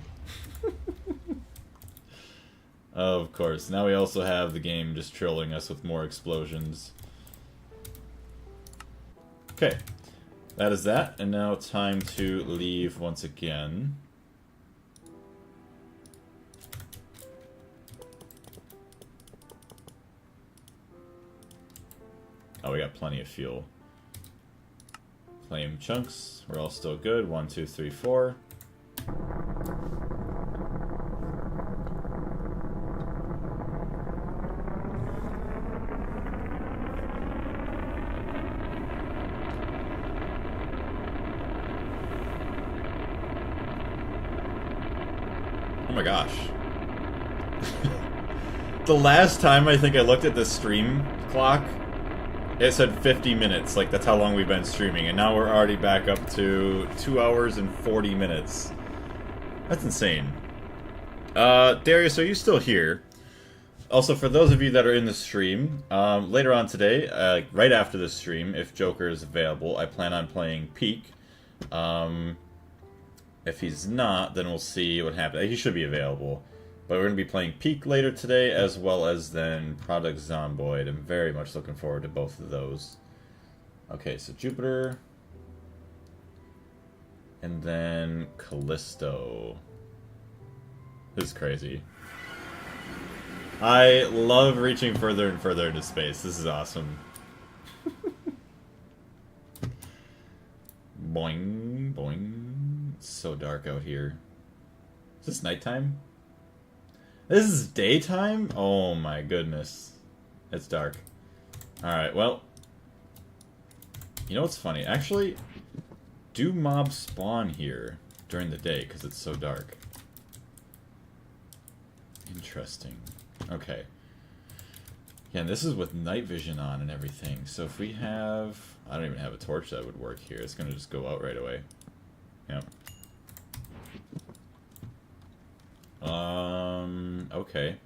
Of course, now we also have the game just trilling us with more explosions. Okay, that is that, and now it's time to leave once again. Oh, we got plenty of fuel. Flame chunks, we're all still good. 1, 2, 3, 4. Oh my gosh. The last time I think I looked at the stream clock, it said 50 minutes, like that's how long we've been streaming, and now we're already back up to 2 hours and 40 minutes. That's insane. Darius, are you still here? Also, for those of you that are in the stream, later on today, right after the stream, if Joker is available, I plan on playing Peak. If he's not, then we'll see what happens. He should be available. But we're going to be playing Peak later today, as well as then Product Zomboid. I'm very much looking forward to both of those. Okay, so Jupiter. And then Callisto. This is crazy. I love reaching further and further into space. This is awesome. Boing, boing. It's so dark out here. Is this nighttime? This is daytime? Oh my goodness. It's dark. Alright, well. You know what's funny? Actually, do mobs spawn here during the day because it's so dark? Interesting. Okay. Yeah, and this is with night vision on and everything. So if we have... I don't even have a torch that would work here. It's going to just go out right away. Yep. Okay.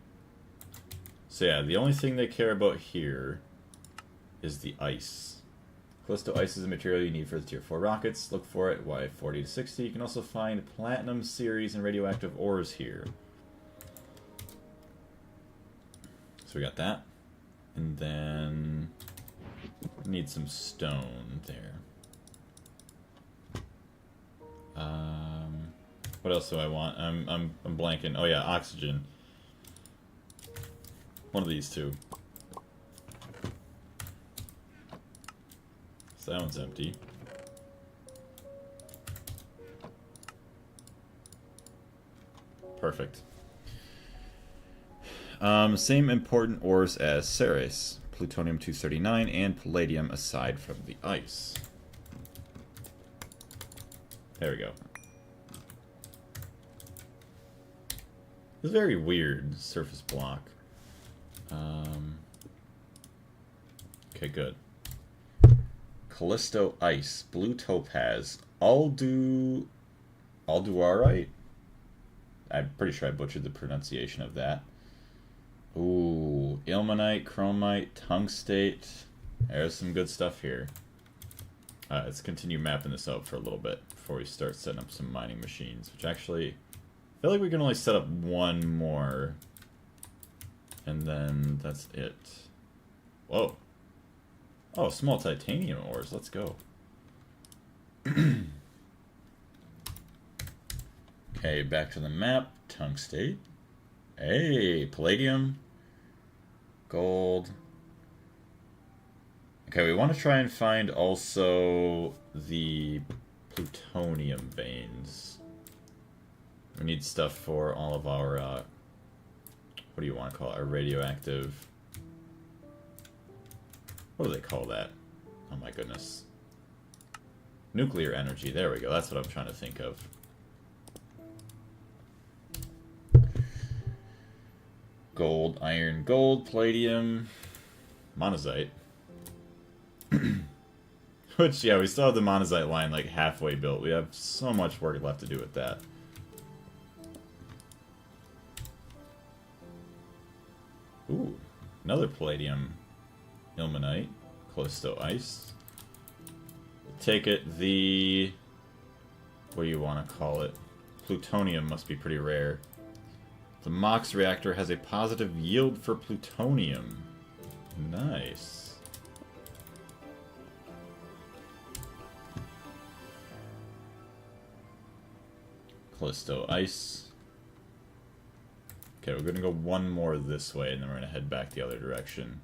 So yeah, the only thing they care about here is the ice. Callisto ice is a material you need for the tier 4 rockets. Look for it, Y40 to 60. You can also find platinum series and radioactive ores here. So we got that. And then need some stone there. What else do I want? I'm blanking. Oh yeah, oxygen. One of these two. So that one's empty. Perfect. Same important ores as Ceres, plutonium-239, and palladium aside from the ice. There we go. It's very weird surface block. Okay, good. Callisto ice, blue topaz, alduarite. I'm pretty sure I butchered the pronunciation of that. Ooh, ilmenite, chromite, tungstate. There's some good stuff here. Let's continue mapping this out for a little bit before we start setting up some mining machines, which actually, I feel like we can only set up one more, and then that's it. Whoa. Oh, small titanium ores, let's go. Okay, back to the map, tungstate. Hey, palladium, gold. Okay, we want to try and find also the plutonium veins. We need stuff for all of our, what do you want to call it? Our radioactive... What do they call that? Oh my goodness. Nuclear energy, there we go, that's what I'm trying to think of. Gold, iron, gold, palladium, monazite. Which, yeah, we still have the monazite line like halfway built. We have so much work left to do with that. Ooh, another palladium ilmenite, Callisto ice. Take it, the... what do you want to call it? Plutonium must be pretty rare. The MOX reactor has a positive yield for plutonium. Nice. Callisto ice. Okay, we're gonna go one more this way, and then we're gonna head back the other direction.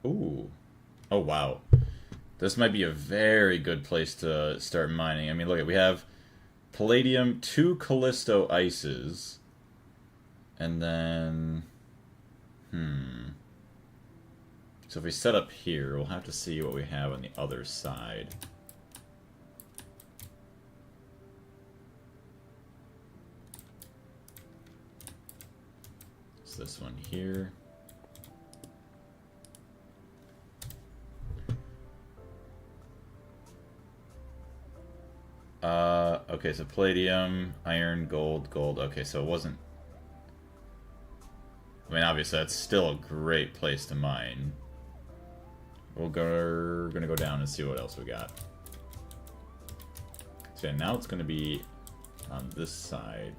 Ooh. Oh, wow. This might be a very good place to start mining. I mean, look, we have palladium, 2 Callisto ices, and then... So if we set up here, we'll have to see what we have on the other side. It's this one here. Okay, so palladium, iron, gold, gold. Okay, so it wasn't... I mean, obviously, that's still a great place to mine. We're gonna go down and see what else we got. So yeah, now it's gonna be on this side.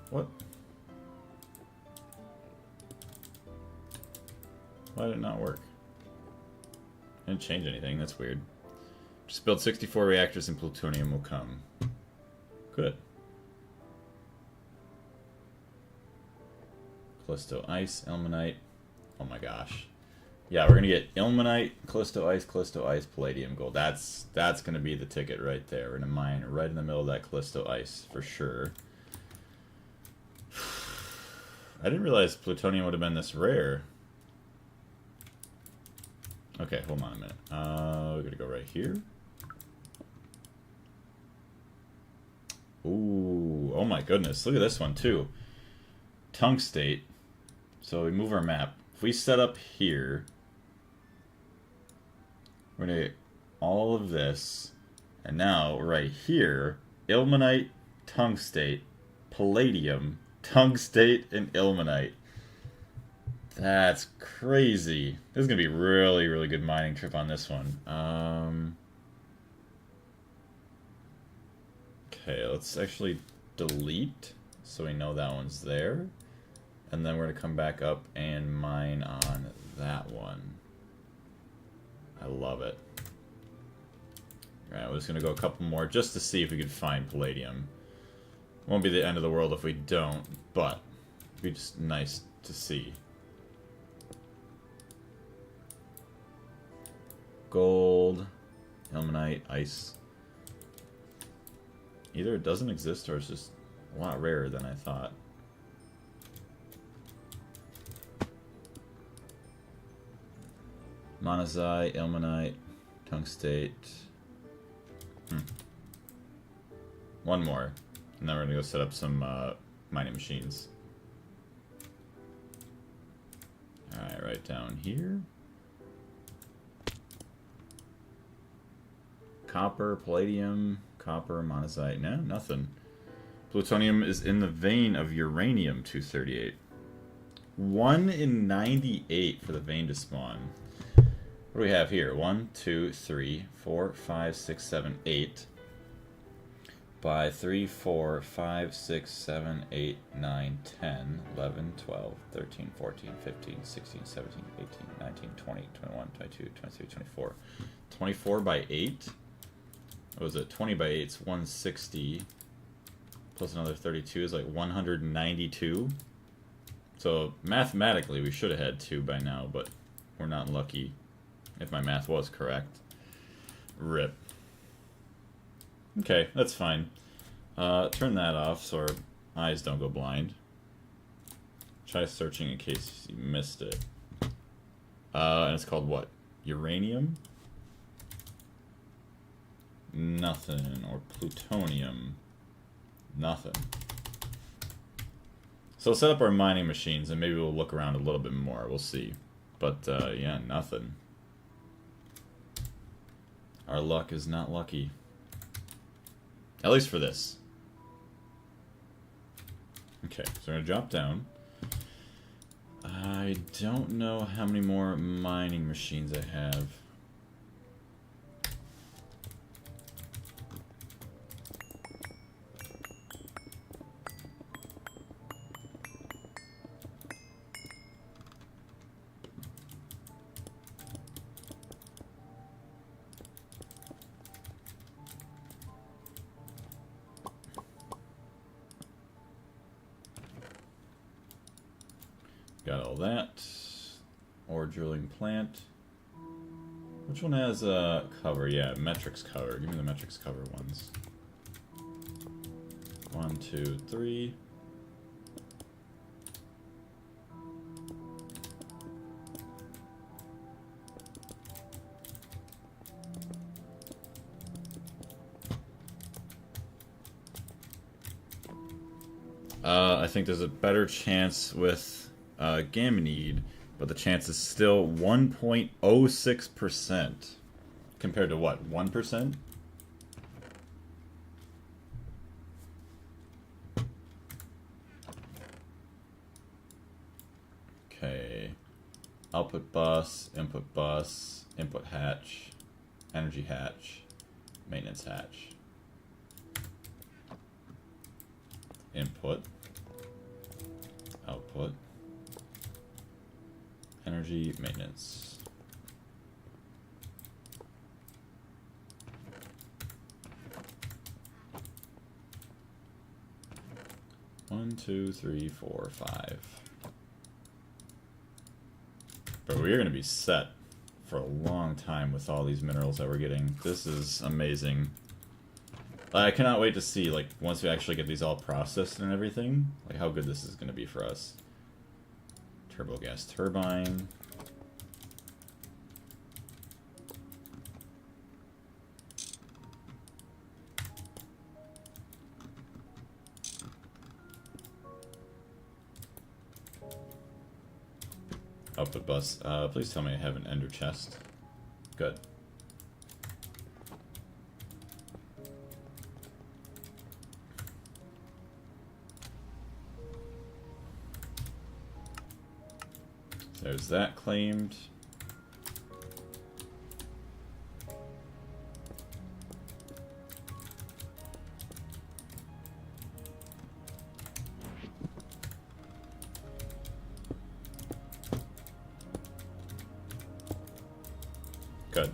What? Why did it not work? Didn't change anything, that's weird. Just build 64 reactors and plutonium will come. Good. Callisto ice, ilmenite. Oh my gosh. Yeah, we're gonna get ilmenite, Callisto ice, palladium, gold. That's gonna be the ticket right there. We're gonna mine right in the middle of that Callisto ice for sure. I didn't realize plutonium would have been this rare. Okay, hold on a minute. We're gonna go right here. Ooh, oh my goodness, look at this one too. Tungstate. So we move our map. If we set up here, we're gonna get all of this, and now right here, ilmenite, tungstate, palladium, tungstate, and ilmenite. That's crazy. This is gonna be really, really good mining trip on this one. Okay, let's actually delete so we know that one's there. And then we're gonna come back up and mine on that one. I love it. Alright, we're just gonna go a couple more just to see if we can find palladium. Won't be the end of the world if we don't, but it'd be just nice to see. Gold, ilmenite, ice. Either it doesn't exist or it's just a lot rarer than I thought. Monazite, ilmenite, tungstate. One more. And then we're gonna go set up some mining machines. Alright, right down here. Copper, palladium, copper, monazite. No, nothing. Plutonium is in the vein of uranium-238. 1 in 98 for the vein to spawn. What do we have here? 1, 2, 3, 4, 5, 6, 7, 8. by 3, 4, 5, 6, 7, 8, 9, 10, 11, 12, 13, 14, 15, 16, 17, 18, 19, 20, 21, 22, 23, 24. 24 by 8? What was it? 20 by 8 is 160. Plus another 32 is like 192. So mathematically we should have had 2 by now, but we're not lucky. If my math was correct. RIP. Okay, that's fine. Turn that off so our eyes don't go blind. Try searching in case you missed it. And it's called what? Uranium? Nothing. Or plutonium? Nothing. So we'll set up our mining machines and maybe we'll look around a little bit more. We'll see. But, yeah, nothing. Our luck is not lucky. At least for this. Okay, so we're going to drop down. I don't know how many more mining machines I have. Got all that. Ore drilling plant. Which one has a cover? Yeah, metrics cover. Give me the metrics cover ones. 1, 2, 3. I think there's a better chance with Gamonide, but the chance is still 1.06% compared to what, 1%? Okay, output bus, input hatch, energy hatch, maintenance hatch, input, output, energy, maintenance. One, two, three, four, 5. But we're going to be set for a long time with all these minerals that we're getting. This is amazing. I cannot wait to see, like, once we actually get these all processed and everything, like, how good this is going to be for us. Turbo gas turbine. Output bus. Please tell me I have an ender chest. Good. There's that claimed. Good.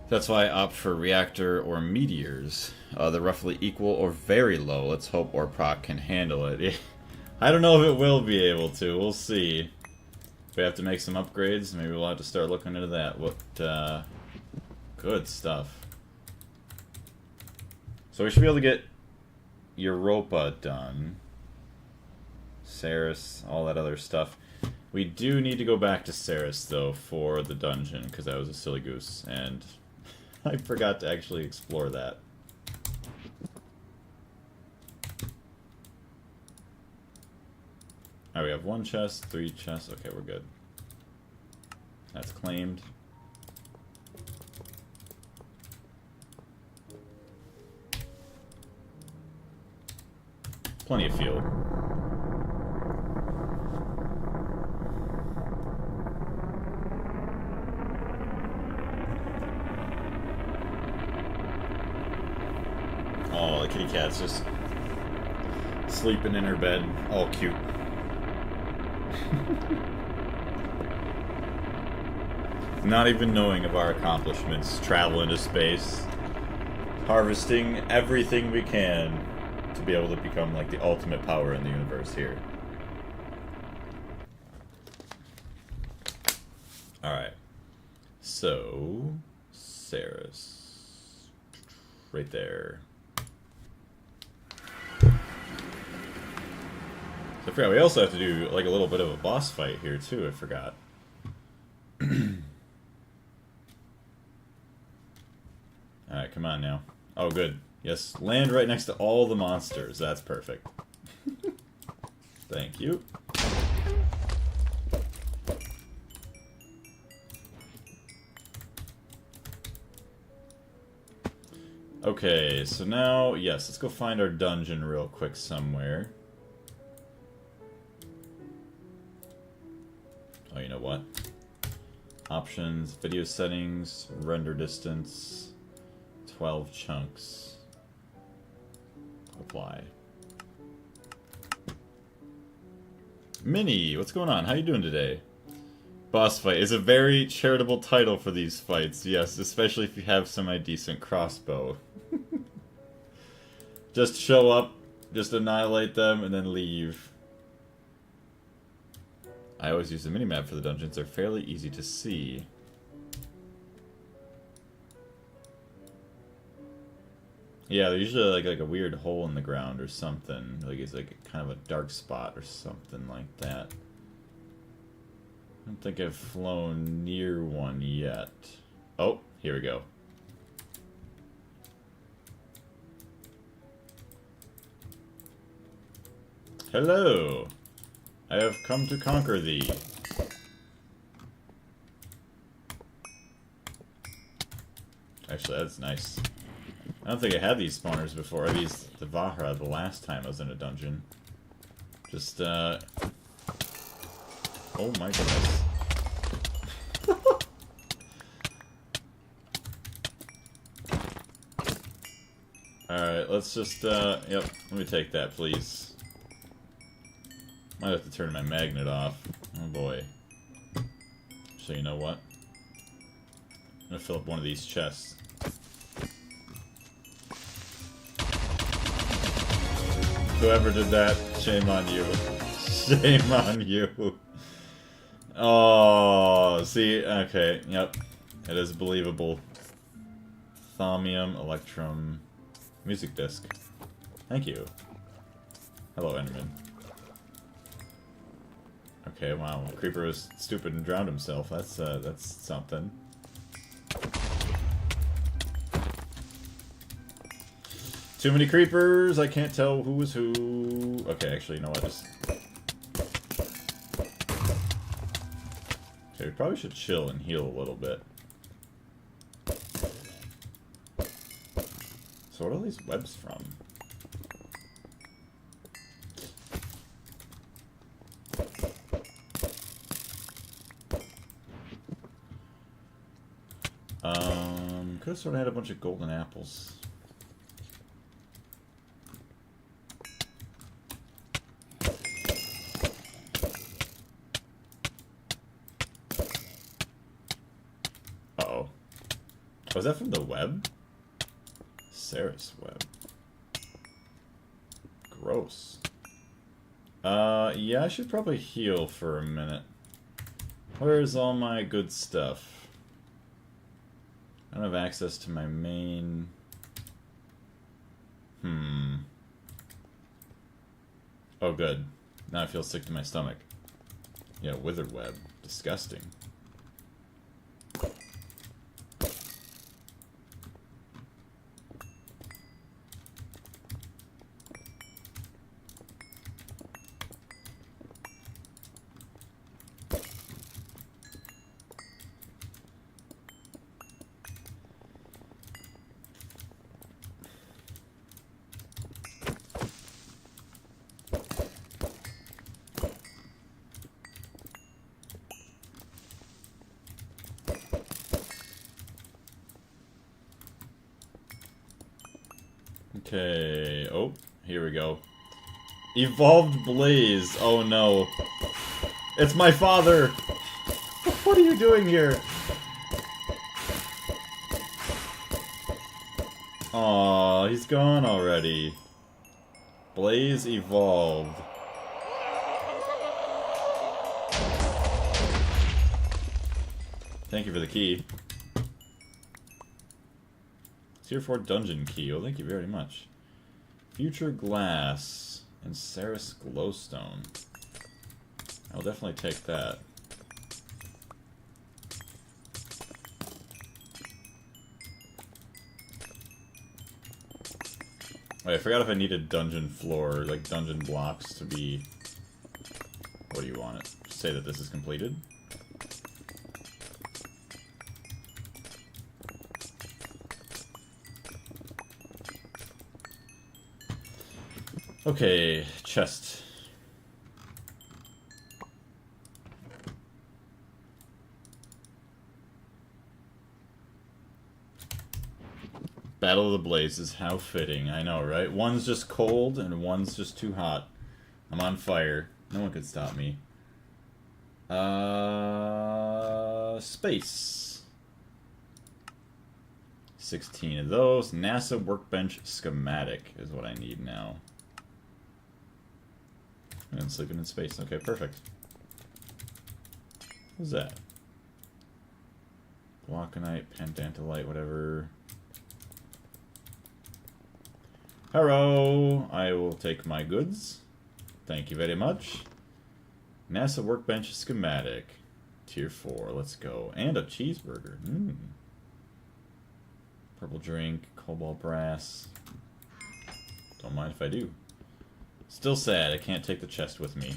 That's why I opt for reactor or meteors. They're roughly equal or very low. Let's hope our proc can handle it. I don't know if it will be able to. We'll see. If we have to make some upgrades, maybe we'll have to start looking into that. What, good stuff. So we should be able to get Europa done. Ceres, all that other stuff. We do need to go back to Ceres, though, for the dungeon, because I was a silly goose, and I forgot to actually explore that. Alright, we have 1 chest, 3 chests. Okay, we're good. That's claimed. Plenty of fuel. cat's just sleeping in her bed, all cute. Not even knowing of our accomplishments, travel into space, harvesting everything we can to be able to become like the ultimate power in the universe here. Alright. So, Saris. Right there. So I forgot, we also have to do like a little bit of a boss fight here too, I forgot. Alright, come on now. Oh, good. Yes, land right next to all the monsters. That's perfect. Thank you. Okay, so now, yes, let's go find our dungeon real quick somewhere. Oh, you know what? Options, video settings, render distance, 12 chunks. Apply. Minnie, what's going on? How you doing today? Boss fight is a very charitable title for these fights, yes, especially if you have semi-decent crossbow. Just show up, just annihilate them, and then leave. I always use the minimap for the dungeons. They're fairly easy to see. Yeah, they're usually like a weird hole in the ground or something. Like it's like kind of a dark spot or something like that. I don't think I've flown near one yet. Oh, here we go. Hello! I have come to conquer thee. Actually, that's nice. I don't think I had these spawners before. These, the Vahra, the last time I was in a dungeon. Just, oh my goodness. Alright, let's just, yep, let me take that, please. Might have to turn my magnet off. Oh boy. So you know what? I'm gonna fill up one of these chests. Whoever did that, shame on you. Shame on you. Oh, see, okay, yep. It is believable. Thaumium, Electrum, music disc. Thank you. Hello, Enderman. Okay, wow, Creeper was stupid and drowned himself. That's something. Too many creepers, I can't tell who is who. Okay, actually, you know what, just... Okay, we probably should chill and heal a little bit. So what are these webs from? Could have sort of had a bunch of golden apples. Uh-oh. Was that from the web? Saris web. Gross. Yeah, I should probably heal for a minute. Where's all my good stuff? I don't have access to my main... Oh, good. Now I feel sick to my stomach. Yeah, withered web. Disgusting. Okay. Oh, here we go. Evolved Blaze. Oh no. It's my father! What are you doing here? Aw, he's gone already. Blaze evolved. Thank you for the key. Tier 4 dungeon key. Oh, thank you very much. Future Glass and Ceres Glowstone. I'll definitely take that. Wait, I forgot if I needed dungeon floor, like dungeon blocks to be... What do you want it? Say that this is completed? Okay, chest. Battle of the Blazes, how fitting. I know, right? One's just cold and one's just too hot. I'm on fire. No one can stop me. Space. 16 of those. NASA workbench schematic is what I need now. And sleeping in space. Okay, perfect. What's that? Glauconite, Pendantalite, whatever. Hello! I will take my goods. Thank you very much. NASA workbench schematic. Tier 4, let's go. And a cheeseburger. Purple drink, cobalt brass. Don't mind if I do. Still sad, I can't take the chest with me.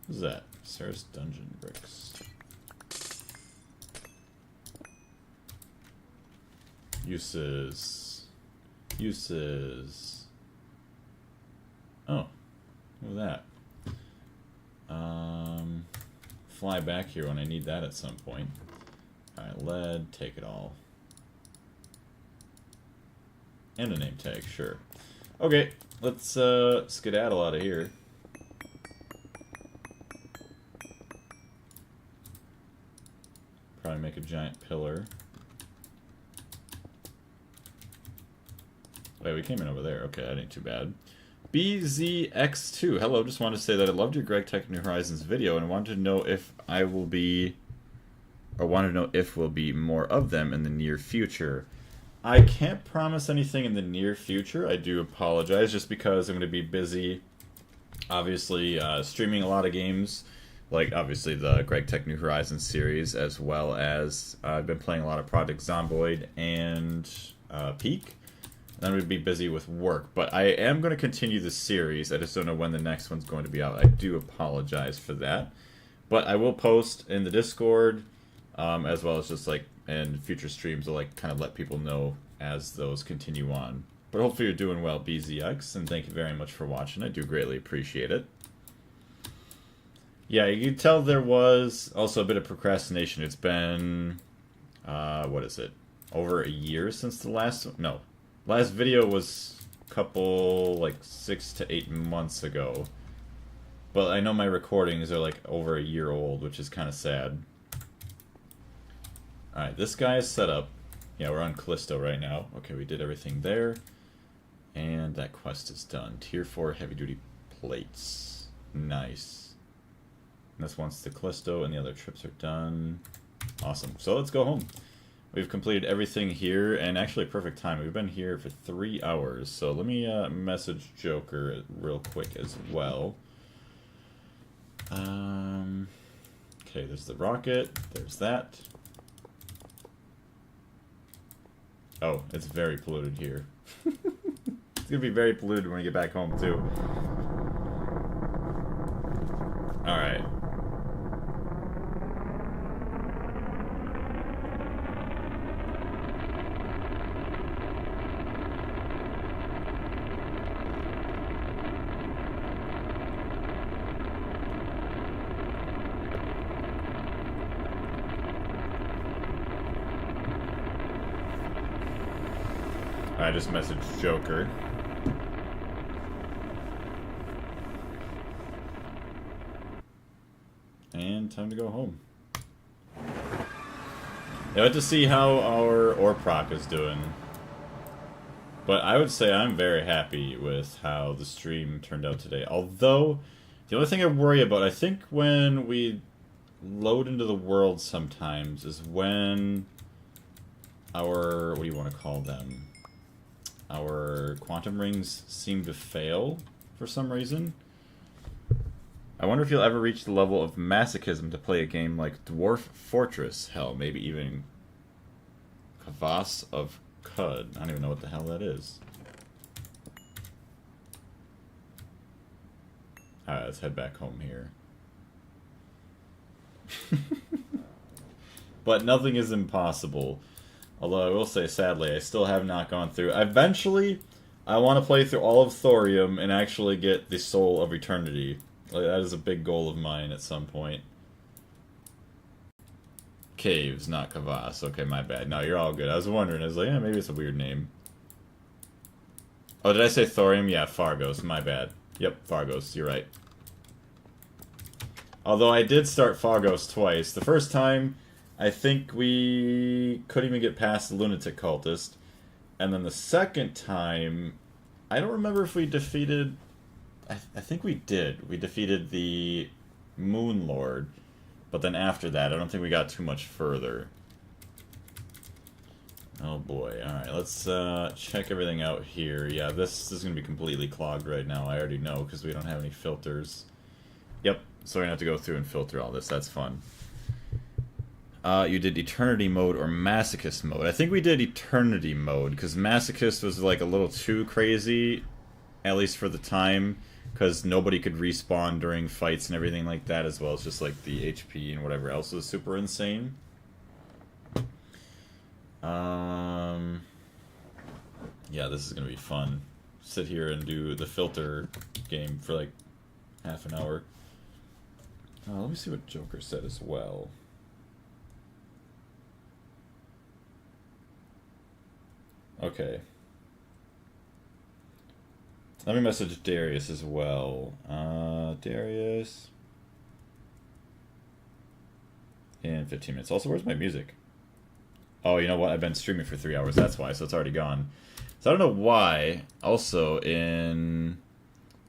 What's that? Ceres Dungeon Bricks. Uses. Uses. Oh. Look at that. Fly back here when I need that at some point. Alright, lead, take it all. And a name tag, sure. Okay, let's skedaddle out of here. Probably make a giant pillar. Wait, we came in over there. Okay, that ain't too bad. BZX2. Hello, just wanted to say that I loved your Greg Tech New Horizons video and wanted to know if I will be, or wanted to know if we'll be more of them in the near future. I can't promise anything in the near future. I do apologize just because I'm going to be busy, obviously, streaming a lot of games, like obviously the Greg Tech New Horizons series, as well as I've been playing a lot of Project Zomboid and Peak. I'm going to be busy with work, but I am going to continue the series. I just don't know when the next one's going to be out. I do apologize for that. But I will post in the Discord, as well as just like in future streams to like kind of let people know as those continue on. But hopefully you're doing well, BZX, and thank you very much for watching. I do greatly appreciate it. Yeah, you can tell there was also a bit of procrastination. It's been, what is it? Over a year since the last, no. Last video was a couple, like 6 to 8 months ago. But I know my recordings are like over a year old, which is kind of sad. Alright, this guy is set up. Yeah, we're on Callisto right now. Okay, we did everything there. And that quest is done. Tier 4 heavy duty plates. Nice. And this one's to Callisto and the other trips are done. Awesome. So let's go home. We've completed everything here, and actually perfect time. We've been here for 3 hours, so let me message Joker real quick as well. Okay, there's the rocket. There's that. Oh, it's very polluted here. It's gonna be very polluted when we get back home, too. Alright. I just messaged Joker. And time to go home. I have to see how our Orproc is doing. But I would say I'm very happy with how the stream turned out today. Although, the only thing I worry about, I think when we load into the world sometimes, is when our, what do you want to call them? Our quantum rings seem to fail for some reason. I wonder if you'll ever reach the level of masochism to play a game like Dwarf Fortress. Hell, maybe even Kvass of Cud. I don't even know what the hell that is. Alright, let's head back home here. But nothing is impossible. Although I will say, sadly, I still have not gone through. Eventually, I want to play through all of Thorium and actually get the Soul of Eternity. Like, that is a big goal of mine at some point. Caves, not Kvass. Okay, my bad. No, you're all good. I was wondering. I was like, yeah, maybe it's a weird name. Oh, did I say Thorium? Yeah, Fargos. My bad. Yep, Fargos. You're right. Although I did start Fargos twice. The first time, I think we couldn't even get past the Lunatic Cultist. And then the second time, I don't remember if we defeated... I think we did. We defeated the Moon Lord, but then after that, I don't think we got too much further. Oh boy. Alright, let's check everything out here. Yeah, this is going to be completely clogged right now. I already know, because we don't have any filters. Yep, so we're going to have to go through and filter all this. That's fun. You did Eternity mode or Masochist mode. I think we did Eternity mode, because Masochist was like a little too crazy, at least for the time. Because nobody could respawn during fights and everything like that, as well as just like the HP and whatever else was super insane. Yeah, this is gonna be fun. Sit here and do the filter game for like half an hour. Let me see what Joker said as well. Okay. Let me message Darius as well. Darius. In 15 minutes. Also, where's my music? Oh, you know what? I've been streaming for 3 hours. That's why, so it's already gone. So I don't know why. Also, in...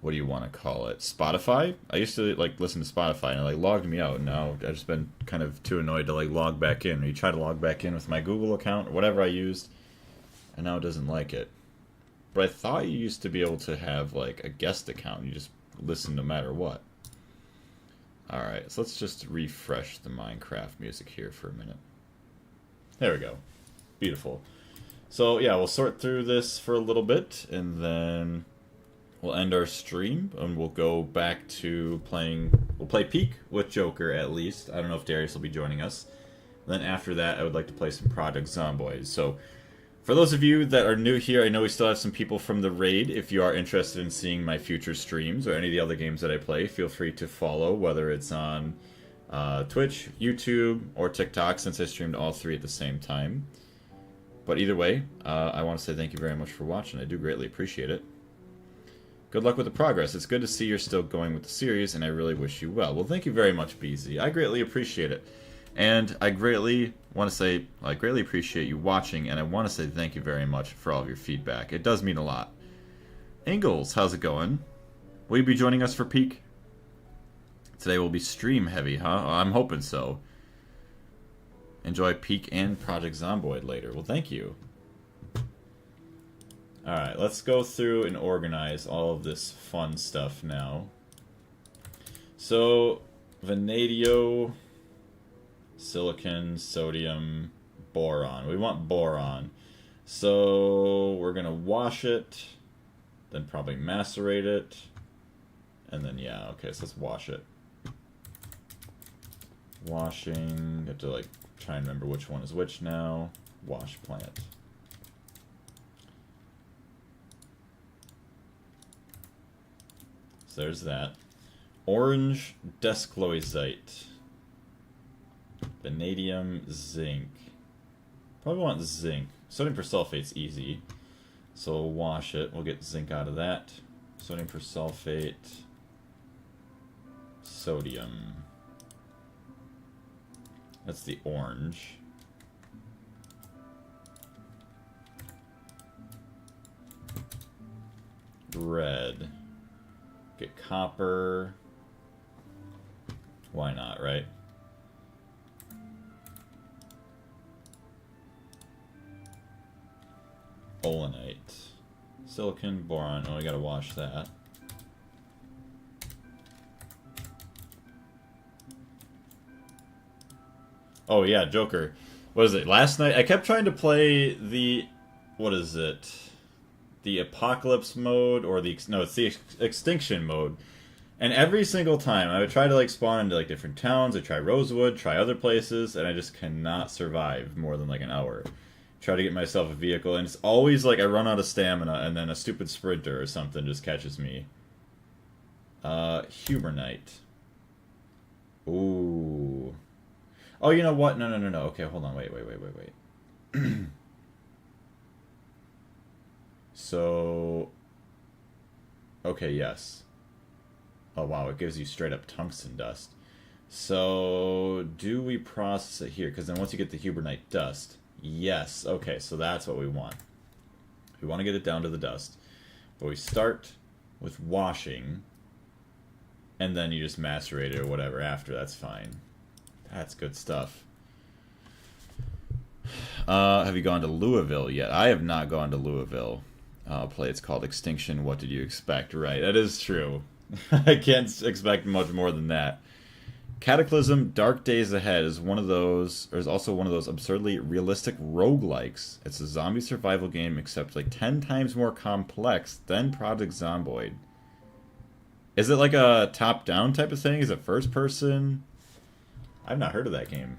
what do you want to call it? Spotify? I used to, like, listen to Spotify, and it, like, logged me out. And now I've just been kind of too annoyed to, like, log back in. You try to log back in with my Google account or whatever I used, and now it doesn't like it. But I thought you used to be able to have, like, a guest account. You just listen no matter what. Alright, so let's just refresh the Minecraft music here for a minute. There we go. Beautiful. So, yeah, we'll sort through this for a little bit, and then we'll end our stream, and we'll go back to playing... we'll play Peak with Joker, at least. I don't know if Darius will be joining us. And then after that, I would like to play some Project Zomboid. So... for those of you that are new here, I know we still have some people from the raid. If you are interested in seeing my future streams or any of the other games that I play, feel free to follow, whether it's on Twitch, YouTube, or TikTok, since I streamed all three at the same time. But either way, I want to say thank you very much for watching. I do greatly appreciate it. Good luck with the progress. It's good to see you're still going with the series, and I really wish you well. Well, thank you very much, BZ. I greatly appreciate it. And I greatly want to say, I greatly appreciate you watching, and I want to say thank you very much for all of your feedback. It does mean a lot. Ingalls, how's it going? Will you be joining us for Peak? Today will be stream heavy, huh? I'm hoping so. Enjoy Peak and Project Zomboid later. Well, thank you. Alright, let's go through and organize all of this fun stuff now. So, Vanadium... silicon, sodium, boron. We want boron. So we're going to wash it, then probably macerate it, and then, yeah, okay, so let's wash it. Washing, I have to, like, try and remember which one is which now. Wash plant. So there's that. Orange descloisite. Vanadium, zinc. Probably want zinc. Sodium persulfate's easy. So we'll wash it. We'll get zinc out of that. Sodium persulfate. Sodium. That's the orange. Red. Get copper. Why not, right? Olenite. Silicon, boron. Oh, I gotta wash that. Oh yeah, Joker. What is it? Last night I kept trying to play the... What is it? The Apocalypse mode, or the... No, it's the Extinction mode. And every single time I would try to like spawn into like different towns, I try Rosewood, try other places, and I just cannot survive more than like an hour. Try to get myself a vehicle, and it's always like I run out of stamina, and then a stupid sprinter or something just catches me. Humornite. Ooh. Oh, you know what? No. Okay, hold on. Wait. So... Okay, yes. Oh, wow, it gives you straight up tungsten dust. So, do we process it here? Because then once you get the Humornite dust... Yes, okay, so that's what we want. We want to get it down to the dust. But we start with washing, and then you just macerate it or whatever after, that's fine. That's good stuff. Have you gone to Louisville yet? I have not gone to Louisville. Play, it's called Extinction, What Did You Expect? Right, that is true. I can't expect much more than that. Cataclysm Dark Days Ahead is one of those, or is also one of those absurdly realistic roguelikes. It's a zombie survival game except like 10 times more complex than Project Zomboid. Is it like a top-down type of thing? Is it first person? I've not heard of that game.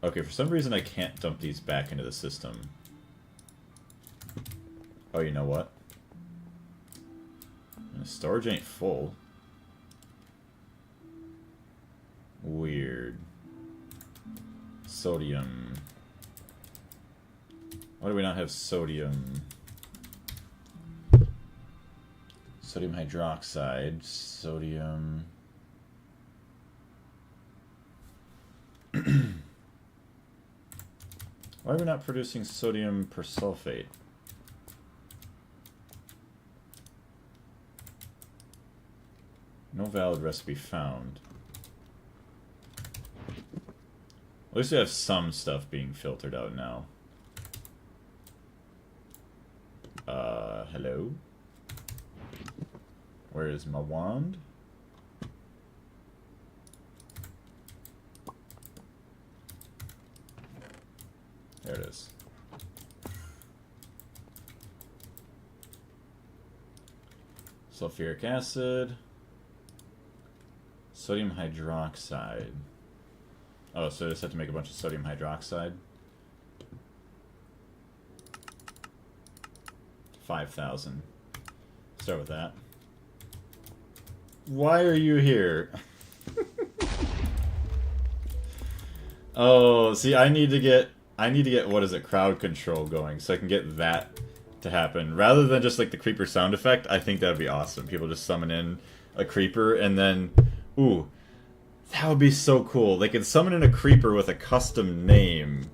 Okay, for some reason I can't dump these back into the system. Oh, you know what? The storage ain't full. Weird. Sodium. Why do we not have sodium? Sodium hydroxide. Sodium... Why are we not producing sodium persulfate? No valid recipe found. At least we have some stuff being filtered out now. Hello? Where is my wand? There it is. Sulfuric acid. Sodium hydroxide. Oh, so I just have to make a bunch of sodium hydroxide. 5,000. Start with that. Why are you here? Oh, see, I need to get what is it, crowd control going so I can get that to happen rather than just like the creeper sound effect. I think that would be awesome. People just summon in a creeper and then ooh, that would be so cool. They could summon in a creeper with a custom name.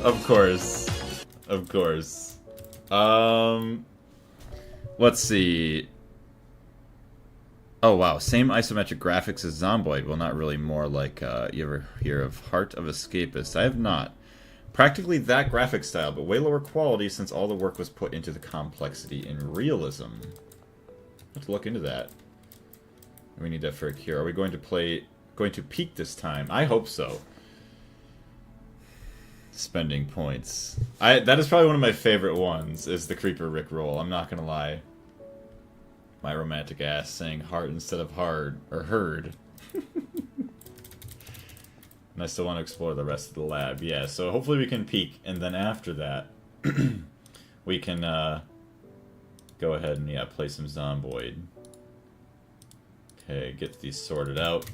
Of course. Of course. Let's see. Oh wow, same isometric graphics as Zomboid. Well, not really, more like, you ever hear of Heart of Escapist? I have not. Practically that graphic style, but way lower quality since all the work was put into the complexity and realism. Let's look into that. We need that for a cure. Are we going to peak this time? I hope so. Spending points. That is probably one of my favorite ones, is the Creeper Rickroll, I'm not gonna lie. My romantic ass saying heart instead of hard, or herd. And I still want to explore the rest of the lab. Yeah, so hopefully we can peak, and then after that, we can go ahead and, yeah, play some Zomboid. Okay, get these sorted out.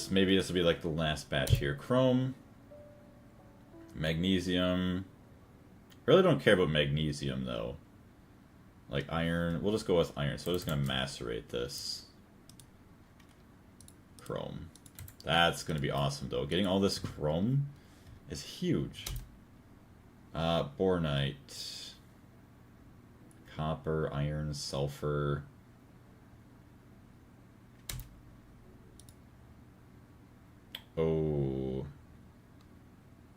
Maybe this will be like the last batch here. Chrome, magnesium. Really don't care about magnesium though. Like iron, we'll just go with iron. So I'm just gonna macerate this. Chrome. That's gonna be awesome though. Getting all this chrome is huge. Bornite. Copper, iron, sulfur. Oh.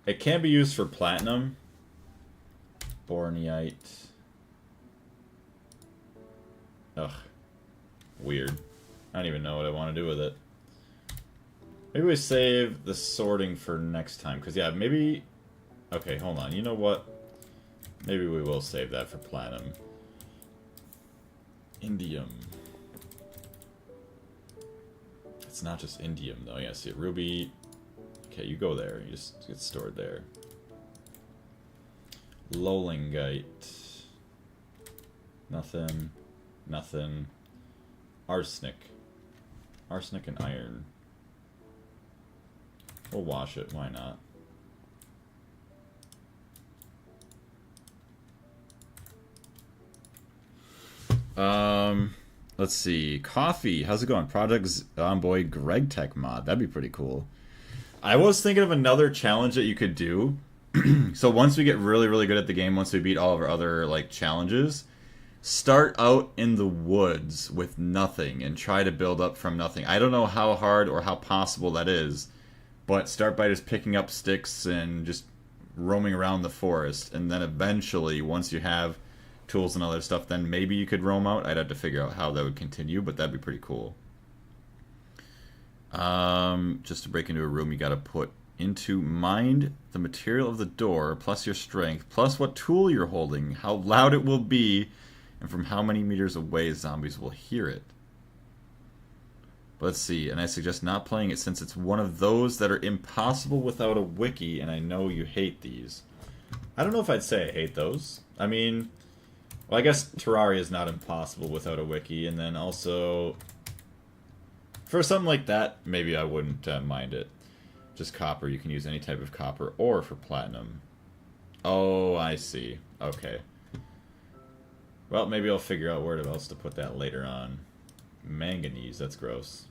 It can be used for platinum. Bornite. Ugh. Weird. I don't even know what I want to do with it. Maybe we save the sorting for next time. Because, yeah, maybe... Okay, hold on. You know what? Maybe we will save that for platinum. Indium. It's not just indium, though. Yeah, see, ruby... Okay, you go there. You just get stored there. Lowlingite. Nothing. Nothing. Arsenic. Arsenic and iron. We'll wash it. Why not? Let's see. Coffee. How's it going? Project Zomboid Greg Tech mod. That'd be pretty cool. I was thinking of another challenge that you could do. So once we get really, really good at the game, once we beat all of our other like challenges, start out in the woods with nothing and try to build up from nothing. I don't know how hard or how possible that is, but start by just picking up sticks and just roaming around the forest, and then eventually, once you have tools and other stuff, then maybe you could roam out. I'd have to figure out how that would continue, but that'd be pretty cool. Just to break into a room, you gotta put into mind the material of the door, plus your strength, plus what tool you're holding, how loud it will be, and from how many meters away zombies will hear it. Let's see, and I suggest not playing it since it's one of those that are impossible without a wiki, and I know you hate these. I don't know if I'd say I hate those. I mean, well, I guess Terraria is not impossible without a wiki, and then also, for something like that, maybe I wouldn't mind it. Just copper, you can use any type of copper, or for platinum. Oh, I see. Okay. Well, maybe I'll figure out where else to put that later on. Manganese, that's gross.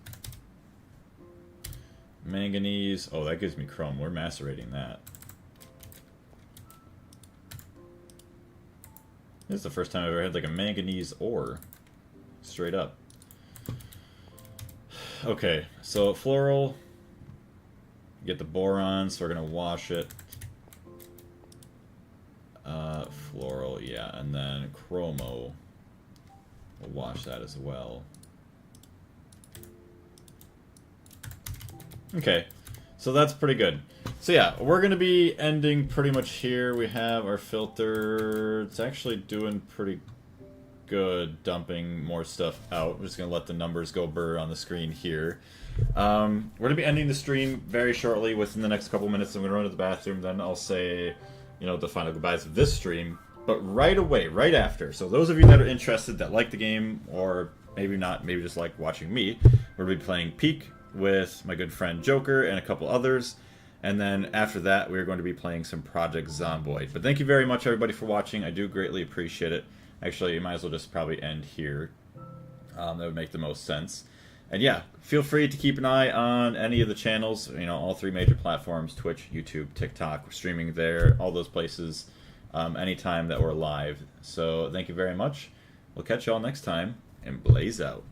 Manganese, oh, that gives me chrome. We're macerating that. This is the first time I've ever had like a manganese ore. Straight up. Okay, so floral. Get the boron, so we're gonna wash it. Floral, yeah, and then chromo. We'll wash that as well. Okay, so that's pretty good. So yeah, we're going to be ending pretty much here. We have our filter. It's actually doing pretty good, dumping more stuff out. I'm just going to let the numbers go burr on the screen here. We're going to be ending the stream very shortly, within the next couple minutes. I'm going to run to the bathroom, then I'll say, you know, the final goodbyes of this stream. But right away, right after, so those of you that are interested, that like the game, or maybe not, maybe just like watching me, we're going to be playing Peak with my good friend Joker and a couple others. And then after that, we're going to be playing some Project Zomboid. But thank you very much, everybody, for watching. I do greatly appreciate it. Actually, you might as well just probably end here. That would make the most sense. And yeah, feel free to keep an eye on any of the channels. You know, all three major platforms, Twitch, YouTube, TikTok. We're streaming there, all those places, anytime that we're live. So thank you very much. We'll catch you all next time, and blaze out.